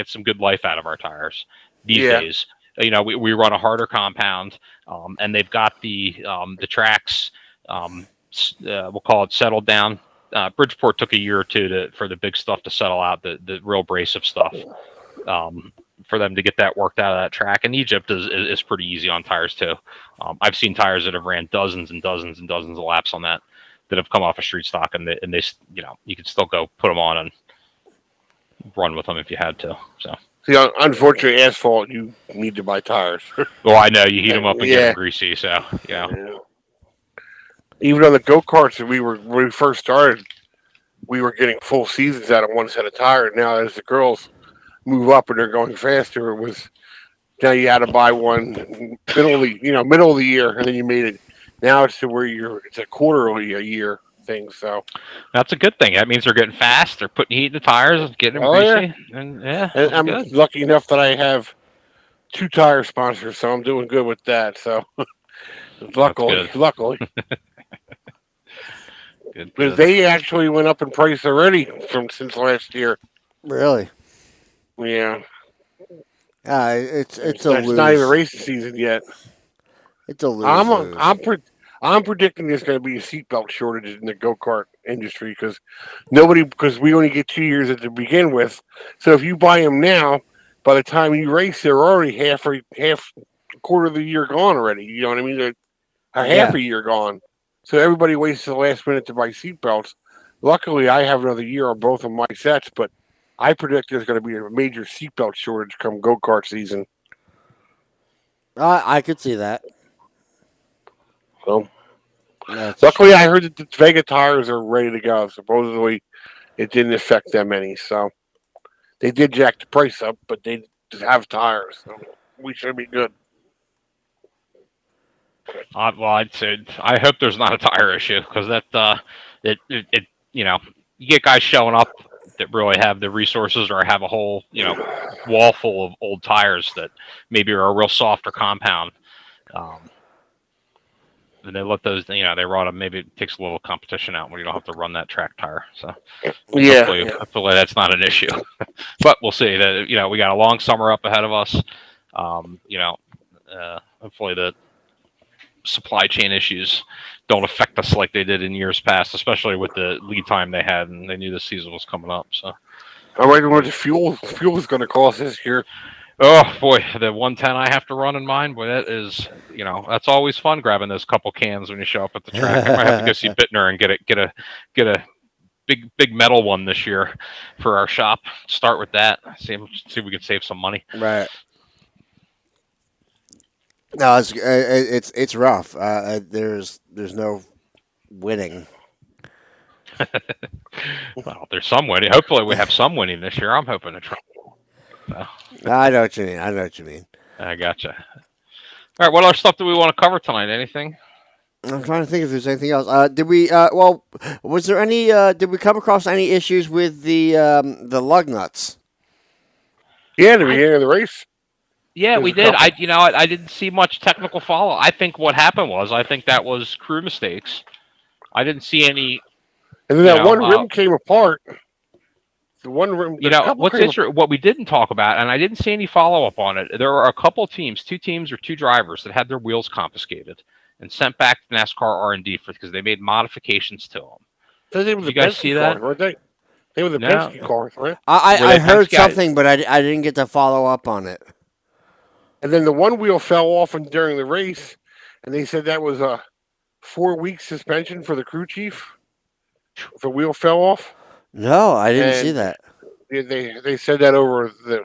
some good life out of our tires these days. We run a harder compound, and they've got the tracks. We'll call it settled down. Bridgeport took a year or two for the big stuff to settle out, the real abrasive stuff. For them to get that worked out of that track. And Egypt is pretty easy on tires too. I've seen tires that have ran dozens and dozens and dozens of laps on that have come off a street stock, and they you can still go put them on and run with them if you had to. So, see, unfortunately, asphalt, you need to buy tires. Well, I know you heat them up and get them greasy. So yeah. Even on the go-karts that when we first started, we were getting full seasons out of one set of tires. Now, as the girls move up and they're going faster, it was now you had to buy one middle of the year, and then you made it. Now it's to where it's a quarterly a year thing. So that's a good thing. That means they're getting fast. They're putting heat in the tires and getting them greasy. Yeah. And I'm lucky enough that I have 2 tire sponsors, so I'm doing good with that. So luckily. Good. Because they actually went up in price already since last year. Really? Yeah. It's a lose. It's not even race season yet. It's a lose. I'm predicting there's going to be a seatbelt shortage in the go-kart industry, because we only get 2 years to begin with. So if you buy them now, by the time you race, they're already half a quarter of the year gone already. You know what I mean? They're half a year gone. So everybody waits to the last minute to buy seatbelts. Luckily, I have another year on both of my sets, but I predict there's going to be a major seatbelt shortage come go-kart season. I could see that. So, luckily, I heard that the Vega tires are ready to go. Supposedly, it didn't affect them any. So, they did jack the price up, but they have tires. So, we should be good. I'd say I hope there's not a tire issue, because that you get guys showing up that really have the resources or have a whole wall full of old tires that maybe are a real soft or compound. And they let those, they run them. Maybe it takes a little competition out when you don't have to run that track tire. So hopefully that's not an issue. But we'll see. That we got a long summer up ahead of us. Hopefully the supply chain issues don't affect us like they did in years past, especially with the lead time they had, and they knew the season was coming up. So, I wonder what the fuel is going to cost this year. Oh boy, the 110 I have to run in mine, boy, that is, that's always fun grabbing those couple cans when you show up at the track. I might have to go see Bittner and get a big metal one this year for our shop. Start with that. See if we can save some money. Right. No, it's rough. There's no winning. Well, there's some winning. Hopefully, we have some winning this year. I'm hoping to try. So. I know what you mean. I gotcha. All right, what other stuff do we want to cover tonight? Anything? I'm trying to think if there's anything else. Did we? Was there any? Did we come across any issues with the lug nuts? Yeah, the beginning of the race. Yeah, we did. I didn't see much technical follow. I think what happened was that was crew mistakes. I didn't see any. And then that one rim came apart. The one rim. What's interesting? What we didn't talk about, and I didn't see any follow up on it. There were a couple teams, 2 teams or 2 drivers that had their wheels confiscated and sent back to NASCAR R&D because they made modifications to them. Did you guys see that? Weren't they? They were the Penske cars, right? I heard something, but I didn't get to follow up on it. And then the one wheel fell off during the race, and they said that was a 4-week suspension for the crew chief. If the wheel fell off. No, I didn't see that. They said that over the.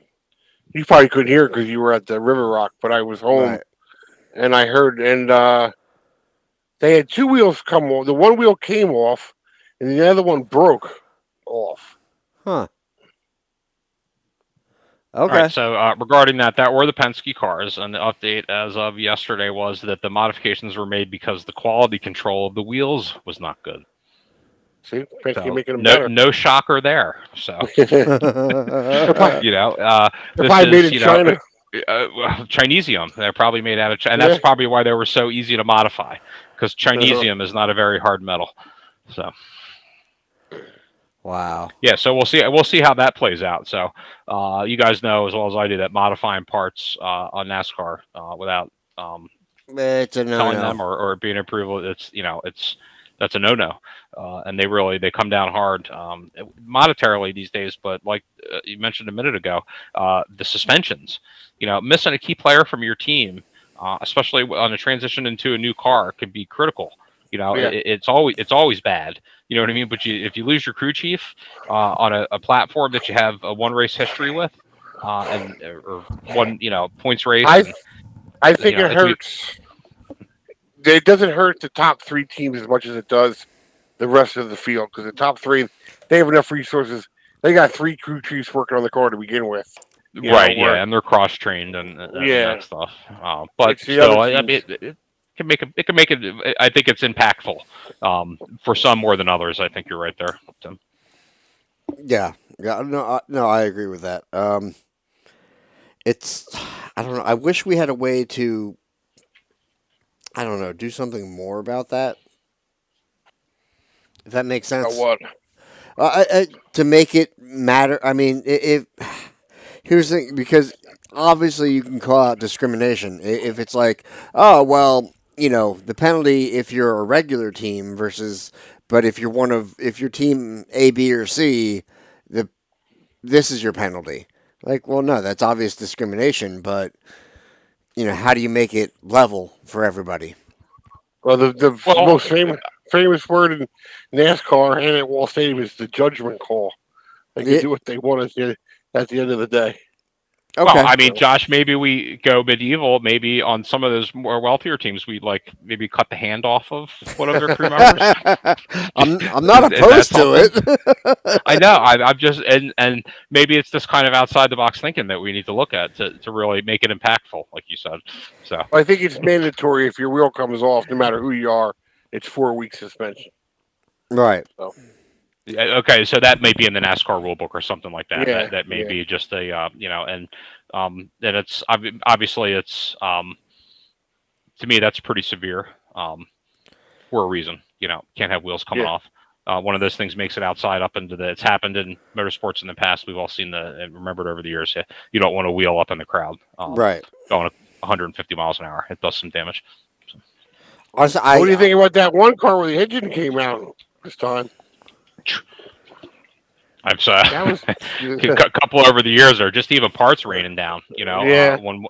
You probably couldn't hear it because you were at the River Rock, but I was home, and I heard. And they had 2 wheels come off. The one wheel came off, and the other one broke off. Huh. Okay. All right, so regarding that were the Penske cars, and the update as of yesterday was that the modifications were made because the quality control of the wheels was not good. See, Penske making them better. No shocker there. So, they're probably made in China. Chinesium. They're probably made out of China, and that's probably why they were so easy to modify, because Chinesium is not a very hard metal. So. Wow. Yeah, so we'll see how that plays out. So, you guys know as well as I do that modifying parts on NASCAR without it's a no-no. telling them or being approval, that's a no-no. And they come down hard monetarily these days. But like you mentioned a minute ago, the suspensions. Missing a key player from your team, especially on a transition into a new car, could be critical. It's always bad. You know what I mean? But if you lose your crew chief on a platform that you have a 1 race history with, or one points race, I think it hurts. It doesn't hurt the top 3 teams as much as it does the rest of the field, because the top 3, they have enough resources. They got 3 crew chiefs working on the car to begin with. And they're cross trained and that stuff. But still, I mean, it can make it. I think it's impactful for some more than others. I think you're right there, Tim. Yeah. No, I agree with that. I don't know. I wish we had a way to, do something more about that. If that makes sense. What? To make it matter. I mean, here's the thing, because obviously you can call out discrimination if it's like, oh well, the penalty if you're a regular team but if you're team A, B, or C, this is your penalty. Like, well, no, that's obvious discrimination, but how do you make it level for everybody? Well, the most famous word in NASCAR and at Wall Stadium is the judgment call. They can do what they want at the end of the day. Okay. Well, I mean, Josh, maybe we go medieval. Maybe on some of those more wealthier teams, we maybe cut the hand off of one of their crew members. I'm not opposed to it. I know. I'm just and maybe it's this kind of outside the box thinking that we need to look at to really make it impactful, like you said. So I think it's mandatory if your wheel comes off, no matter who you are. It's 4-week suspension. Right. So. Okay, so that may be in the NASCAR rulebook or something like that. Yeah, that may be just a and then it's obviously it's to me that's pretty severe for a reason. Can't have wheels coming off. One of those things makes it outside up into it's happened in motorsports in the past. We've all seen and remembered over the years. You don't want to wheel up in the crowd. Right. Going 150 miles an hour, it does some damage. So. What do you think about that one car where the engine came out this time? I've a couple over the years, or just even parts raining down. When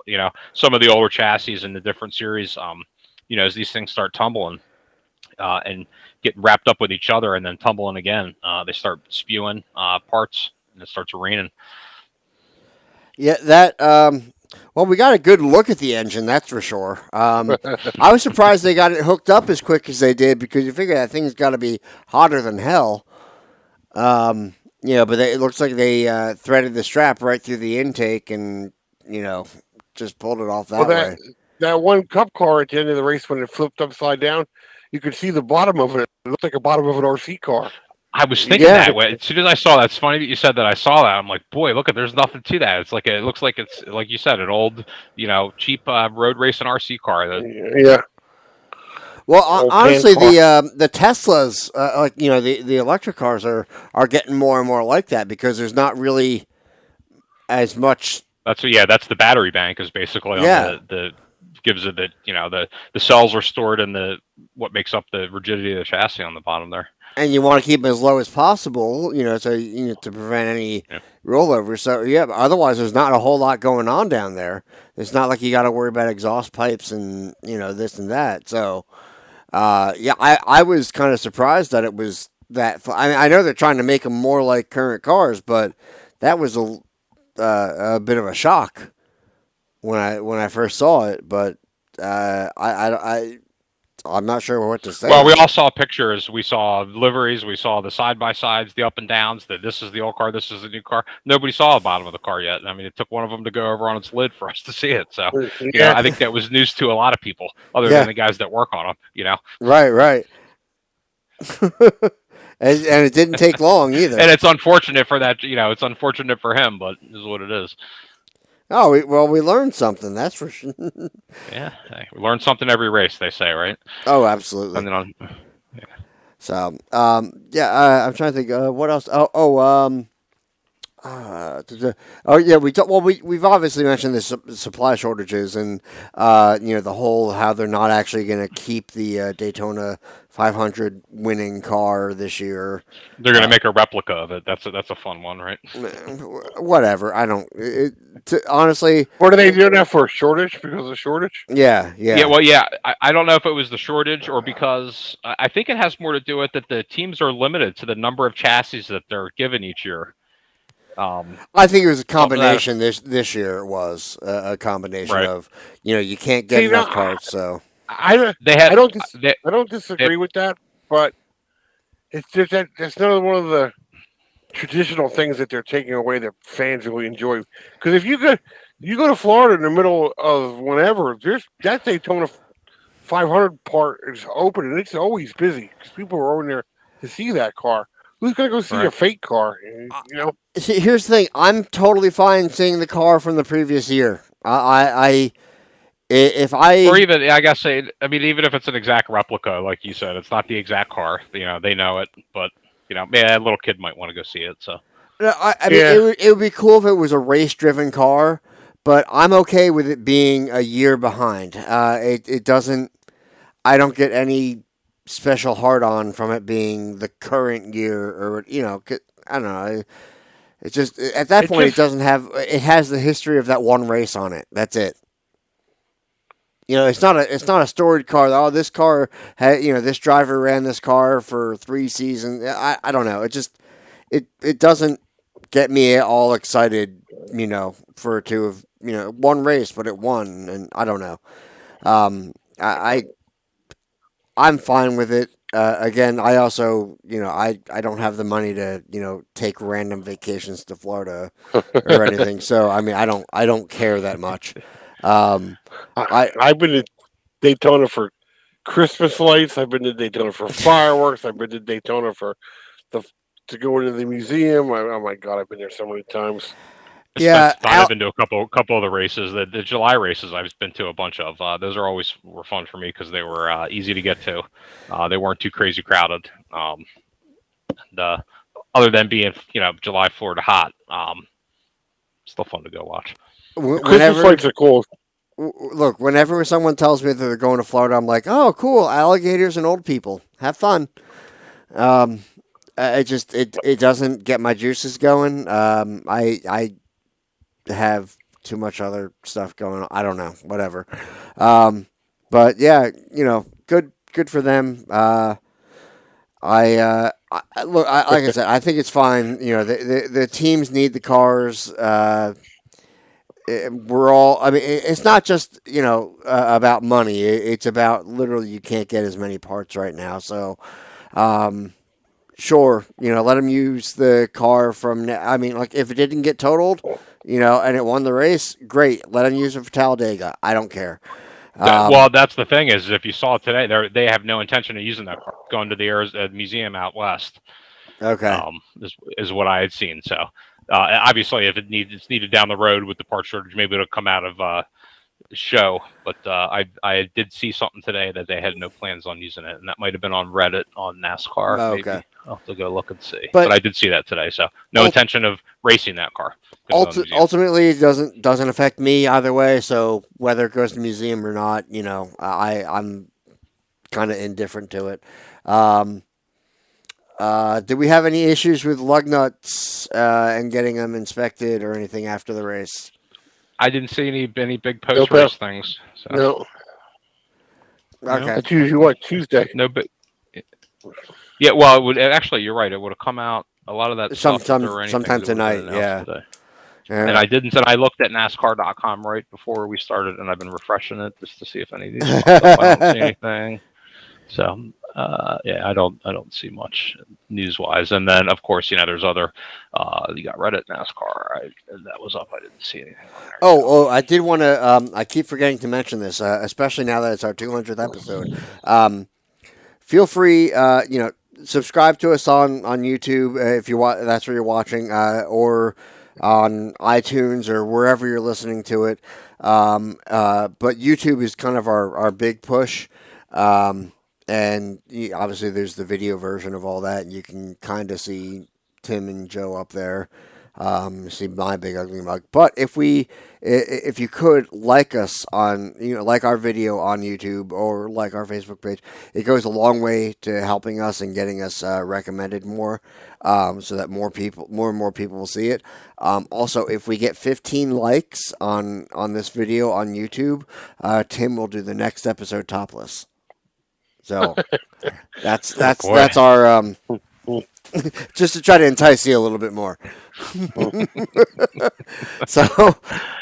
some of the older chassis in the different series, as these things start tumbling and getting wrapped up with each other, and then tumbling again, they start spewing parts, and it starts raining. Yeah, that. Well, we got a good look at the engine, that's for sure. I was surprised they got it hooked up as quick as they did, because you figure that thing's got to be hotter than hell. But it looks like they threaded the strap right through the intake and, just pulled it off that way. That one cup car at the end of the race when it flipped upside down, you could see the bottom of it. It looked like the bottom of an RC car. I was thinking that way. As soon as I saw that, it's funny that you said that. I saw that. I'm like, boy, look at. There's nothing to that. It's like it looks like it's like you said, an old, cheap road racing RC car. Yeah. Well, honestly, the Teslas, the electric cars are getting more and more like that because there's not really as much. That's the battery bank is basically on the gives it the cells are stored in the what makes up the rigidity of the chassis on the bottom there. And you want to keep them as low as possible, so to prevent any rollover. So but otherwise there's not a whole lot going on down there. It's not like you got to worry about exhaust pipes and this and that. So I was kind of surprised that it was that. I know they're trying to make them more like current cars, but that was a bit of a shock when I first saw it. But I'm not sure what to say. Well, we all saw pictures. We saw liveries. We saw the side-by-sides, the up and downs, that this is the old car, this is the new car. Nobody saw the bottom of the car yet. I mean, it took one of them to go over on its lid for us to see it. So, I think that was news to a lot of people, other than the guys that work on them, Right. and it didn't take long either. And it's unfortunate for that, it's unfortunate for him, but it is what it is. Oh, we learned something. That's for sure. Yeah, we learn something every race. They say, right? Oh, absolutely. And then So, I'm trying to think. What else? We've obviously mentioned the supply shortages and the whole how they're not actually going to keep the Daytona 500 winning car this year. They're going to make a replica of it. That's a fun one, right? Whatever. I don't. Honestly, what are they doing that for? Shortage because of shortage? Yeah. Well, I don't know if it was the shortage or because I think it has more to do with that the teams are limited to the number of chassis that they're given each year. I think it was a combination. This year it was a combination of you can't get enough parts. So I don't disagree with that, but it's just that that's another one of the traditional things that they're taking away that fans really enjoy. Because if you go to Florida in the middle of whenever, there's that Daytona 500 part is open and it's always busy because people are over there to see that car. Who's going to go see a fake car? See, here's the thing. I'm totally fine seeing the car from the previous year. Or even, I guess, even if it's an exact replica, like you said, it's not the exact car. They know it, but a little kid might want to go see it. So, it would be cool if it was a race-driven car, but I'm okay with it being a year behind. It doesn't. I don't get any special hard-on from it being the current year, or I don't know. It's just at that point it doesn't have. It has the history of that one race on it. That's it. It's not a storied car. Oh, this car had, this driver ran this car for 3 seasons. I don't know. It just it doesn't get me all excited. For it to have one race, but it won, and I don't know. I'm fine with it. Again, I also, I don't have the money to, take random vacations to Florida or anything. So, I don't care that much. I've been to Daytona for Christmas lights. I've been to Daytona for fireworks. I've been to Daytona to go into the museum. Oh my God, I've been there so many times. I've been to a couple of the races. The July races I've been to a bunch of. Those were fun for me because they were easy to get to. They weren't too crazy crowded. Other than being July Florida hot, still fun to go watch. Christmas lights are cool. Look, whenever someone tells me that they're going to Florida, I'm like, oh, cool, alligators and old people, have fun. It doesn't get my juices going. I have too much other stuff going on. I don't know, whatever. But yeah, good for them. Look, like I said, I think it's fine. The teams need the cars. We're all. It's not just about money. It's about literally you can't get as many parts right now. So, sure, let them use the car from. Like if it didn't get totaled, and it won the race, great. Let them use it for Talladega. I don't care. Well, that's the thing is, if you saw it today, they have no intention of using that car, going to the museum out west. Okay. Is what I had seen. So obviously, if it's needed down the road with the part shortage, maybe it'll come out of show. But I did see something today that they had no plans on using it, and that might have been on Reddit on NASCAR. Okay. Maybe I'll have to go look and see. But I did see that today. So no intention of racing that car. Ultimately, it doesn't affect me either way. So whether it goes to the museum or not, I'm kind of indifferent to it. Did we have any issues with lug nuts and getting them inspected or anything after the race? I didn't see any big post-race things. So. No. Okay. That's usually what, Tuesday? No, but yeah. Well, it would actually. You're right. It would have come out a lot of that sometime tonight. Yeah. Today. And I looked at NASCAR.com right before we started, and I've been refreshing it just to see if any of these popped up. I don't see anything. So I don't see much news-wise. And then of course, there's other. You got Reddit NASCAR. That was up. I didn't see anything on there. Oh, I did want to. I keep forgetting to mention this, especially now that it's our 200th episode. Feel free, subscribe to us on YouTube if you want. That's where you're watching, or on iTunes or wherever you're listening to it. But YouTube is kind of our big push. And obviously there's the video version of all that, and you can kind of see Tim and Joe up there. See my big ugly mug. But if you could like us on, like our video on YouTube or like our Facebook page, it goes a long way to helping us and getting us recommended more, so that more and more people will see it. Also, if we get 15 likes on this video on YouTube, Tim will do the next episode topless. So that's our just to try to entice you a little bit more. So,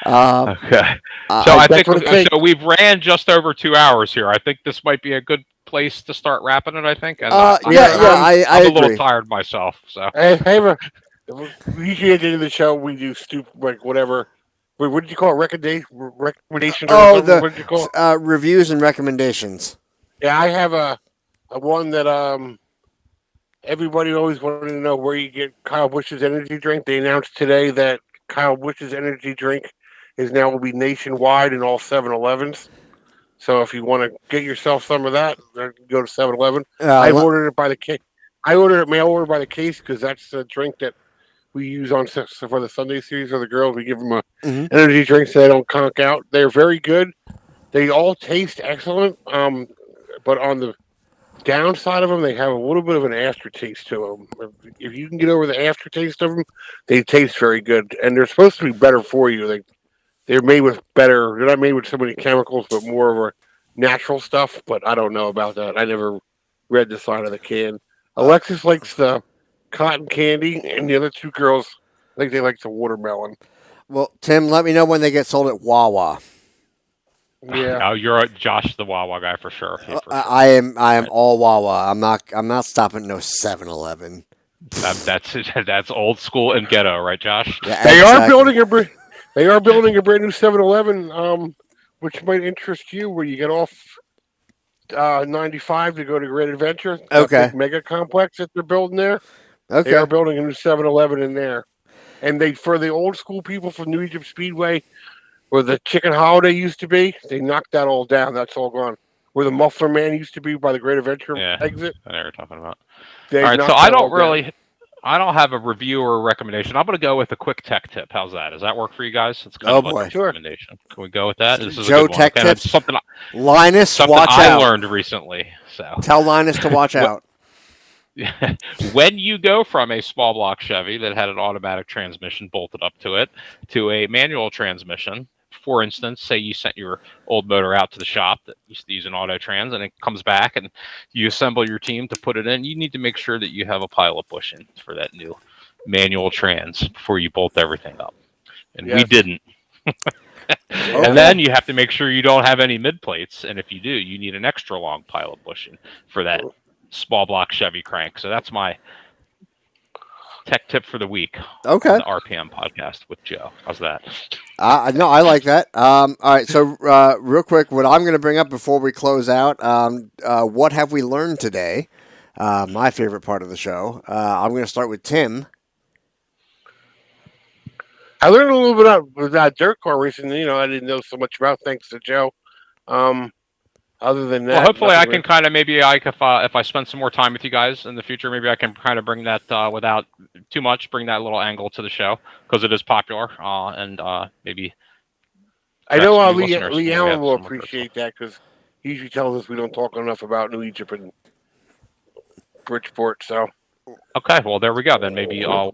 okay. So I think so. We've ran just over 2 hours here. I think this might be a good place to start wrapping it. I think. And I'm a little tired myself. So usually at the end of the show we do whatever. Wait, what did you call it? Recommendation? Oh, what did you call it? Reviews and recommendations. Yeah, I have a one that everybody always wanted to know where you get Kyle Busch's energy drink. They announced today that Kyle Busch's energy drink will be nationwide in all 7-Elevens. So if you want to get yourself some of that, go to 7-Eleven. I ordered it by the case. I ordered it mail order by the case because that's the drink that we use for the Sunday series of the girls. We give them a energy drink so they don't conk out. They're very good. They all taste excellent. But on the downside of them, they have a little bit of an aftertaste to them. If you can get over the aftertaste of them, they taste very good, and they're supposed to be better for you. They're made with better. They're not made with so many chemicals, but more of a natural stuff. But I don't know about that. I never read the side of the can. Alexis likes the cotton candy, and the other two girls, I think they like the watermelon. Well, Tim, let me know when they get sold at Wawa. Yeah. Oh, you're Josh, the Wawa guy for sure. I am all Wawa. I'm not stopping at no 7-Eleven. That's old school and ghetto, right, Josh? Yeah, They are building a brand new 7-Eleven, which might interest you. Where you get off 95 to go to Great Adventure. Okay. Mega complex that they're building there. Okay. They are building a new 7-Eleven in there, and for the old school people from New Egypt Speedway, where the Chicken Holiday used to be, they knocked that all down. That's all gone. Where the Muffler Man used to be by the Great Adventure exit. I know what you're talking about. All right, so I don't have a review or a recommendation. I'm going to go with a quick tech tip. How's that? Does that work for you guys? It's kind of like a recommendation. Can we go with that? This is Joe, tech tips. Linus, watch out. I learned recently. So tell Linus to watch out. When you go from a small block Chevy that had an automatic transmission bolted up to it to a manual transmission, for instance, say you sent your old motor out to the shop that used to use an auto trans, and it comes back and you assemble your team to put it in, you need to make sure that you have a pilot bushing for that new manual trans before you bolt everything up. And we didn't. And then you have to make sure you don't have any mid plates, and if you do, you need an extra long pilot bushing for that small block Chevy crank. So that's my tech tip for the week. Okay. On the RPM podcast with Joe. How's that? No, I like that. All right, so real quick, what I'm going to bring up before we close out, what have we learned today? My favorite part of the show. I'm going to start with Tim. I learned a little bit about dirt car racing. I didn't know so much about, thanks to Joe. Other than that, well, hopefully I can kind of maybe if I spend some more time with you guys in the future, maybe I can kind of bring that without too much, bring that little angle to the show because it is popular and maybe. I know Lee Allen will appreciate that because he usually tells us we don't talk enough about New Egypt and Bridgeport. So. Okay, well there we go. Then maybe I'll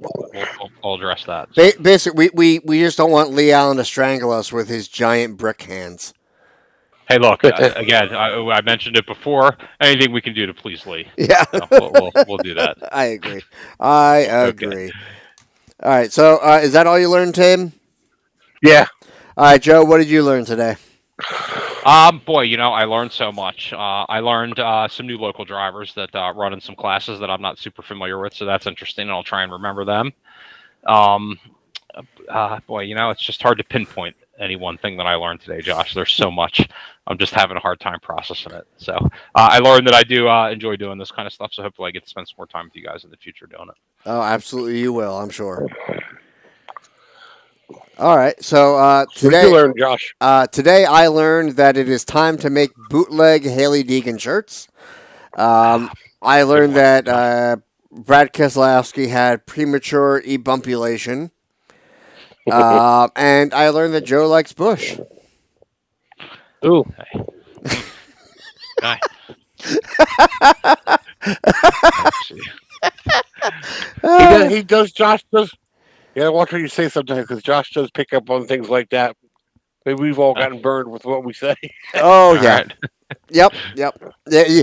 address that. Basically, we just don't want Lee Allen to strangle us with his giant brick hands. Hey, look, again, I mentioned it before. Anything we can do to please Lee. Yeah. So we'll do that. I agree. Okay. All right, so is that all you learned, Tim? Yeah. All right, Joe, what did you learn today? Boy, I learned so much. I learned some new local drivers that run in some classes that I'm not super familiar with, so that's interesting, and I'll try and remember them. Boy, it's just hard to pinpoint any one thing that I learned today, Josh. There's so much. I'm just having a hard time processing it. So I learned that I do enjoy doing this kind of stuff, so hopefully I get to spend some more time with you guys in the future doing it. Oh, absolutely you will, I'm sure. All right, so today, what did you learn, Josh? Today I learned that it is time to make bootleg Haley Deegan shirts. I learned that Brad Keselowski had premature ebumpulation. And I learned that Joe likes Bush. Ooh. Okay. He does. Josh does. Yeah, watch what you say sometimes because Josh does pick up on things like that. Maybe we've all gotten burned with what we say. Oh yeah. Right. Yep. Yeah,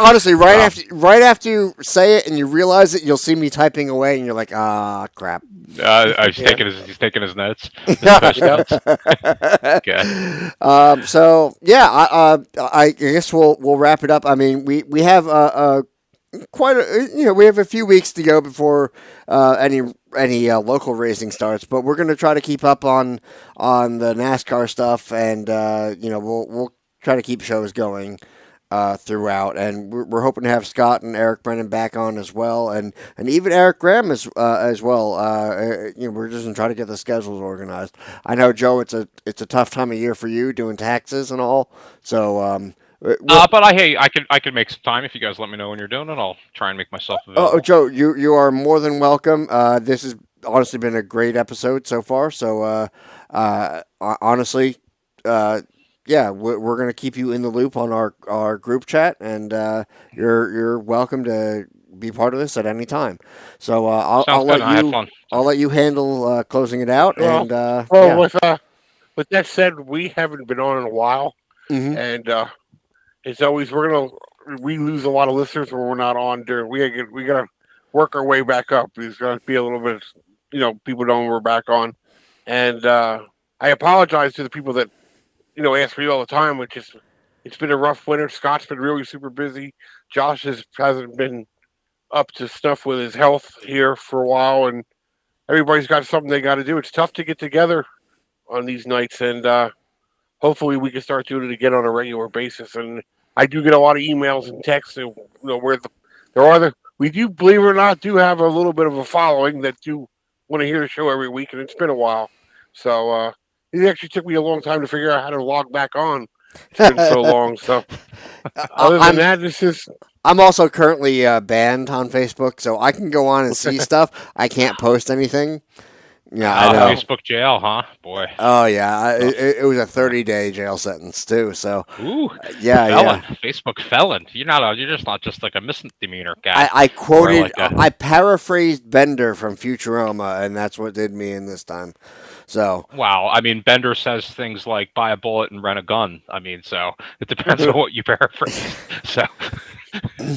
honestly, right after you say it and you realize it, you'll see me typing away, and you're like, crap. He's taking his notes. Okay. So yeah, I guess we'll wrap it up. I mean, we have we have a few weeks to go before any local racing starts, but we're going to try to keep up on the NASCAR stuff, and we'll try to keep shows going throughout, and we're hoping to have Scott and Eric Brennan back on as well, and even Eric Graham as well. We're just going to try to get the schedules organized. I know, Joe, it's a tough time of year for you doing taxes and all, so. But I can make some time if you guys let me know when you're doing it. I'll try and make myself available. Oh, Joe, you are more than welcome. This has honestly been a great episode so far. So honestly, yeah, we're going to keep you in the loop on our group chat, and you're welcome to be part of this at any time. So I'll let you handle closing it out. Well, and with that said, we haven't been on in a while, and it's always we lose a lot of listeners when we're not on during. We gotta work our way back up. There's gonna be a little bit, people know we're back on, and I apologize to the people that ask me all the time. It's been a rough winter. Scott's been really super busy. Josh hasn't been up to snuff with his health here for a while, and everybody's got something they got to do. It's tough to get together on these nights, and hopefully we can start doing it again on a regular basis. And I do get a lot of emails and texts, we do, believe it or not, do have a little bit of a following that do want to hear the show every week, and it's been a while. So it actually took me a long time to figure out how to log back on. It's been so long. So other than that, I'm also currently banned on Facebook, so I can go on and see stuff. I can't post anything. Yeah, I know. Facebook jail, huh? Boy. Oh yeah, it was a 30-day jail sentence too. So. Ooh. Yeah, felon. Yeah. Facebook felon. You're just not just like a misdemeanor guy. I quoted. I paraphrased Bender from Futurama, and that's what did me in this time. So. Wow. I mean, Bender says things like "buy a bullet and rent a gun." I mean, so it depends on what you paraphrase. So.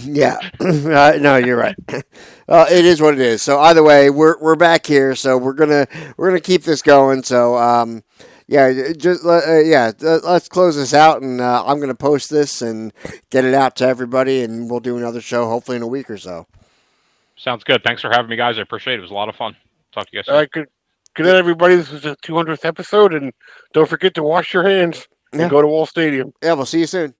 Yeah, no, you're right. It is what it is. So either way, we're back here. So we're gonna keep this going. So let's close this out, and I'm gonna post this and get it out to everybody, and we'll do another show hopefully in a week or so. Sounds good. Thanks for having me, guys. I appreciate it. It was a lot of fun. Talk to you guys soon. All right, good night, everybody. This was the 200th episode, and don't forget to wash your hands and go to Wall Stadium. Yeah, we'll see you soon.